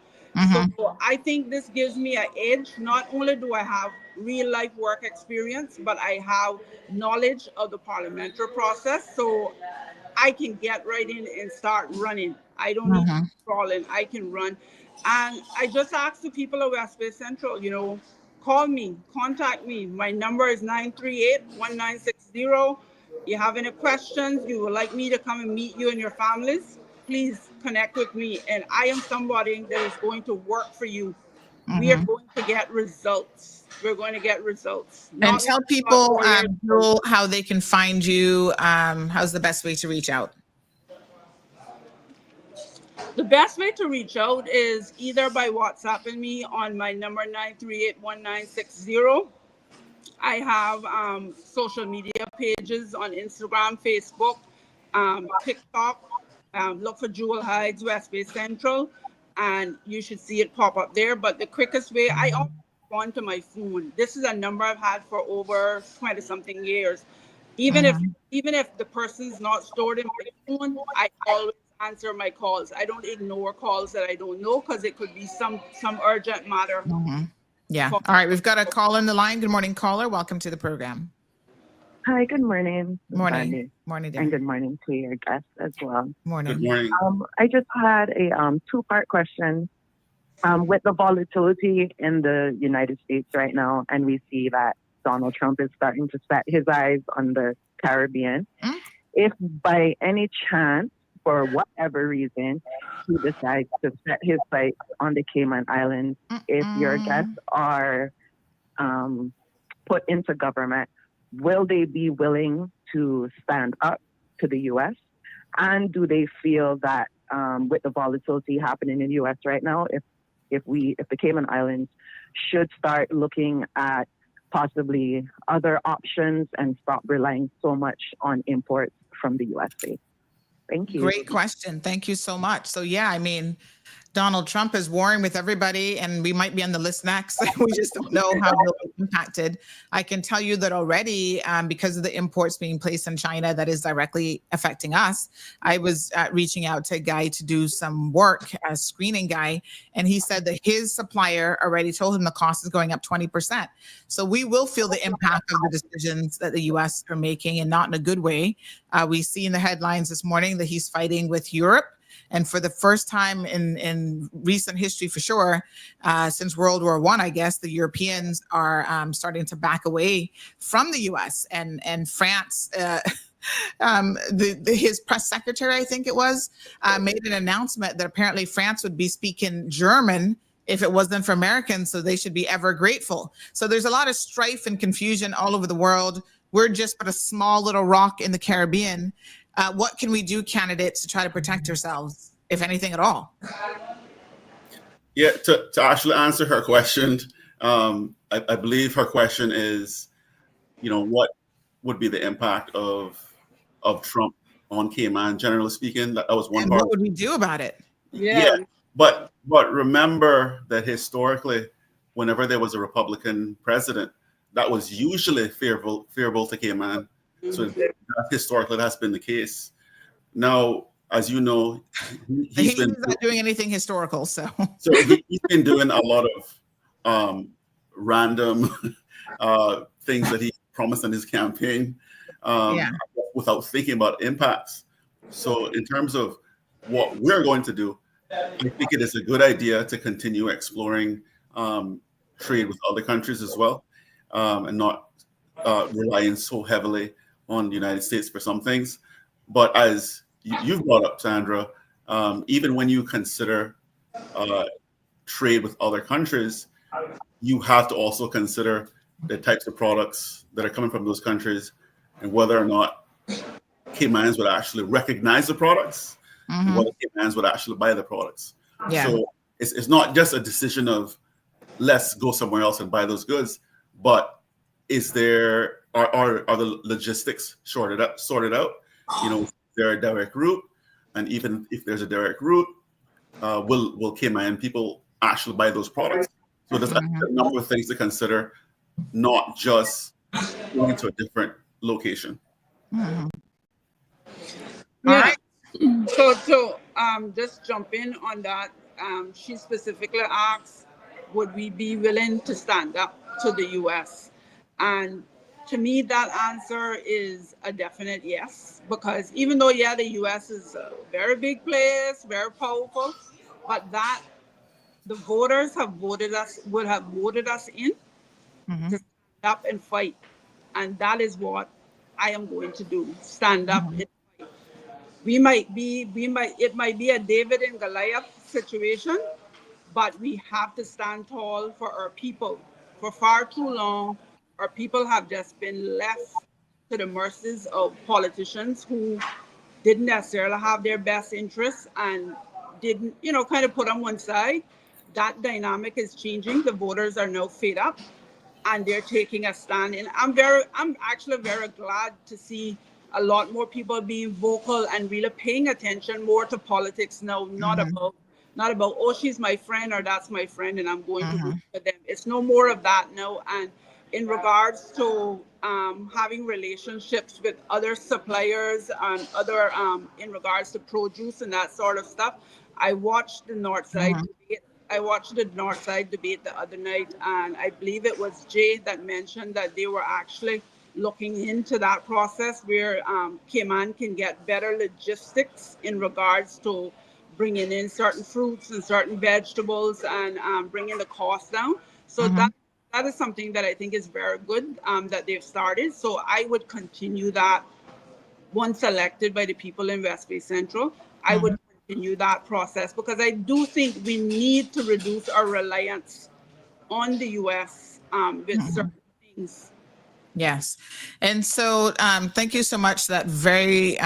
So I think this gives me an edge. Not only do I have real life work experience, but I have knowledge of the parliamentary process. So I can get right in and start running. I don't need to crawl in. I can run. And I just ask the people of West Bay Central, you know, call me, contact me. My number is 938-1960. You have any questions, you would like me to come and meet you and your families, please connect with me. And I am somebody that is going to work for you. We are going to get results. We're going to get results. And tell people, Jewel, how they can find you. How's the best way to reach out? The best way to reach out is either by WhatsApping me on my number 9381960. I have social media pages on Instagram, Facebook, TikTok. Look for Jewel Heights, West Bay Central, and you should see it pop up there. But the quickest way, I always respond to my phone. This is a number I've had for over 20 something years. Even if the person's not stored in my phone, I always answer my calls. I don't ignore calls that I don't know because it could be some urgent matter. Yeah. All right. We've got a caller on the line. Good morning, caller. Welcome to the program. Hi, good morning. Morning. Morning, and good morning to your guests as well. Morning. Good morning. I just had a two-part question. With the volatility in the United States right now, and we see that Donald Trump is starting to set his eyes on the Caribbean. If by any chance, for whatever reason, he decides to set his sights on the Cayman Islands, if your guests are put into government, will they be willing to stand up to the U.S.? And do they feel that with the volatility happening in the U.S. right now, if the Cayman Islands should start looking at possibly other options and stop relying so much on imports from the USA? Thank you. Great question. Thank you so much. So yeah, I mean, Donald Trump is warring with everybody, and we might be on the list next. We just don't know how we'll be impacted. I can tell you that already, because of the imports being placed in China, that is directly affecting us. I was reaching out to a guy to do some work, a screening guy, and he said that his supplier already told him the cost is going up 20%. So we will feel the impact of the decisions that the U.S. are making, and not in a good way. We see in the headlines this morning that he's fighting with Europe. And for the first time in recent history, for sure, since World War I, I guess, the Europeans are starting to back away from the U.S. and France. His press secretary, I think it was, made an announcement that apparently France would be speaking German if it wasn't for Americans, so they should be ever grateful. So there's a lot of strife and confusion all over the world. We're just but a small little rock in the Caribbean. What can we do, candidates, to try to protect ourselves, if anything at all? Yeah, to actually answer her question, I believe her question is, what would be the impact of Trump on Cayman, generally speaking? That was one and part. What would we do about it? Yeah. But remember that historically, whenever there was a Republican president, that was usually favorable to Cayman. So historically, that's been the case. Now, as you know, he's not doing anything historical. So he's been doing a lot of random things that he promised in his campaign without thinking about impacts. So in terms of what we're going to do, I think it is a good idea to continue exploring trade with other countries as well, and not relying so heavily on the United States for some things. But as you've brought up, Sandra, even when you consider trade with other countries, you have to also consider the types of products that are coming from those countries and whether or not Caymans would actually recognize the products and whether Caymans would actually buy the products. Yeah. So it's not just a decision of let's go somewhere else and buy those goods, but are the logistics sorted out? Is there a direct route? And even if there's a direct route, will Cayman people actually buy those products? So there's a number of things to consider, not just going to a different location. Yeah. All right. So just jump in on that. She specifically asked, would we be willing to stand up to the U.S.? And to me, that answer is a definite yes, because even though, the U.S. is a very big place, very powerful, but that the voters would have voted us in to stand up and fight. And that is what I am going to do, stand up and fight. It might be a David and Goliath situation, but we have to stand tall for our people. For far too long, our people have just been left to the mercies of politicians who didn't necessarily have their best interests, and didn't, kind of put on one side. That dynamic is changing. The voters are now fed up and they're taking a stand. And I'm actually very glad to see a lot more people being vocal and really paying attention more to politics now, not about, oh, she's my friend or that's my friend and I'm going to vote for them. It's no more of that now. And in regards to having relationships with other suppliers and other, in regards to produce and that sort of stuff, I watched the Northside debate. I watched the Northside debate the other night, and I believe it was Jay that mentioned that they were actually looking into that process where Cayman can get better logistics in regards to bringing in certain fruits and certain vegetables and bringing the cost down. So that is something that I think is very good that they've started. So I would continue that once elected by the people in West Bay Central. I would continue that process because I do think we need to reduce our reliance on the U.S. With certain things. Yes. And so thank you so much for that very,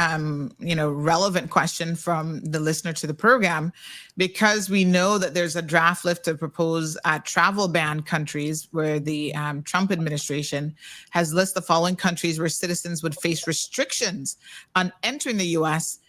relevant question from the listener to the program, because we know that there's a draft lift to propose travel ban countries where the Trump administration has listed the following countries where citizens would face restrictions on entering the U.S.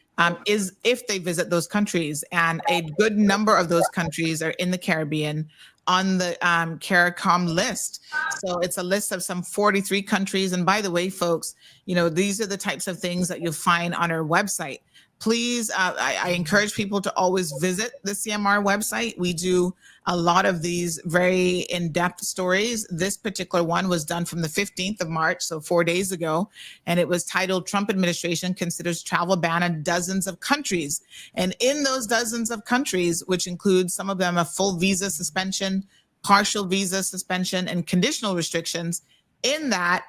Is if they visit those countries. And a good number of those countries are in the Caribbean on the CARICOM list. So it's a list of some 43 countries. And by the way, folks, these are the types of things that you'll find on our website. Please, I encourage people to always visit the CMR website. We do a lot of these very in-depth stories. This particular one was done from the 15th of March, so 4 days ago, and it was titled Trump Administration Considers Travel Ban on Dozens of Countries. And in those dozens of countries, which include some of them a full visa suspension, partial visa suspension, and conditional restrictions, in that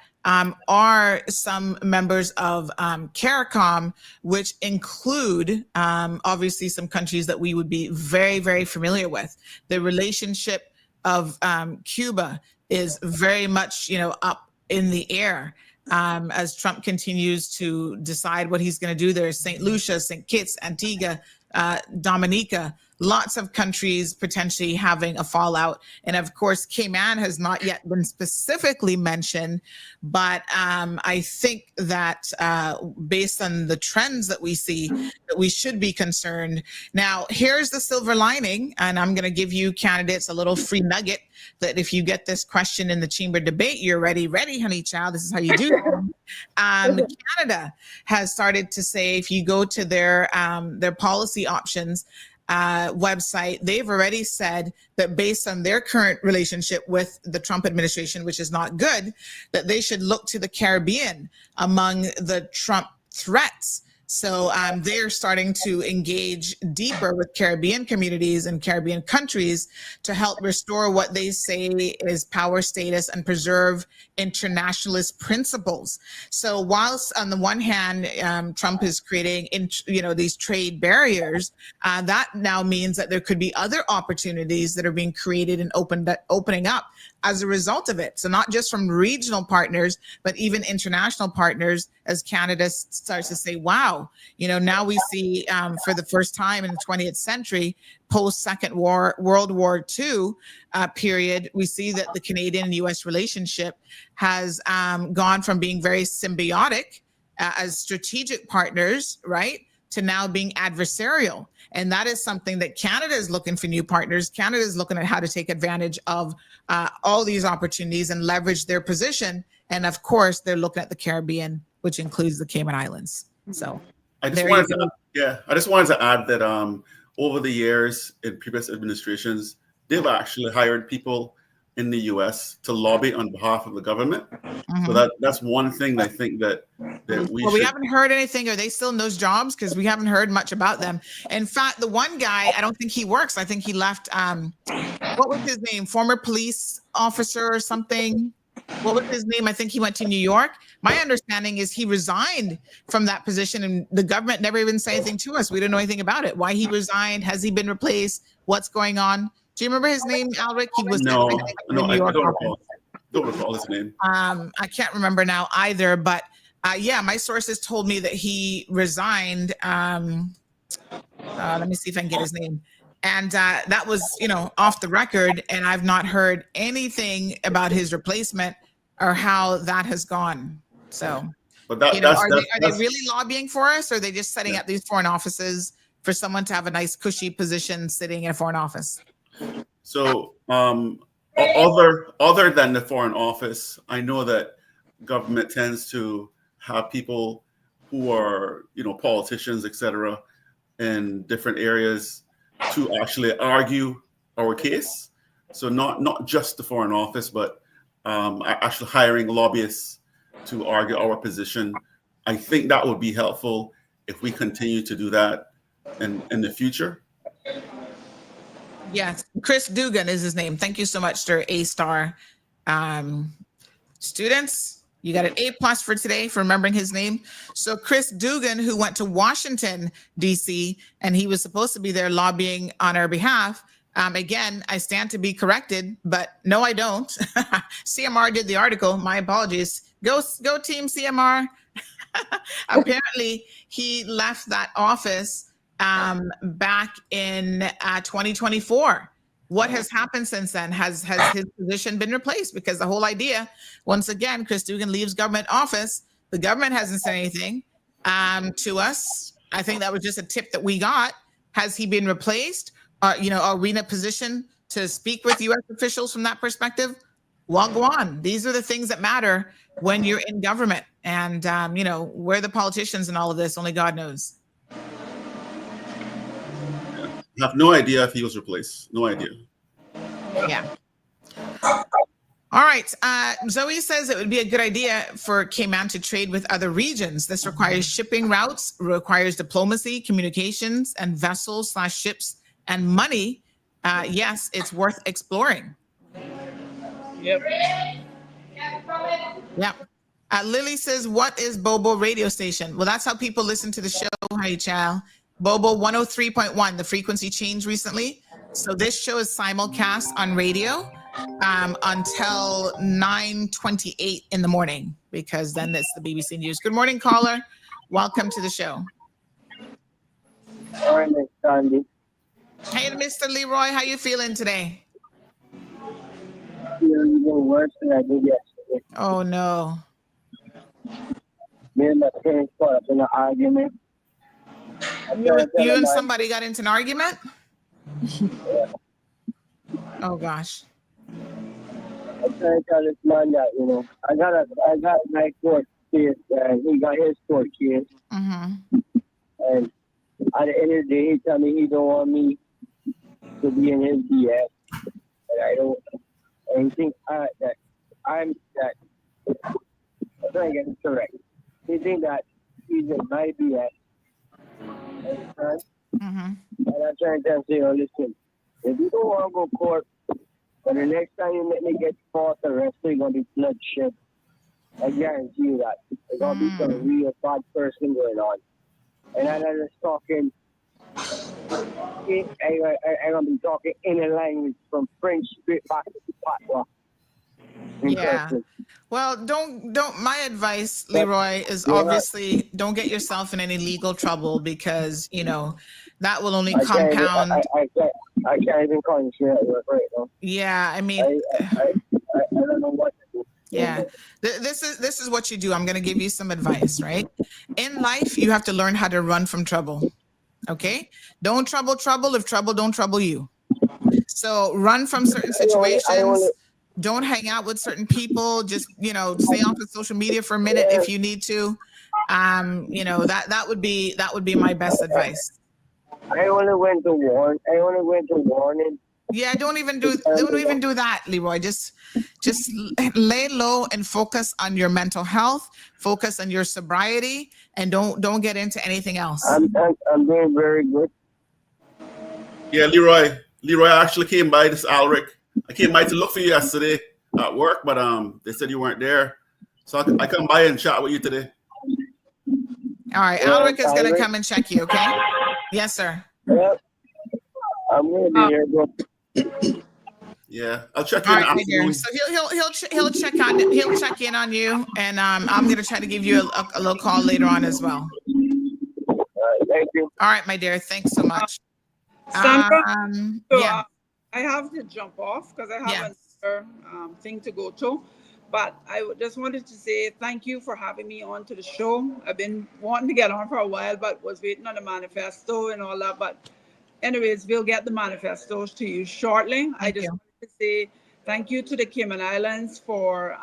are some members of CARICOM, which include obviously some countries that we would be very, very familiar with. The relationship of Cuba is very much, up in the air as Trump continues to decide what he's going to do there. St. Lucia, St. Kitts, Antigua, Dominica, lots of countries potentially having a fallout. And of course, Cayman has not yet been specifically mentioned, but I think that based on the trends that we see, that we should be concerned. Now, here's the silver lining, and I'm going to give you candidates a little free nugget that if you get this question in the chamber debate, you're ready, honey child. This is how you do it. Canada has started to say, if you go to their policy options website, they've already said that based on their current relationship with the Trump administration, which is not good, that they should look to the Caribbean among the Trump threats. So they're starting to engage deeper with Caribbean communities and Caribbean countries to help restore what they say is power status and preserve internationalist principles. So whilst on the one hand, Trump is creating, these trade barriers, that now means that there could be other opportunities that are being created and opening up as a result of it. So not just from regional partners, but even international partners, as Canada starts to say, wow, now we see for the first time in the 20th century, post-Second World War II period, we see that the Canadian and U.S. relationship has gone from being very symbiotic as strategic partners, right, to now being adversarial. And that is something that Canada is looking for new partners. Canada is looking at how to take advantage of all these opportunities and leverage their position. And of course, they're looking at the Caribbean, which includes the Cayman Islands. So I just wanted to add that over the years in previous administrations, they've actually hired people in the U.S. to lobby on behalf of the government. So that's one thing I think that we haven't heard anything. Are they still in those jobs? Because we haven't heard much about them. In fact, the one guy, I don't think he works. I think he left. What was his name? Former police officer or something. What was his name? I think he went to New York. My understanding is he resigned from that position and the government never even said anything to us. We didn't know anything about it. Why he resigned? Has he been replaced? What's going on? Do you remember his name, Alric? He was no, I don't recall his name. I can't remember now either, but my sources told me that he resigned. Let me see if I can get his name. And that was, off the record. And I've not heard anything about his replacement or how that has gone. So, but are they really lobbying for us? Or are they just setting up these foreign offices for someone to have a nice cushy position sitting in a foreign office? So other than the foreign office, I know that government tends to have people who are, politicians, etc., in different areas to actually argue our case. So not just the foreign office, but actually hiring lobbyists to argue our position. I think that would be helpful if we continue to do that in the future. Yes, Chris Dugan is his name. Thank you so much, sir. A-star. Students, you got an A+ for today for remembering his name. So Chris Dugan, who went to Washington, D.C., and he was supposed to be there lobbying on our behalf. Again, I stand to be corrected, but no, I don't. CMR did the article. My apologies. Go team CMR. Apparently, he left that office back in 2024. What has happened since then? Has his position been replaced? Because the whole idea, once again, Chris Dugan leaves government office. The government hasn't said anything to us. I think that was just a tip that we got. Has he been replaced? Are we in a position to speak with U.S. officials from that perspective? Well, go on. These are the things that matter when you're in government. And, where the politicians and all of this, only God knows. I have no idea if he was replaced. No idea. Yeah. All right. Zoe says it would be a good idea for Cayman to trade with other regions. This requires shipping routes, requires diplomacy, communications, and vessels/ships and money. Yes, it's worth exploring. Yep. Yep. Lily says, what is Bobo radio station? Well, that's how people listen to the show. Hi, child. Bobo 103.1, the frequency changed recently. So this show is simulcast on radio until 9:28 in the morning, because then it's the BBC News. Good morning, caller. Welcome to the show. Morning, Sandy. Hey, Mr. Leroy, how you feeling today? Feeling even worse than I did yesterday. Oh, no. Me and my parents caught up in an argument. You and somebody got into an argument? Yeah. Oh gosh. I'm trying to tell this man that, I got my court case and he got his court case. Mm-hmm. And at the end of the day, he told me he don't want me to be in his BS. And I don't, and he thinks that I'm trying to get it correct. He thinks that he's in my BS. Mm-hmm. And I'm trying to say, listen, if you don't want to go to court, but the next time you let me get false arrested, you're going to be bloodshed. I guarantee you that. There's going to be some real bad person going on. And I'm just talking, I'm going to be talking in a language from French straight back to Patois. Yeah. Well, don't, my advice, Leroy, is obviously don't get yourself in any legal trouble, because, that will only compound. I can't even concentrate at work right now. Yeah. I mean, I don't know what to do. Yeah. This is what you do. I'm going to give you some advice, right? In life, you have to learn how to run from trouble. Okay? Don't trouble if trouble don't trouble you. So run from certain situations. Don't hang out with certain people. Just, stay off of social media for a minute if you need to. That would be my best advice. I only went to warning. Yeah, don't even do that, Leroy. Just lay low and focus on your mental health, focus on your sobriety, and don't get into anything else. I'm doing very good. Yeah, Leroy. I actually came by this Alric. I came by to look for you yesterday at work, but they said you weren't there. So I come by and chat with you today. All right, Alric is gonna come and check you, okay? Yes, sir. Yep. I'm gonna be here, bro. Yeah, I'll check in. Right, dear. So he'll check in on you, and I'm gonna try to give you a little call later on as well. Thank you. All right, my dear. Thanks so much. Sandra, so, Yeah. I have to jump off because I have another thing to go to. But I just wanted to say thank you for having me on to the show. I've been wanting to get on for a while, but was waiting on the manifesto and all that. But anyways, we'll get the manifestos to you shortly. I just wanted to say thank you to the Cayman Islands for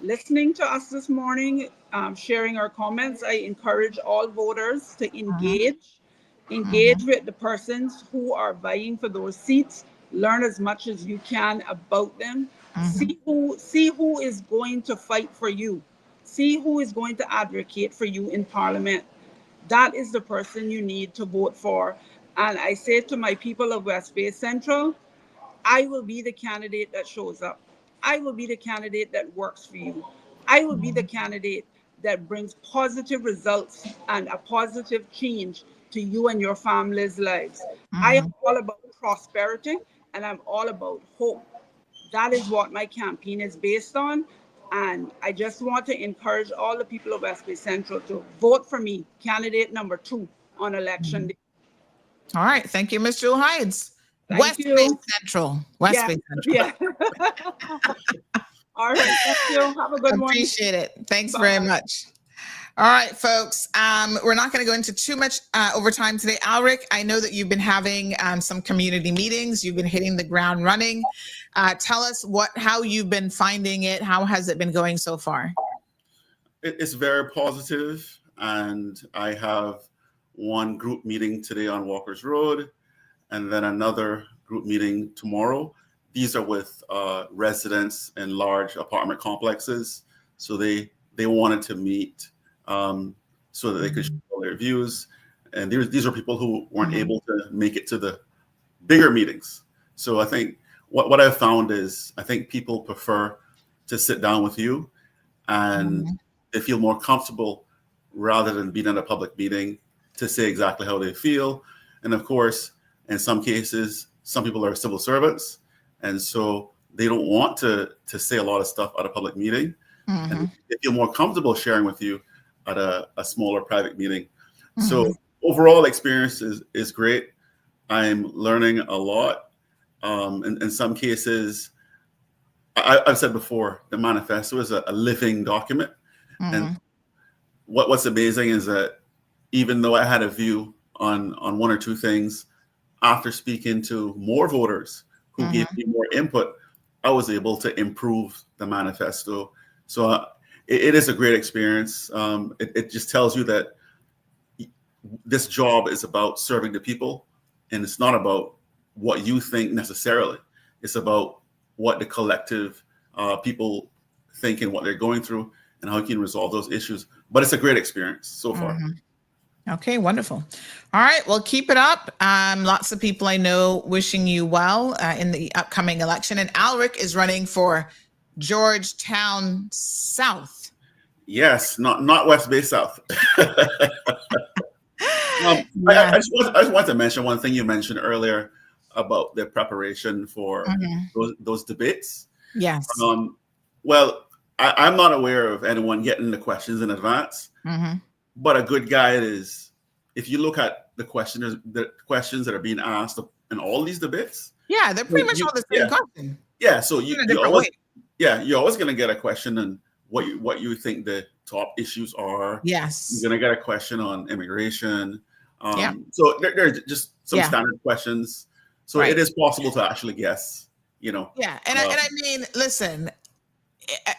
listening to us this morning, sharing our comments. I encourage all voters to engage with the persons who are vying for those seats. Learn as much as you can about them. See who is going to fight for you. See who is going to advocate for you in Parliament. That is the person you need to vote for. And I say to my people of West Bay Central, I will be the candidate that shows up. I will be the candidate that works for you. I will be the candidate that brings positive results and a positive change to you and your family's lives. I am all about prosperity and I'm all about hope. That is what my campaign is based on. And I just want to encourage all the people of West Bay Central to vote for me, candidate number 2 on election day. All right. Thank you, Ms. Jewel Hides. Thank you. Bay Central. West Bay Central. Yeah. All right. Thank you. Have a good one. Appreciate it. Thanks very much. All right, folks. We're not going to go into too much overtime today. Alric, I know that you've been having some community meetings. You've been hitting the ground running. Tell us how you've been finding it. How has it been going so far? It's very positive, and I have one group meeting today on Walker's Road, and then another group meeting tomorrow. These are with residents in large apartment complexes. So they wanted to meet so that they could share their views. And these are people who weren't able to make it to the bigger meetings. So I think what I've found is I think people prefer to sit down with you and they feel more comfortable rather than being at a public meeting to say exactly how they feel. And of course, in some cases, some people are civil servants. And so they don't want to say a lot of stuff at a public meeting. And they feel more comfortable sharing with you at a smaller private meeting. So overall experience is great. I'm learning a lot. In some cases, I've said before, the manifesto is a living document. And what's amazing is that even though I had a view on one or two things, after speaking to more voters who gave me more input, I was able to improve the manifesto. So it is a great experience. It just tells you that this job is about serving the people, and it's not about what you think necessarily. It's about what the collective people think and what they're going through and how you can resolve those issues. But it's a great experience so far. Okay, wonderful. All right, well, keep it up. Lots of people I know wishing you well in the upcoming election. And Alric is running for Georgetown South. Yes, not West Bay South. I just want to mention one thing you mentioned earlier about the preparation for those debates. Yes. Well, I'm not aware of anyone getting the questions in advance. But a good guide is if you look at the questions that are being asked in all these debates. Yeah, they're pretty much all the same question. Yeah, so you're always going to get a question on what you think the top issues are. Yes, you're going to get a question on immigration. So there are just some standard questions. So it is possible to actually guess. Yeah, and I mean, listen.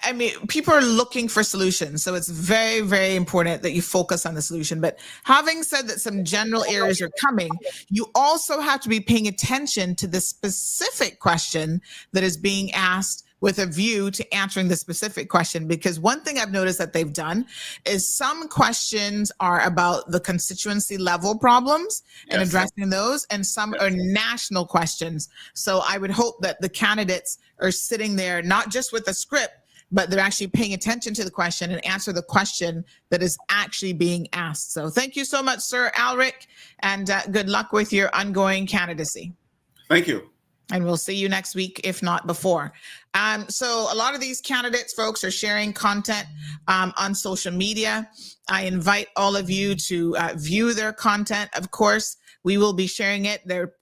I mean, people are looking for solutions. So it's very, very important that you focus on the solution. But having said that some general areas are coming, you also have to be paying attention to the specific question that is being asked with a view to answering the specific question. Because one thing I've noticed that they've done is some questions are about the constituency level problems and addressing those, and some are national questions. So I would hope that the candidates are sitting there, not just with a script, but they're actually paying attention to the question and answer the question that is actually being asked. So thank you so much, Sir Alric, and good luck with your ongoing candidacy. Thank you. And we'll see you next week, if not before. So a lot of these candidates, folks, are sharing content on social media. I invite all of you to view their content. Of course, we will be sharing it. They're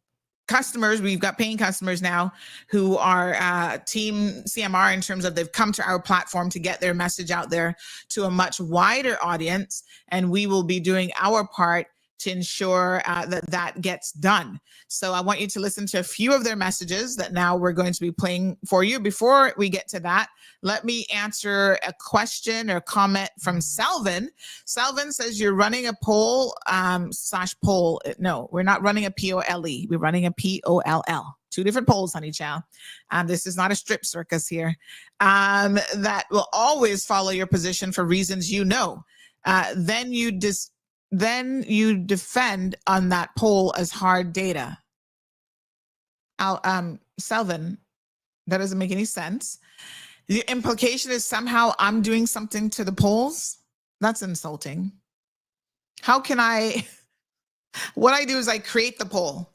customers. We've got paying customers now who are Team CMR in terms of they've come to our platform to get their message out there to a much wider audience. And we will be doing our part to ensure that gets done. So I want you to listen to a few of their messages that now we're going to be playing for you. Before we get to that, let me answer a question or comment from Selvin. Selvin says you're running a poll /poll. No, we're not running a POLE. We're running a POLL. Two different polls, honey child. This is not a strip circus here. That will always follow your position for reasons you know. Then you defend on that poll as hard data. Selvin, that doesn't make any sense. The implication is somehow I'm doing something to the polls. That's insulting. How can what I do is I create the poll.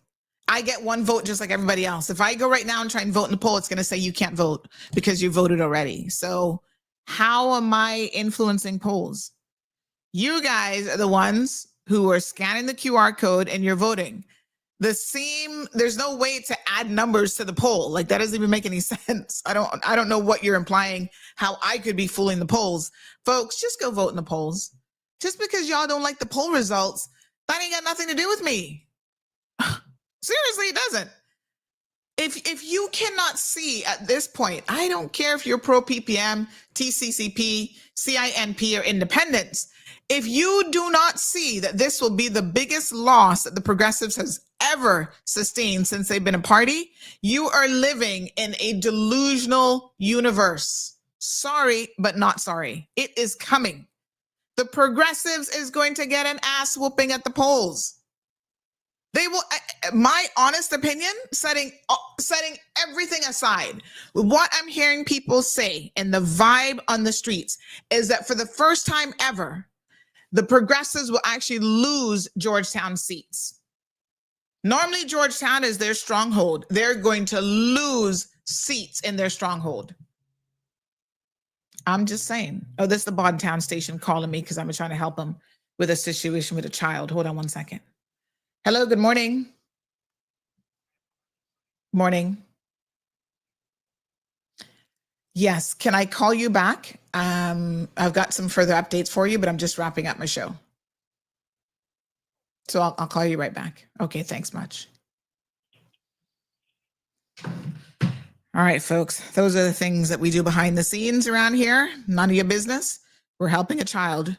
I get one vote just like everybody else. If I go right now and try and vote in the poll, it's going to say you can't vote because you voted already. So how am I influencing polls? You guys are the ones who are scanning the QR code and you're voting. There's no way to add numbers to the poll. Like that doesn't even make any sense. I don't know what you're implying, how I could be fooling the polls. Folks, just go vote in the polls. Just because y'all don't like the poll results, that ain't got nothing to do with me. Seriously, it doesn't. If you cannot see at this point, I don't care if you're pro PPM, TCCP, CINP, or independents. If you do not see that this will be the biggest loss that the progressives has ever sustained since they've been a party, you are living in a delusional universe. Sorry, but not sorry. It is coming. The progressives is going to get an ass whooping at the polls. They will, my honest opinion, setting everything aside, what I'm hearing people say and the vibe on the streets is that for the first time ever, the progressives will actually lose Georgetown seats. Normally, Georgetown is their stronghold. They're going to lose seats in their stronghold. I'm just saying. Oh, this is the Bodtown station calling me because I'm trying to help them with a situation with a child. Hold on one second. Hello, good morning. Morning. Yes, can I call you back? I've got some further updates for you, but I'm just wrapping up my show. So I'll call you right back. Okay, thanks much. All right, folks, those are the things that we do behind the scenes around here. None of your business. We're helping a child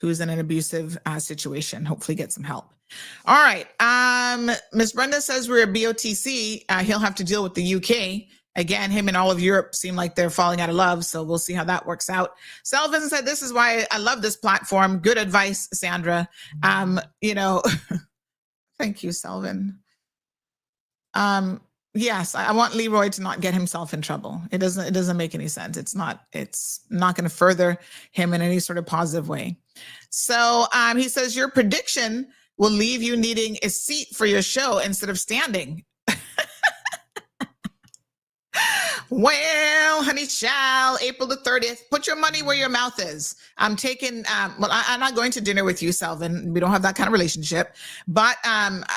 who's in an abusive situation, hopefully get some help. All right, Miss Brenda says we're a BOTC. He'll have to deal with the UK. Again, him and all of Europe seem like they're falling out of love, so we'll see how that works out. Selvin said, this is why I love this platform. Good advice, Sandra. Thank you, Selvin. Yes, I want Leroy to not get himself in trouble. It doesn't make any sense. It's not going to further him in any sort of positive way. So he says your prediction will leave you needing a seat for your show instead of standing. Well, honey child, April the 30th, put your money where your mouth is. I'm taking, I'm not going to dinner with you, Selvin. We don't have that kind of relationship. But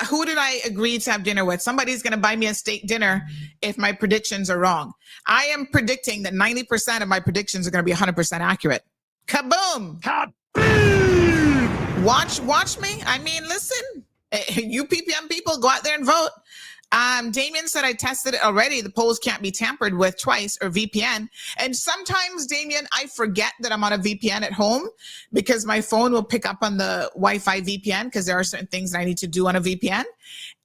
who did I agree to have dinner with? Somebody's going to buy me a steak dinner if my predictions are wrong. I am predicting that 90% of my predictions are going to be 100% accurate. Kaboom! Kaboom! Watch me. I mean, listen, you PPM people, go out there and vote. Damien said I tested it already. The polls can't be tampered with twice or VPN. And sometimes, Damien, I forget that I'm on a VPN at home because my phone will pick up on the Wi-Fi VPN because there are certain things that I need to do on a VPN.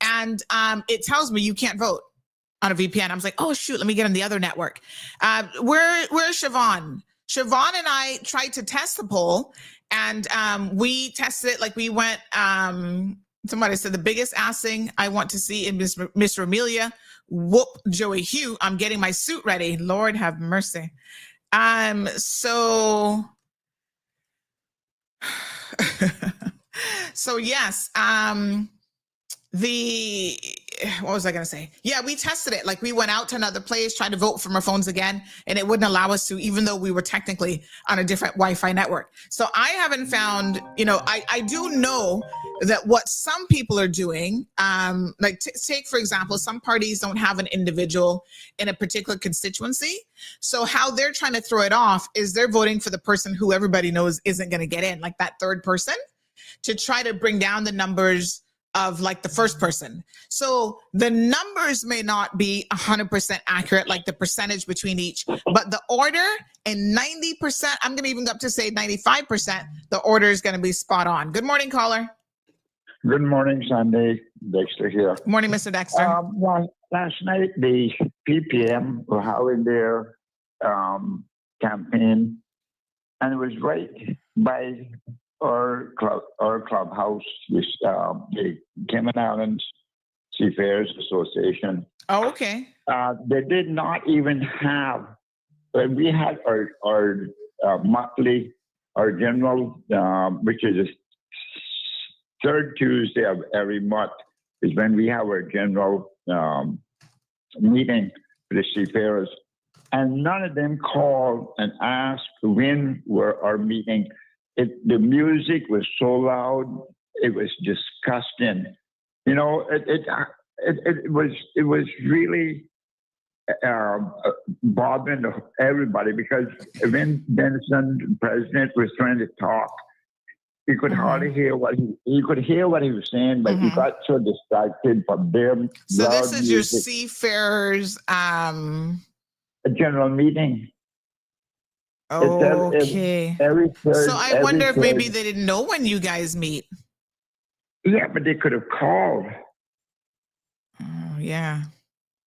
And it tells me you can't vote on a VPN. I was like, oh, shoot, let me get on the other network. Where's Siobhan? Siobhan and I tried to test the poll and we tested it like we went... somebody said the biggest ass thing I want to see in Miss Amelia. Whoop, Joey Hugh. I'm getting my suit ready. Lord have mercy. So yes. what was I going to say? Yeah, we tested it. Like we went out to another place, tried to vote from our phones again, and it wouldn't allow us to, even though we were technically on a different Wi-Fi network. So I haven't found, I do know that what some people are doing, take, for example, some parties don't have an individual in a particular constituency. So how they're trying to throw it off is they're voting for the person who everybody knows isn't going to get in, like that third person, to try to bring down the numbers of like the first person. So the numbers may not be 100% accurate, like the percentage between each, but the order and 90%, I'm going to even go up to say 95%, the order is going to be spot on. Good morning, caller. Good morning, Sandy. Dexter here. Good morning, Mr. Dexter. Last night, the PPM were having their campaign, and it was right by our clubhouse, which the Cayman Islands Seafarers Association. Oh, okay. They did not even have. We had our monthly, our general, which is the third Tuesday of every month, is when we have our general meeting for the seafarers, and none of them called and asked when were our meeting. The music was so loud, it was disgusting. It was really bothering everybody, because when Benson, the president, was trying to talk, he could hardly hear what he could hear what he was saying, but he got so distracted from them. So this is your seafarers a general meeting. Okay. So I wonder if maybe they didn't know when you guys meet. Yeah, but they could have called. Oh, yeah.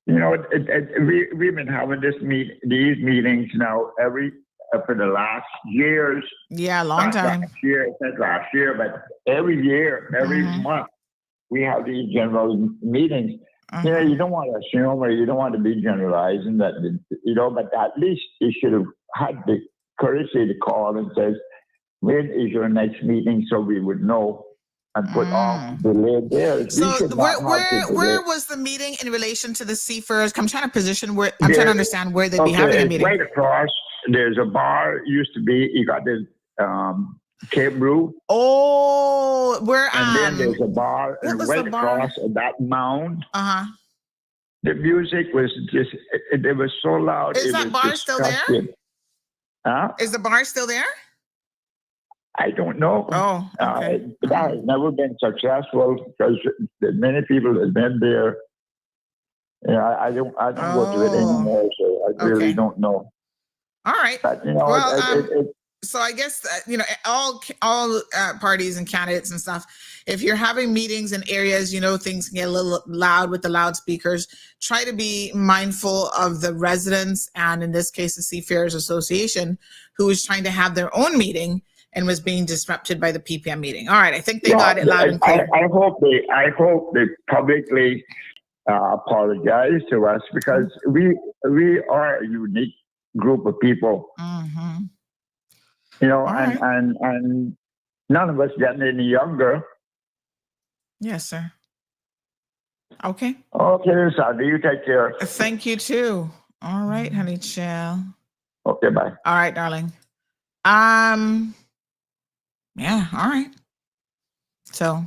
We've been having these meetings now for the last years. Yeah, long time. Last year, but every year, every month, we have these general meetings. You don't want to assume, or you don't want to be generalizing that, but at least you should have had the courtesy to call and says, when is your next meeting, so we would know, and put off the lid there. So where was the meeting in relation to the seafarers? I'm trying to position where, I'm trying to understand where they'd be having a meeting. Right across, there's a bar, used to be, you got this Cape Brew. Oh, where and then there's a bar right across that mound. The music was just, it was so loud. Is that bar still there? Is the bar still there? I don't know. Oh, okay. That has never been successful, because many people have been there. I don't go to it anymore, so I really don't know. All right. But, so I guess all parties and candidates and stuff, if you're having meetings in areas, things can get a little loud with the loudspeakers, try to be mindful of the residents, and in this case, the Seafarers Association, who is trying to have their own meeting and was being disrupted by the PPM meeting. All right, I think they got it loud and clear. I hope they publicly apologize to us, because we are a unique group of people. And none of us getting any younger. Yes, sir. Okay. Okay, Sandy, you take care. Thank you too. All right, honey chill. Okay, bye. All right, darling. Yeah, all right. So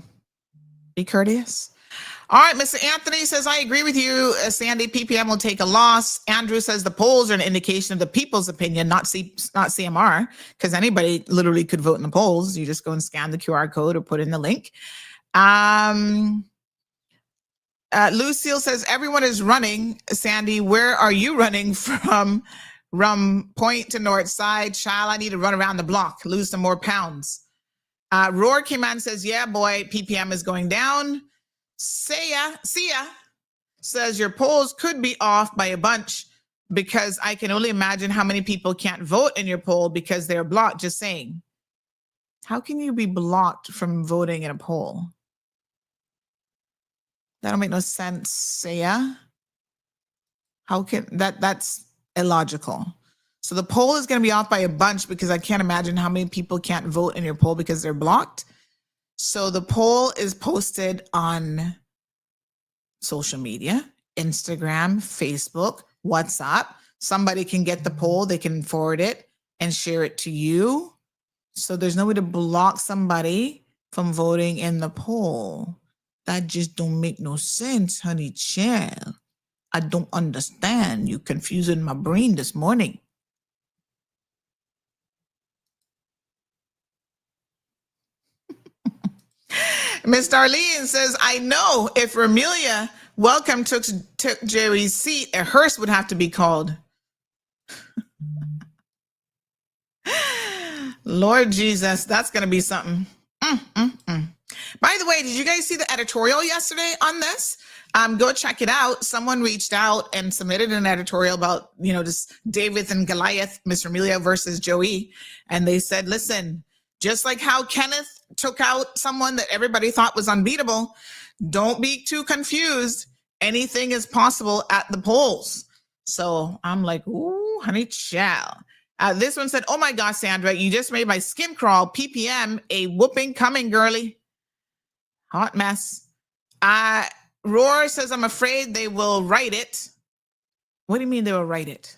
be courteous. All right, Mr. Anthony says, I agree with you, Sandy. PPM will take a loss. Andrew says the polls are an indication of the people's opinion, not CMR, because anybody literally could vote in the polls. You just go and scan the QR code or put in the link. Lucille says, everyone is running. Sandy, where are you running from Point to North Side? Child, I need to run around the block, lose some more pounds. Roar Kiman says, yeah, boy, PPM is going down. Sia says your polls could be off by a bunch, because I can only imagine how many people can't vote in your poll because they're blocked. Just saying. How can you be blocked from voting in a poll? That don't make no sense, Sia. How can that's illogical. So the poll is going to be off by a bunch, because I can't imagine how many people can't vote in your poll because they're blocked. So the poll is posted on social media, Instagram, Facebook, WhatsApp. Somebody can get the poll, they can forward it and share it to you. So there's no way to block somebody from voting in the poll. That just don't make no sense, honey child. I don't understand. You confusing my brain this morning. Miss Darlene says, I know if Ramelia Welcome took Jerry's seat, a hearse would have to be called. Lord Jesus, that's going to be something. By the way, did you guys see the editorial yesterday on this? Go check it out. Someone reached out and submitted an editorial about, this David and Goliath, Miss Amelia versus Joey. And they said, listen, just like how Kenneth took out someone that everybody thought was unbeatable, don't be too confused. Anything is possible at the polls. So I'm like, ooh, honey child. This one said, oh my gosh, Sandra, you just made my skin crawl. PPM, a whooping coming, girly. Hot mess. Roar says, I'm afraid they will write it. What do you mean they will write it?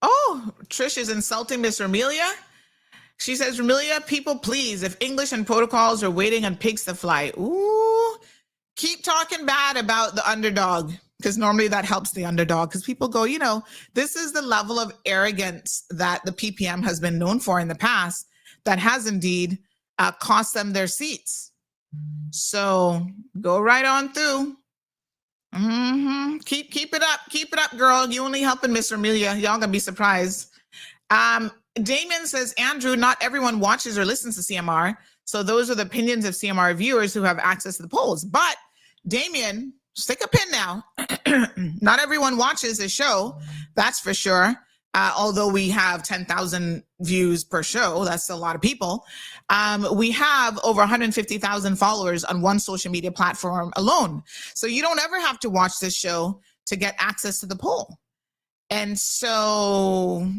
Oh, Trish is insulting Miss Amelia. She says, Amelia, people, please, if English and protocols are waiting on pigs to fly. Ooh, keep talking bad about the underdog, because normally that helps the underdog, because people go, this is the level of arrogance that the PPM has been known for in the past that has indeed cost them their seats. So go right on through. Keep it up, girl. You only helping Miss Amelia. Y'all gonna be surprised. Damien says, Andrew, not everyone watches or listens to CMR. So those are the opinions of CMR viewers who have access to the polls. But Damien, stick a pin now. Not everyone watches the show, that's for sure. Although we have 10,000 views per show, that's a lot of people. We have over 150,000 followers on one social media platform alone. So you don't ever have to watch this show to get access to the poll. And so,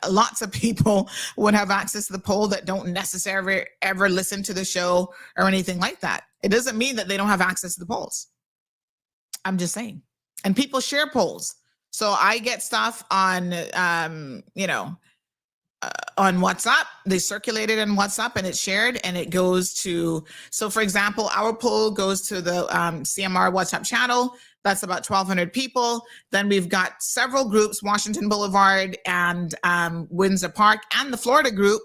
lots of people would have access to the poll that don't necessarily ever listen to the show or anything like that. It doesn't mean that they don't have access to the polls. I'm just saying. And people share polls. So I get stuff on, on WhatsApp. They circulate it on WhatsApp and it's shared and it goes to, so for example, our poll goes to the CMR WhatsApp channel. That's about 1,200 people. Then we've got several groups, Washington Boulevard and Windsor Park and the Florida group.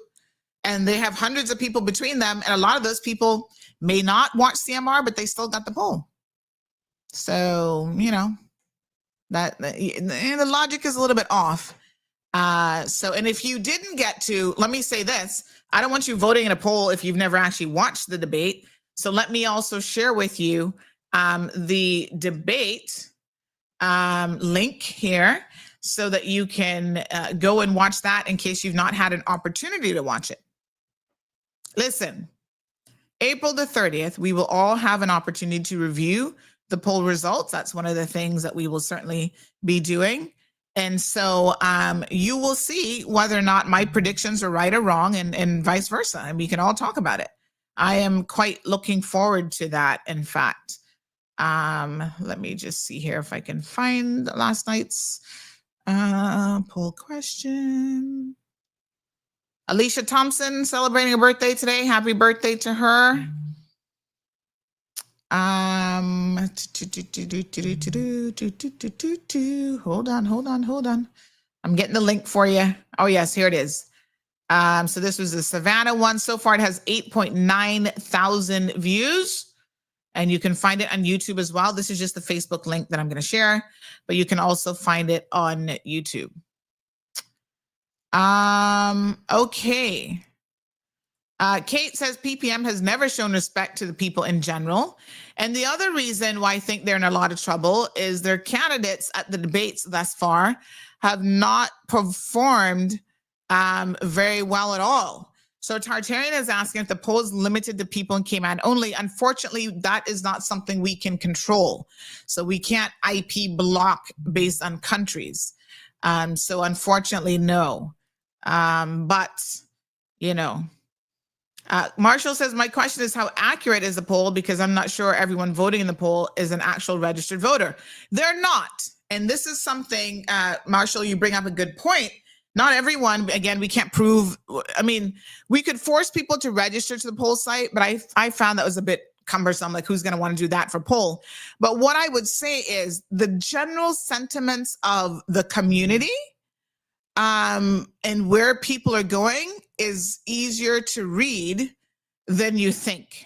And they have hundreds of people between them. And a lot of those people may not watch CMR, but they still got the poll. So, that the logic is a little bit off. And if you didn't get to, let me say this, I don't want you voting in a poll if you've never actually watched the debate. So let me also share with you the debate link here so that you can go and watch that in case you've not had an opportunity to watch it. Listen, April the 30th, we will all have an opportunity to review the poll results. That's one of the things that we will certainly be doing. And so you will see whether or not my predictions are right or wrong and vice versa. And we can all talk about it. I am quite looking forward to that, in fact. Let me just see here if I can find last night's poll question. Alicia Thompson celebrating a birthday today. Happy birthday to her. Hold on. I'm getting the link for you. Oh, yes, here it is. So this was the Savannah one. So far, it has 8.9 thousand views. And you can find it on YouTube as well. This is just the Facebook link that I'm going to share, but you can also find it on YouTube. Okay. Kate says PPM has never shown respect to the people in general. And the other reason why I think they're in a lot of trouble is their candidates at the debates thus far have not performed very well at all. So Tartarian is asking if the poll is limited to people in Cayman only. Unfortunately, that is not something we can control. So we can't IP block based on countries. So unfortunately, no. But you know. Marshall says, my question is, how accurate is the poll? Because I'm not sure everyone voting in the poll is an actual registered voter. They're not. And this is something, Marshall, you bring up a good point. Not everyone, again, we can't prove. I mean, we could force people to register to the poll site, but I found that was a bit cumbersome. Like, who's going to want to do that for poll? But what I would say is the general sentiments of the community and where people are going is easier to read than you think.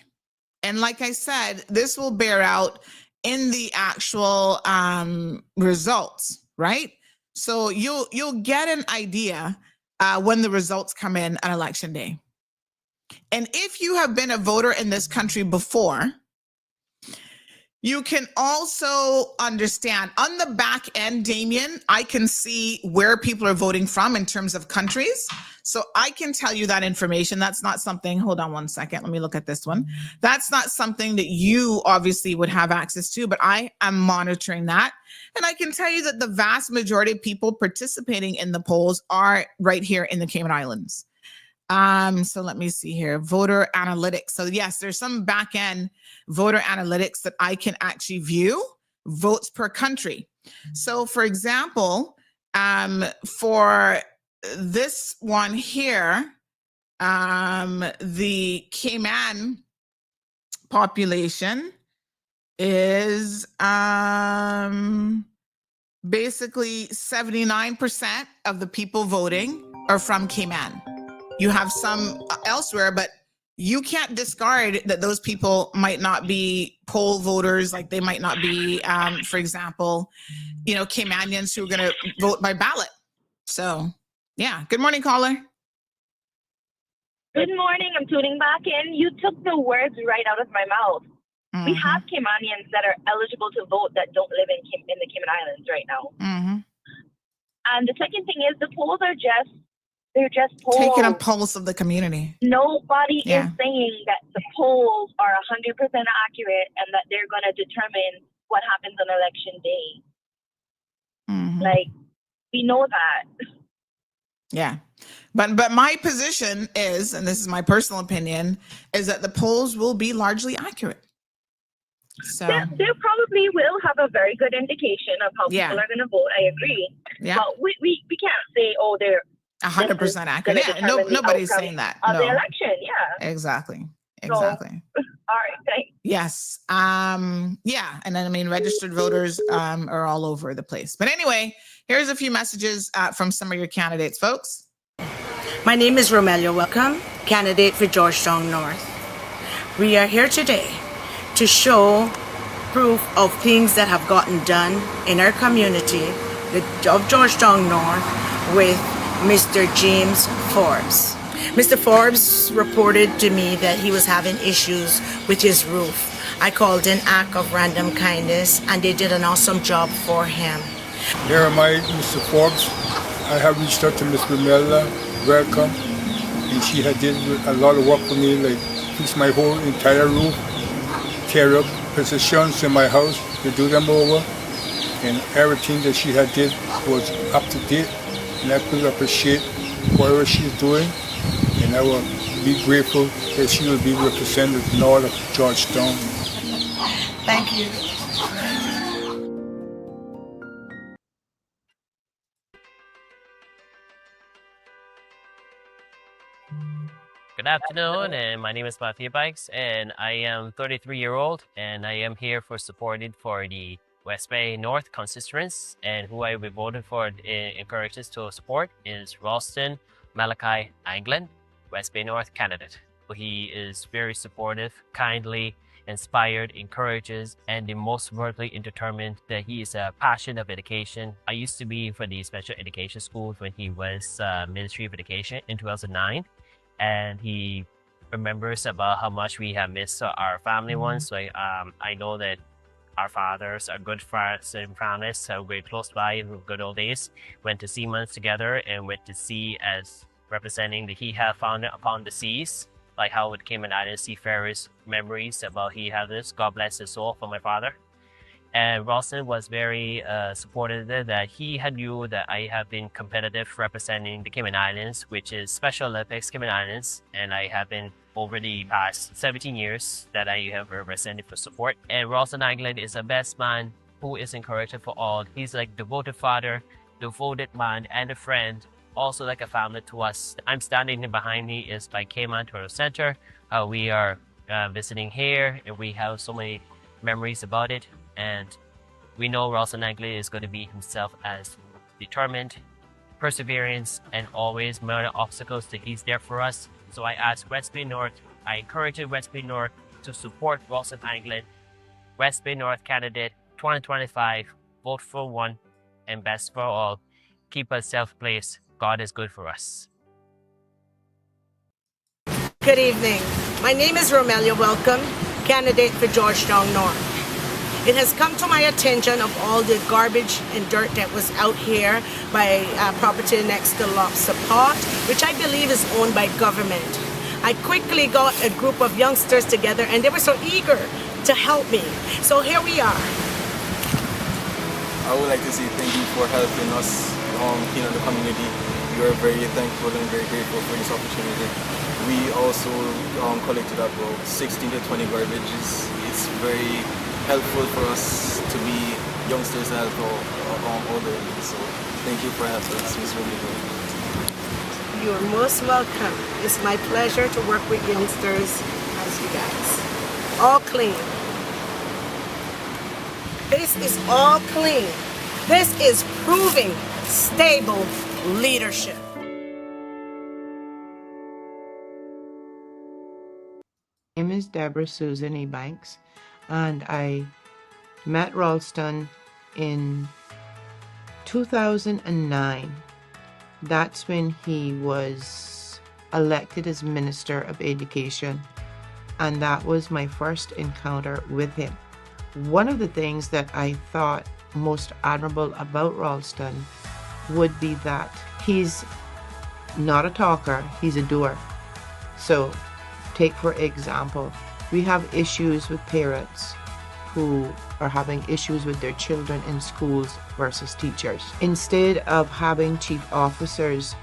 And like I said, this will bear out in the actual results, right? So you'll get an idea when the results come in on election day. And if you have been a voter in this country before, you can also understand on the back end, Damien, I can see where people are voting from in terms of countries. So I can tell you that information. That's not something, hold on one second. Let me look at this one. That's not something that you obviously would have access to, but I am monitoring that. And I can tell you that the vast majority of people participating in the polls are right here in the Cayman Islands. So let me see here, voter analytics. So yes, there's some back end voter analytics that I can actually view votes per country. So for example, for this one here, the Cayman population is basically 79% of the people voting are from Cayman. You have some elsewhere, but you can't discard that those people might not be poll voters. Like they might not be, for example, Caymanians who are going to vote by ballot. So, yeah. Good morning, caller. Good morning. I'm tuning back in. You took the words right out of my mouth. Mm-hmm. We have Caymanians that are eligible to vote that don't live in the Cayman Islands right now. Mm-hmm. And the second thing is the polls are they're just polls. Taking a pulse of the community. Nobody is saying that the polls are 100% accurate and that they're going to determine what happens on election day. Mm-hmm. Like, we know that. Yeah. But my position is, and this is my personal opinion, is that the polls will be largely accurate. So they probably will have a very good indication of how people are going to vote. I agree. Yeah. But we can't say, oh, they're 100% accurate. Yeah, nobody's saying that. Of the election, yeah. Exactly. So, all right, thanks. Yes. Yeah. And then, I mean, registered voters are all over the place. But anyway, here's a few messages from some of your candidates, folks. My name is Romelia Welcome, candidate for Georgetown North. We are here today to show proof of things that have gotten done in our community of Georgetown North with Mr. James Forbes. Mr. Forbes reported to me that he was having issues with his roof. I called an act of random kindness and they did an awesome job for him. Here am I, Mr. Forbes. I have reached out to Ms. Romelia Welcome, and she had did a lot of work for me, like fix my whole entire roof, tear up positions in my house to do them over, and everything that she had did was up to date, and I could appreciate whatever she's doing, and I will be grateful that she will be represented north of Georgetown. Thank you. Good afternoon, and my name is Matthew Bikes, and I am 33-year-old, and I am here for supported for the West Bay North constituents, and who I will be voting for encourages to support is Ralston Malachi England, West Bay North candidate. He is very supportive, kindly inspired, encourages, and the most vertically determined that he is a passion of education. I used to be for the special education school when he was Ministry of Education in 2009. And he remembers about how much we have missed our family ones. So I know that our fathers are good friends and families, so we're close by in the good old days. Went to sea months together and went to sea as representing the he had found upon the seas, like how it came in Island Seafarers memories about he had this. God bless his soul for my father. And Ralston was very supportive that he had knew that I have been competitive representing the Cayman Islands, which is Special Olympics Cayman Islands. And I have been over the past 17 years that I have represented for support. And Ralston Anglin is a best man who is encouraging for all. He's like devoted father, devoted man, and a friend, also like a family to us. I'm standing behind me is by Cayman Toronto Center. We are visiting here, and we have so many memories about it. And we know Ralston Anglin is going to be himself as determined, perseverance, and always minor obstacles that he's there for us. So I ask West Bay North, I encourage West Bay North to support Ralston Anglin, West Bay North candidate 2025, vote for one and best for all. Keep us self-placed. God is good for us. Good evening. My name is Romelia Welcome, candidate for Georgetown North. It has come to my attention of all the garbage and dirt that was out here by property next to Lobster Pot, which I believe is owned by government. I quickly got a group of youngsters together and they were so eager to help me. So here we are. I would like to say thank you for helping us clean up the community. We are very thankful and very grateful for this opportunity. We also collected about 16 to 20 garbages. It's very helpful for us to be youngsters and help older. So thank you for helping us. It's really good. You're most welcome. It's my pleasure to work with youngsters as you guys. All clean. This is all clean. This is proving stable leadership. My name is Deborah Susan E. Banks, and I met Ralston in 2009. That's when he was elected as Minister of Education, and that was my first encounter with him. One of the things that I thought most admirable about Ralston would be that he's not a talker, he's a doer. So take for example, we have issues with parents who are having issues with their children in schools versus teachers. Instead of having chief officers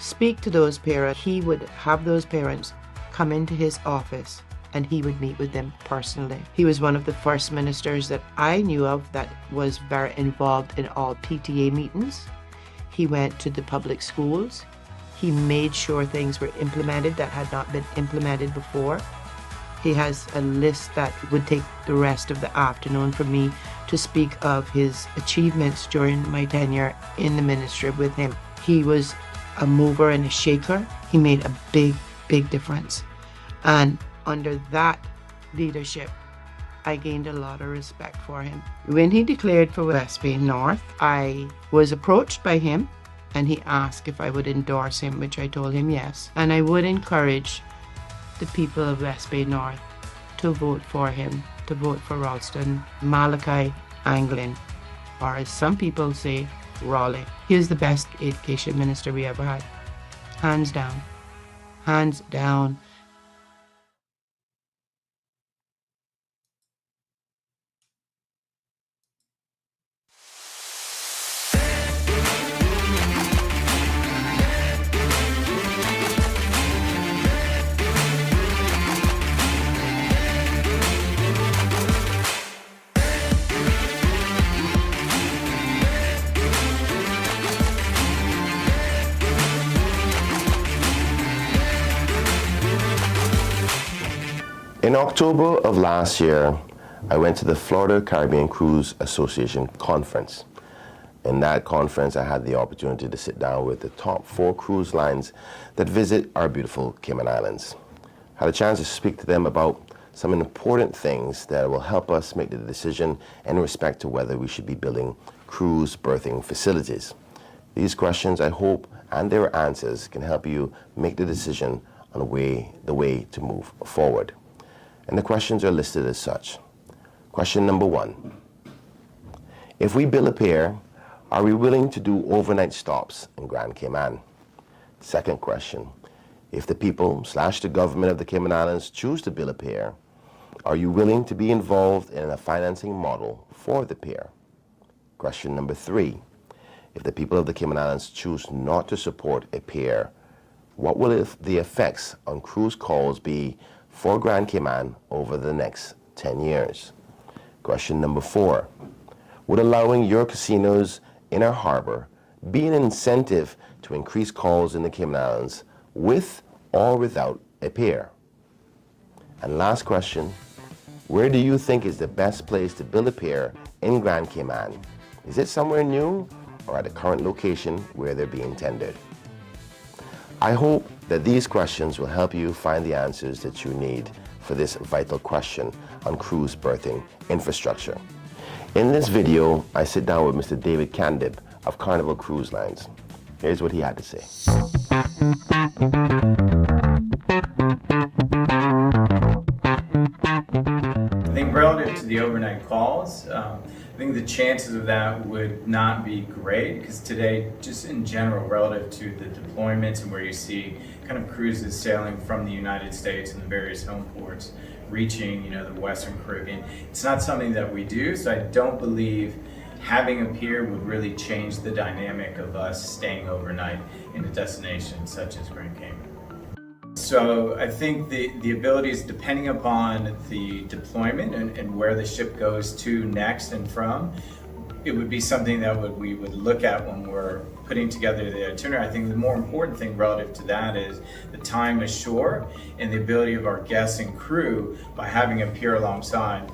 speak to those parents, he would have those parents come into his office and he would meet with them personally. He was one of the first ministers that I knew of that was very involved in all PTA meetings. He went to the public schools. He made sure things were implemented that had not been implemented before. He has a list that would take the rest of the afternoon for me to speak of his achievements during my tenure in the ministry with him. He was a mover and a shaker. He made a big, big difference. And under that leadership, I gained a lot of respect for him. When he declared for West Bay North, I was approached by him and he asked if I would endorse him, which I told him yes. And I would encourage the people of West Bay North to vote for him, to vote for Ralston Malachi Anglin, or as some people say, Raleigh. He is the best education minister we ever had. Hands down. Hands down. In October of last year, I went to the Florida Caribbean Cruise Association conference. In that conference, I had the opportunity to sit down with the top 4 cruise lines that visit our beautiful Cayman Islands. I had a chance to speak to them about some important things that will help us make the decision in respect to whether we should be building cruise berthing facilities. These questions, I hope, and their answers can help you make the decision on the way to move forward. And the questions are listed as such. Question number 1. If we build a pier, are we willing to do overnight stops in Grand Cayman? Second question. If the people / the government of the Cayman Islands choose to build a pier, Are you willing to be involved in a financing model for the pier? Question number 3. If the people of the Cayman Islands choose not to support a pier, what will the effects on cruise calls be for Grand Cayman over the next 10 years? Question number 4. Would allowing your casinos in our harbor be an incentive to increase calls in the Cayman Islands with or without a pier? And last question, where do you think is the best place to build a pier in Grand Cayman? Is it somewhere new or at the current location where they're being tendered? I hope that these questions will help you find the answers that you need for this vital question on cruise berthing infrastructure. In this video, I sit down with Mr. David Candib of Carnival Cruise Lines. Here's what he had to say. I think relative to the overnight calls, I think the chances of that would not be great because today, just in general, relative to the deployments and where you see kind of cruises sailing from the United States and the various home ports, reaching, the Western Caribbean, it's not something that we do. So I don't believe having a pier would really change the dynamic of us staying overnight in a destination such as Grand Cayman. So I think the abilities, depending upon the deployment and where the ship goes to next and from, it would be something that we would look at when we're putting together the itinerary. I think the more important thing relative to that is the time ashore and the ability of our guests and crew by having a pier alongside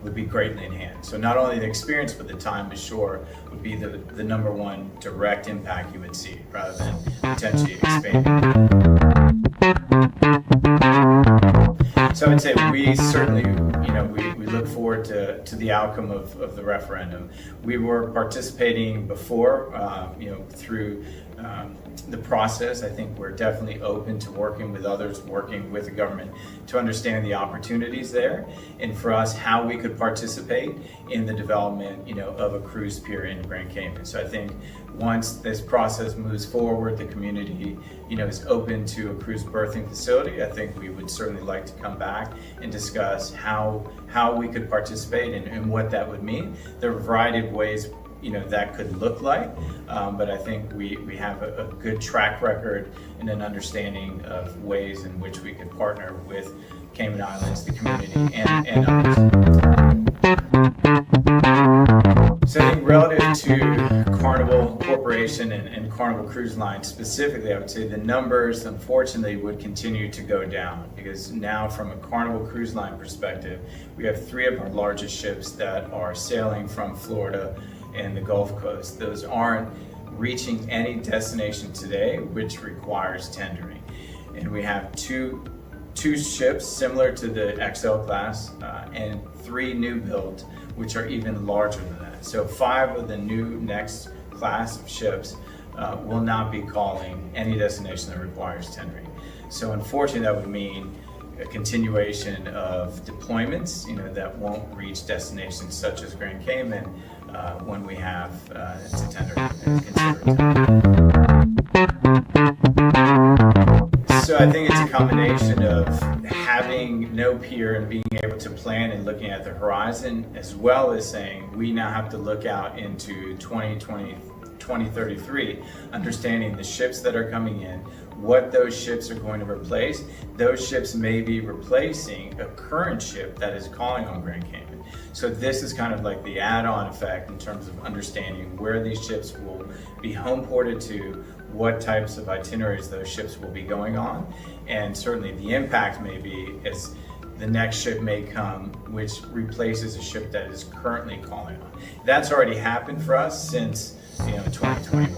would be greatly enhanced. So not only the experience, but the time ashore would be the number one direct impact you would see rather than potentially expanding. So I would say we certainly, we look forward to the outcome of the referendum. We were participating before, through the process. I think we're definitely open to working with others, working with the government to understand the opportunities there, and for us, how we could participate in the development, of a cruise pier in Grand Cayman. So I think once this process moves forward, the community, is open to a cruise berthing facility. I think we would certainly like to come back and discuss how we could participate and what that would mean. There are a variety of ways that could look like, but I think we have a good track record and an understanding of ways in which we could partner with Cayman Islands, the community, and others. So I think relative to Carnival Corporation and Carnival Cruise Line specifically, I would say the numbers, unfortunately, would continue to go down because now from a Carnival Cruise Line perspective, we have 3 of our largest ships that are sailing from Florida and the Gulf Coast. Those aren't reaching any destination today, which requires tendering. And we have two ships similar to the XL class and 3 new built, which are even larger than that. So 5 of the new next class of ships will not be calling any destination that requires tendering. So unfortunately, that would mean a continuation of deployments, that won't reach destinations such as Grand Cayman when we have to tender and consider it. So I think it's a combination of having no pier and being able to plan and looking at the horizon, as well as saying we now have to look out into 2033, understanding the ships that are coming in, what those ships are going to replace. Those ships may be replacing a current ship that is calling on Grand Cayman. So this is kind of like the add-on effect in terms of understanding where these ships will be home ported to, what types of itineraries those ships will be going on, and certainly the impact may be as the next ship may come, which replaces a ship that is currently calling on. That's already happened for us since 2021.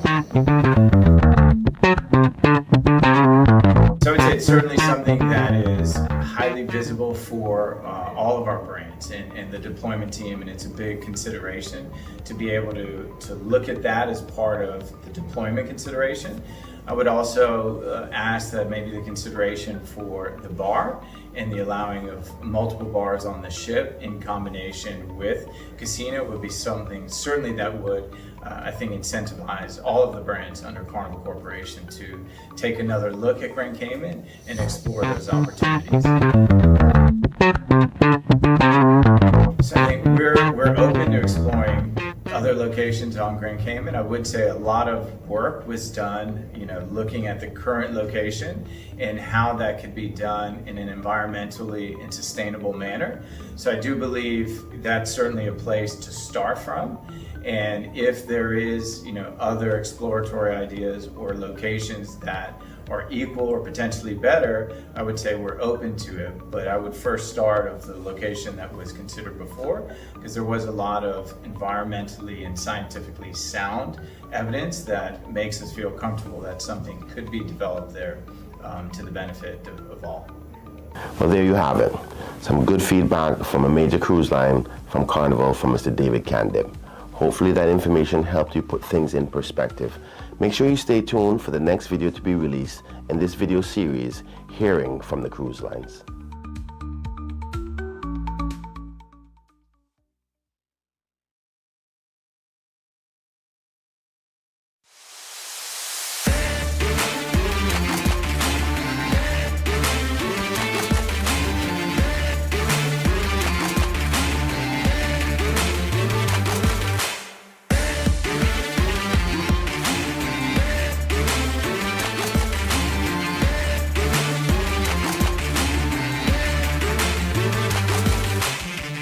So I would say it's certainly something that is highly visible for all of our brands and the deployment team, and it's a big consideration to be able to look at that as part of the deployment consideration. I would also ask that maybe the consideration for the bar and the allowing of multiple bars on the ship in combination with casino would be something certainly that would I think incentivize all of the brands under Carnival Corporation to take another look at Grand Cayman and explore those opportunities. So I think we're open to exploring other locations on Grand Cayman. I would say a lot of work was done, looking at the current location and how that could be done in an environmentally and sustainable manner. So I do believe that's certainly a place to start from. And if there is, other exploratory ideas or locations that are equal or potentially better, I would say we're open to it. But I would first start of the location that was considered before, because there was a lot of environmentally and scientifically sound evidence that makes us feel comfortable that something could be developed there to the benefit of all. Well, there you have it. Some good feedback from a major cruise line from Carnival from Mr. David Candip. Hopefully that information helped you put things in perspective. Make sure you stay tuned for the next video to be released in this video series, Hearing from the Cruise Lines.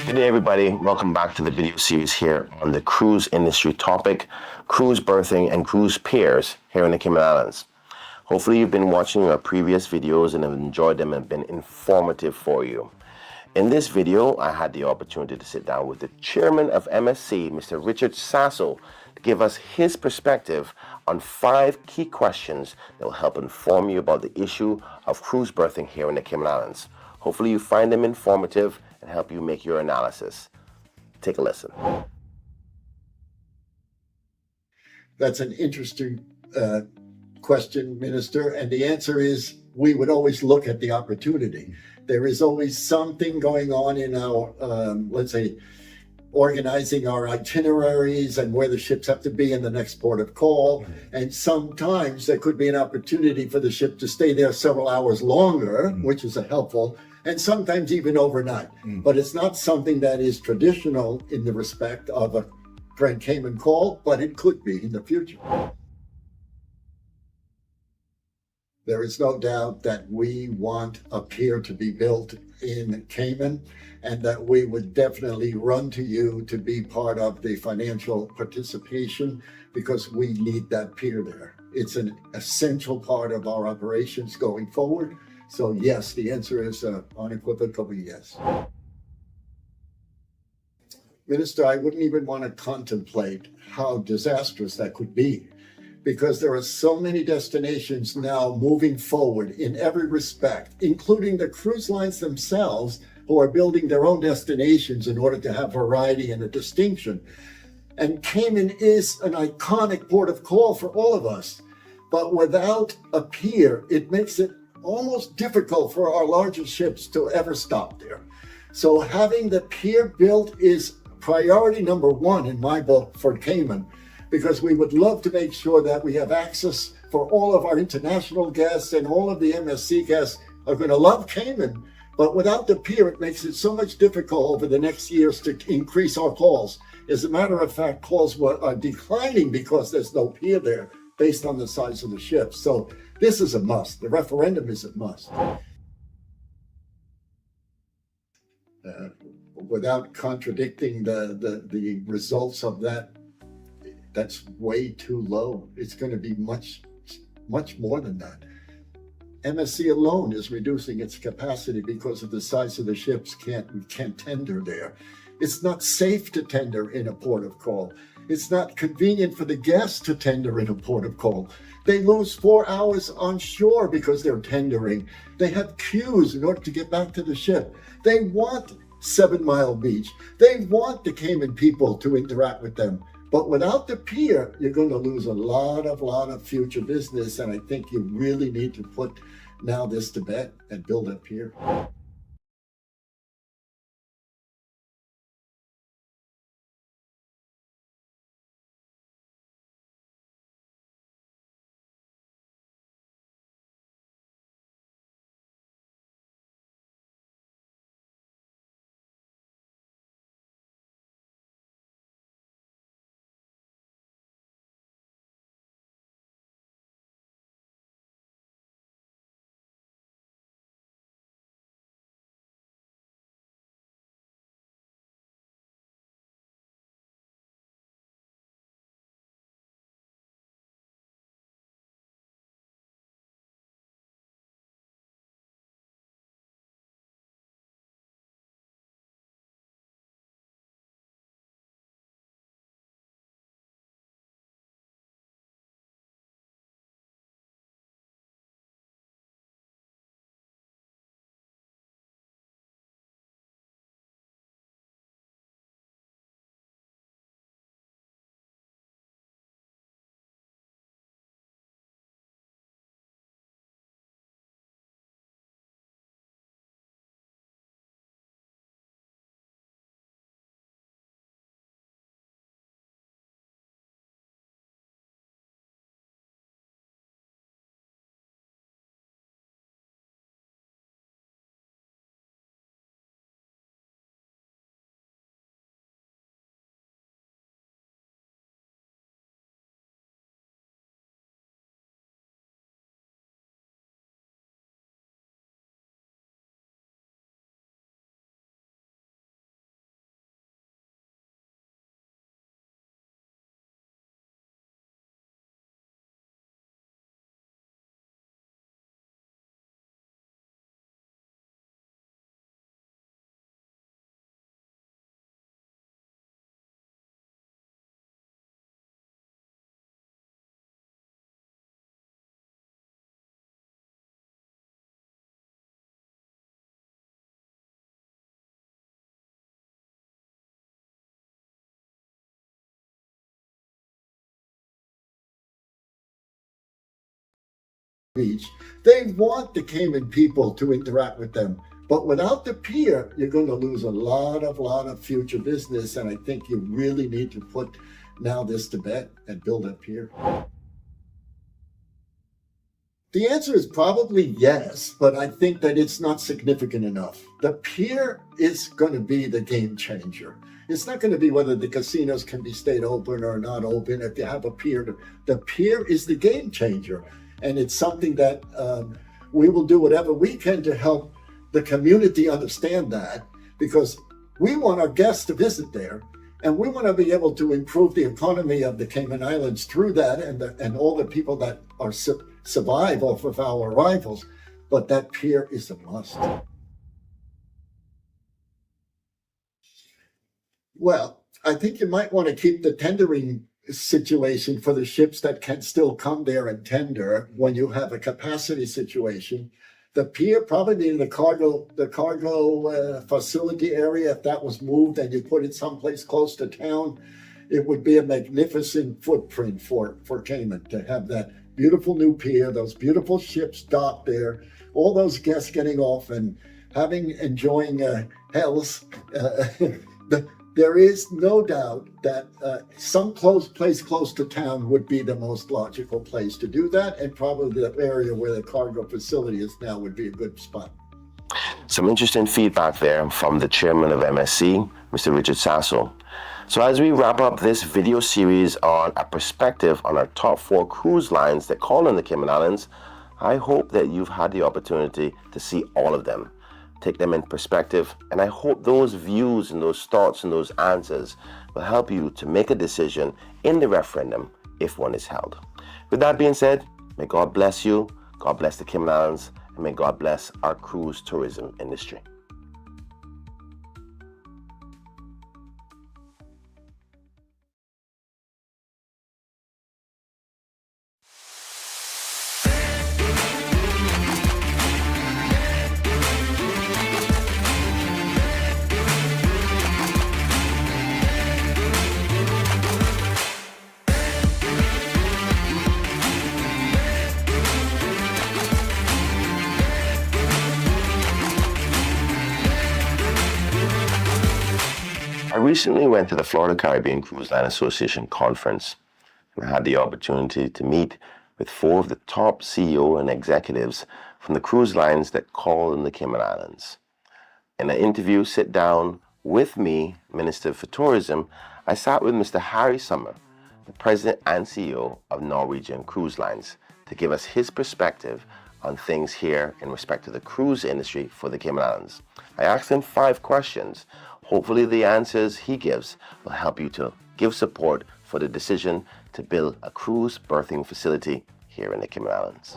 Good day, everybody. Welcome back to the video series here on the cruise industry topic, cruise berthing and cruise piers here in the Cayman Islands. Hopefully you've been watching our previous videos and have enjoyed them and been informative for you. In this video, I had the opportunity to sit down with the chairman of MSC, Mr. Richard Sasso, to give us his perspective on 5 key questions that will help inform you about the issue of cruise berthing here in the Cayman Islands. Hopefully you find them informative and help you make your analysis. Take a listen. That's an interesting question, Minister, and the answer is we would always look at the opportunity. There is always something going on in our, let's say, organizing our itineraries and where the ships have to be in the next port of call. And sometimes there could be an opportunity for the ship to stay there several hours longer, which is helpful, and sometimes even overnight. But it's not something that is traditional in the respect of a Grand Cayman call, but it could be in the future. There is no doubt that we want a pier to be built in Cayman, and that we would definitely run to you to be part of the financial participation, because we need that pier there. It's an essential part of our operations going forward. So yes, the answer is unequivocally yes. Minister, I wouldn't even want to contemplate how disastrous that could be, because there are so many destinations now moving forward in every respect, including the cruise lines themselves, who are building their own destinations in order to have variety and a distinction. And Cayman is an iconic port of call for all of us. But without a pier, it makes it almost difficult for our larger ships to ever stop there. So having the pier built is priority number 1 in my book for Cayman, because we would love to make sure that we have access for all of our international guests, and all of the MSC guests are going to love Cayman. But without the pier, it makes it so much difficult over the next years to increase our calls. As a matter of fact, calls are declining because there's no pier there based on the size of the ship. So this is a must. The referendum is a must. Without contradicting the results of that, that's way too low. It's going to be much more than that. MSC alone is reducing its capacity because of the size of the ships. Can't tender there. It's not safe to tender in a port of call. It's not convenient for the guests to tender in a port of call. They lose 4 hours on shore because they're tendering. They have queues in order to get back to the ship. They want 7 Mile Beach. They want the Cayman people to interact with them. But without the pier, you're going to lose a lot of future business. And I think you really need to put now this to bed and build a pier. Beach. They want the Cayman people to interact with them. But without the pier, you're going to lose a lot of future business. And I think you really need to put now this to bed and build a pier. The answer is probably yes, but I think that it's not significant enough. The pier is going to be the game changer. It's not going to be whether the casinos can be stayed open or not open. If you have a pier, the pier is the game changer. And it's something that we will do whatever we can to help the community understand that, because we want our guests to visit there. And we want to be able to improve the economy of the Cayman Islands through that, and all the people that are survive off of our arrivals. But that pier is a must. Well, I think you might want to keep the tendering situation for the ships that can still come there and tender when you have a capacity situation. The pier, probably the cargo facility area, if that was moved and you put it someplace close to town, it would be a magnificent footprint for Cayman to have that beautiful new pier, those beautiful ships docked there, all those guests getting off and enjoying hells. There is no doubt that some place close to town would be the most logical place to do that, and probably the area where the cargo facility is now would be a good spot. Some interesting feedback there from the chairman of MSC, Mr. Richard Sasso. So as we wrap up this video series on a perspective on our top 4 cruise lines that call on the Cayman Islands, I hope that you've had the opportunity to see all of them, take them in perspective, and I hope those views and those thoughts and those answers will help you to make a decision in the referendum if one is held. With that being said, may God bless you, God bless the Cayman Islands, and may God bless our cruise tourism industry. I recently went to the Florida Caribbean Cruise Line Association conference and I had the opportunity to meet with 4 of the top CEO and executives from the cruise lines that call in the Cayman Islands. In an interview sit down with me, Minister for Tourism, I sat with Mr. Harry Sommer, the President and CEO of Norwegian Cruise Lines, to give us his perspective on things here in respect to the cruise industry for the Cayman Islands. I asked him 5 questions. Hopefully the answers he gives will help you to give support for the decision to build a cruise berthing facility here in the Cayman Islands.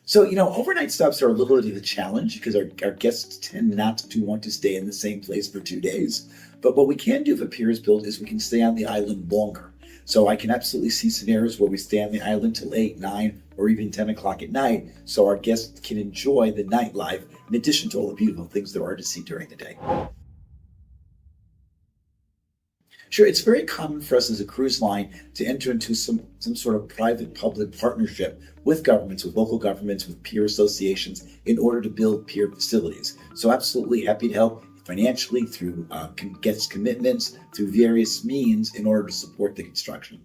So, overnight stops are a little bit of a challenge because our guests tend not to want to stay in the same place for 2 days. But what we can do if a pier is built is we can stay on the island longer. So I can absolutely see scenarios where we stay on the island till 8, 9, or even 10 o'clock at night so our guests can enjoy the nightlife in addition to all the beautiful things there are to see during the day. Sure, it's very common for us as a cruise line to enter into some sort of private-public partnership with governments, with local governments, with peer associations in order to build pier facilities. So absolutely happy to help financially through guest commitments, through various means in order to support the construction.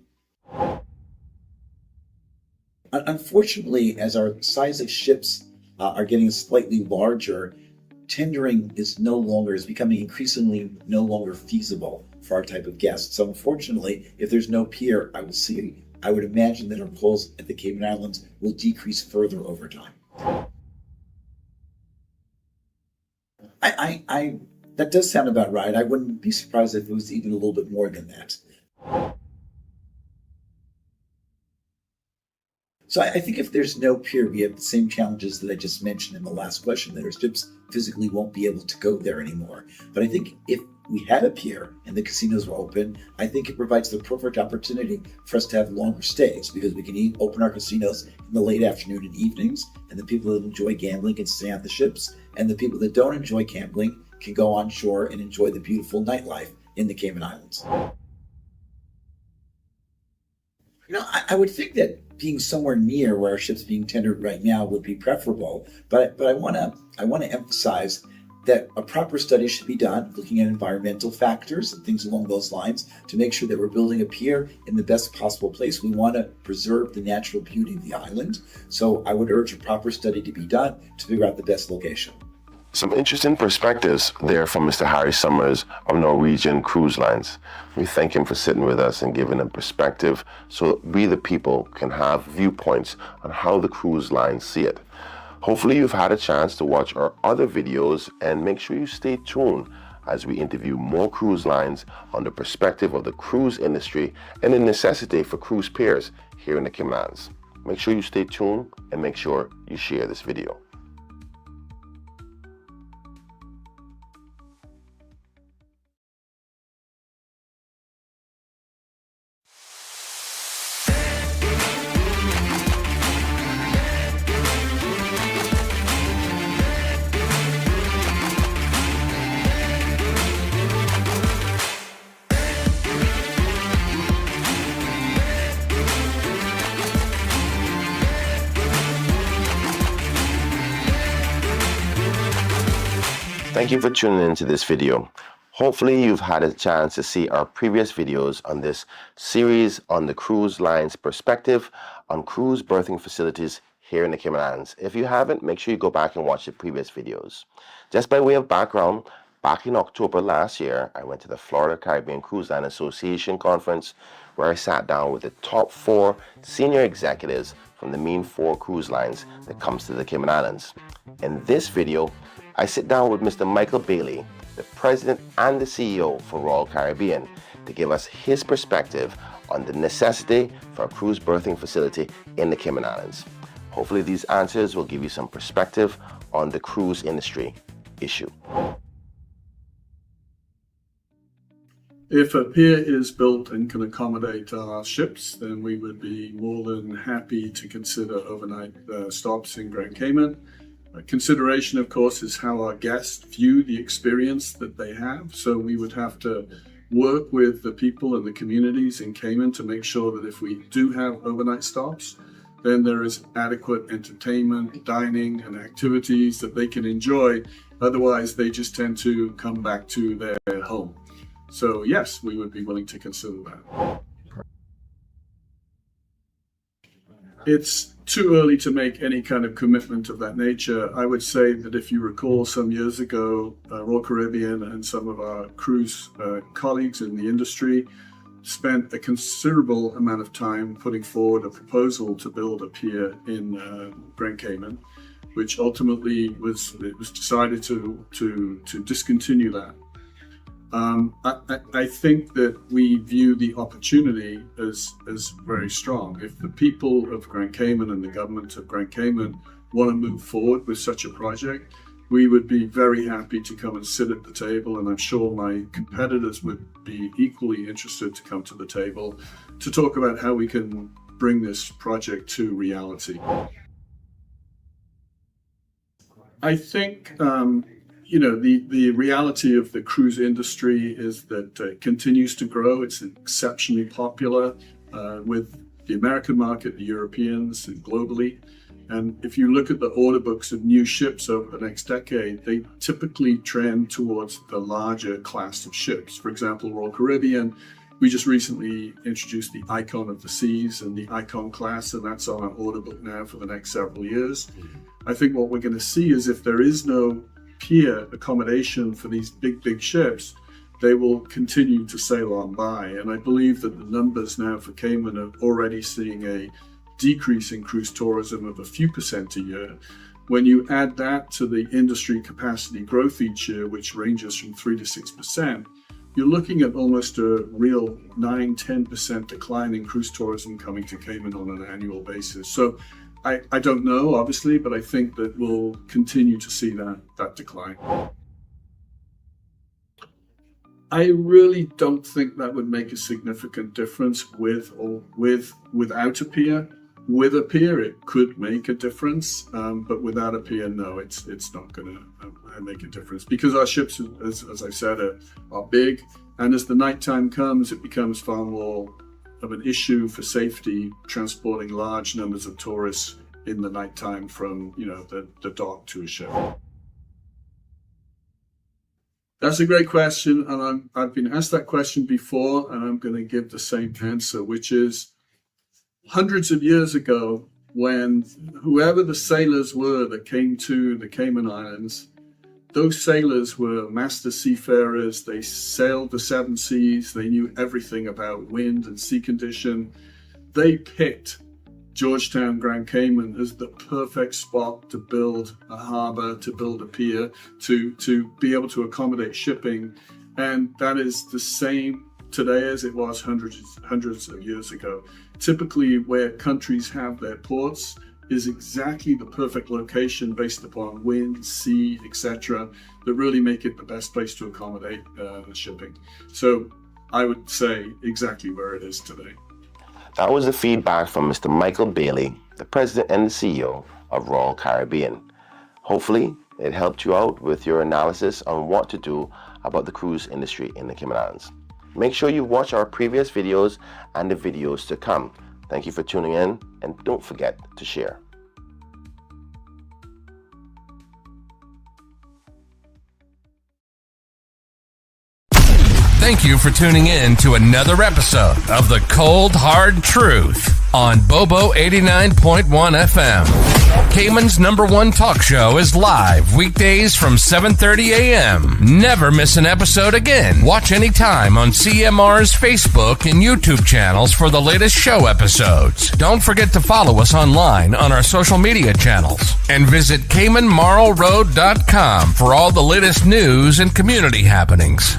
Unfortunately, as our size of ships are getting slightly larger, tendering is becoming increasingly no longer feasible for our type of guests. So unfortunately, if there's no pier, I would imagine that our pulls at the Cayman Islands will decrease further over time. That does sound about right. I wouldn't be surprised if it was even a little bit more than that. So I think if there's no pier, we have the same challenges that I just mentioned in the last question, that our ships physically won't be able to go there anymore. But I think if we had a pier and the casinos were open, I think it provides the perfect opportunity for us to have longer stays, because we can open our casinos in the late afternoon and evenings, and the people that enjoy gambling can stay on the ships, and the people that don't enjoy gambling can go on shore and enjoy the beautiful nightlife in the Cayman Islands. No, I would think that being somewhere near where our ship's being tendered right now would be preferable. But I want to emphasize that a proper study should be done, looking at environmental factors and things along those lines to make sure that we're building a pier in the best possible place. We want to preserve the natural beauty of the island. So I would urge a proper study to be done to figure out the best location. Some interesting perspectives there from Mr. Harry Summers of Norwegian Cruise Lines. We thank him for sitting with us and giving a perspective so we, the people, can have viewpoints on how the cruise lines see it. Hopefully you've had a chance to watch our other videos, and make sure you stay tuned as we interview more cruise lines on the perspective of the cruise industry and the necessity for cruise piers here in the Cayman Islands. Make sure you stay tuned and make sure you share this video. Thank you for tuning into this video. Hopefully you've had a chance to see our previous videos on this series on the cruise line's perspective on cruise berthing facilities here in the Cayman Islands. If you haven't, make sure you go back and watch the previous videos. Just by way of background, back in October last year, I went to the Florida Caribbean Cruise Line Association conference where I sat down with the top 4 senior executives from the main 4 cruise lines that comes to the Cayman Islands. In this video, I sit down with Mr. Michael Bailey, the president and the CEO for Royal Caribbean, to give us his perspective on the necessity for a cruise berthing facility in the Cayman Islands. Hopefully these answers will give you some perspective on the cruise industry issue. If a pier is built and can accommodate our ships, then we would be more than happy to consider overnight stops in Grand Cayman. Consideration, of course, is how our guests view the experience that they have. So we would have to work with the people and the communities in Cayman to make sure that if we do have overnight stops, then there is adequate entertainment, dining, and activities that they can enjoy. Otherwise, they just tend to come back to their home. So yes, we would be willing to consider that. It's too early to make any kind of commitment of that nature. I would say that if you recall some years ago, Royal Caribbean and some of our cruise colleagues in the industry spent a considerable amount of time putting forward a proposal to build a pier in Grand Cayman, which ultimately was decided to discontinue that. I think that we view the opportunity as very strong. If the people of Grand Cayman and the government of Grand Cayman want to move forward with such a project, we would be very happy to come and sit at the table, and I'm sure my competitors would be equally interested to come to the table to talk about how we can bring this project to reality. I think the reality of the cruise industry is that it continues to grow. It's exceptionally popular with the American market, the Europeans, and globally. And if you look at the order books of new ships over the next decade, they typically trend towards the larger class of ships. For example, Royal Caribbean, we just recently introduced the Icon of the Seas and the Icon class, and that's on our order book now for the next several years. I think what we're going to see is if there is no pier accommodation for these big ships, they will continue to sail on by. And I believe that the numbers now for Cayman are already seeing a decrease in cruise tourism of a few percent a year. When you add that to the industry capacity growth each year, which ranges from 3 to 6%, you're looking at almost a real 9-10% decline in cruise tourism coming to Cayman on an annual basis. So I don't know, obviously, but I think that we'll continue to see that decline. I really don't think that would make a significant difference with or without a pier. With a pier, it could make a difference, but without a pier, no, it's not going to make a difference because our ships, as I said, are big, and as the nighttime comes, it becomes far more an issue for safety transporting large numbers of tourists in the nighttime from, the dock to a ship? That's a great question, and I've been asked that question before, and I'm going to give the same answer, which is hundreds of years ago, when whoever the sailors were that came to the Cayman Islands, those sailors were master seafarers. They sailed the 7 seas. They knew everything about wind and sea condition. They picked Georgetown, Grand Cayman as the perfect spot to build a harbor, to build a pier, to be able to accommodate shipping. And that is the same today as it was hundreds of years ago. Typically, where countries have their ports is exactly the perfect location based upon wind, sea, etc., that really make it the best place to accommodate shipping. So I would say exactly where it is today. That was the feedback from Mr. Michael Bailey, the president and CEO of Royal Caribbean. Hopefully, it helped you out with your analysis on what to do about the cruise industry in the Cayman Islands. Make sure you watch our previous videos and the videos to come. Thank you for tuning in, and don't forget to share. Thank you for tuning in to another episode of The Cold Hard Truth on Bobo 89.1 FM. Cayman's #1 talk show is live weekdays from 7:30 a.m. Never miss an episode again. Watch anytime on CMR's Facebook and YouTube channels for the latest show episodes. Don't forget to follow us online on our social media channels. And visit CaymanMarlRoad.com for all the latest news and community happenings.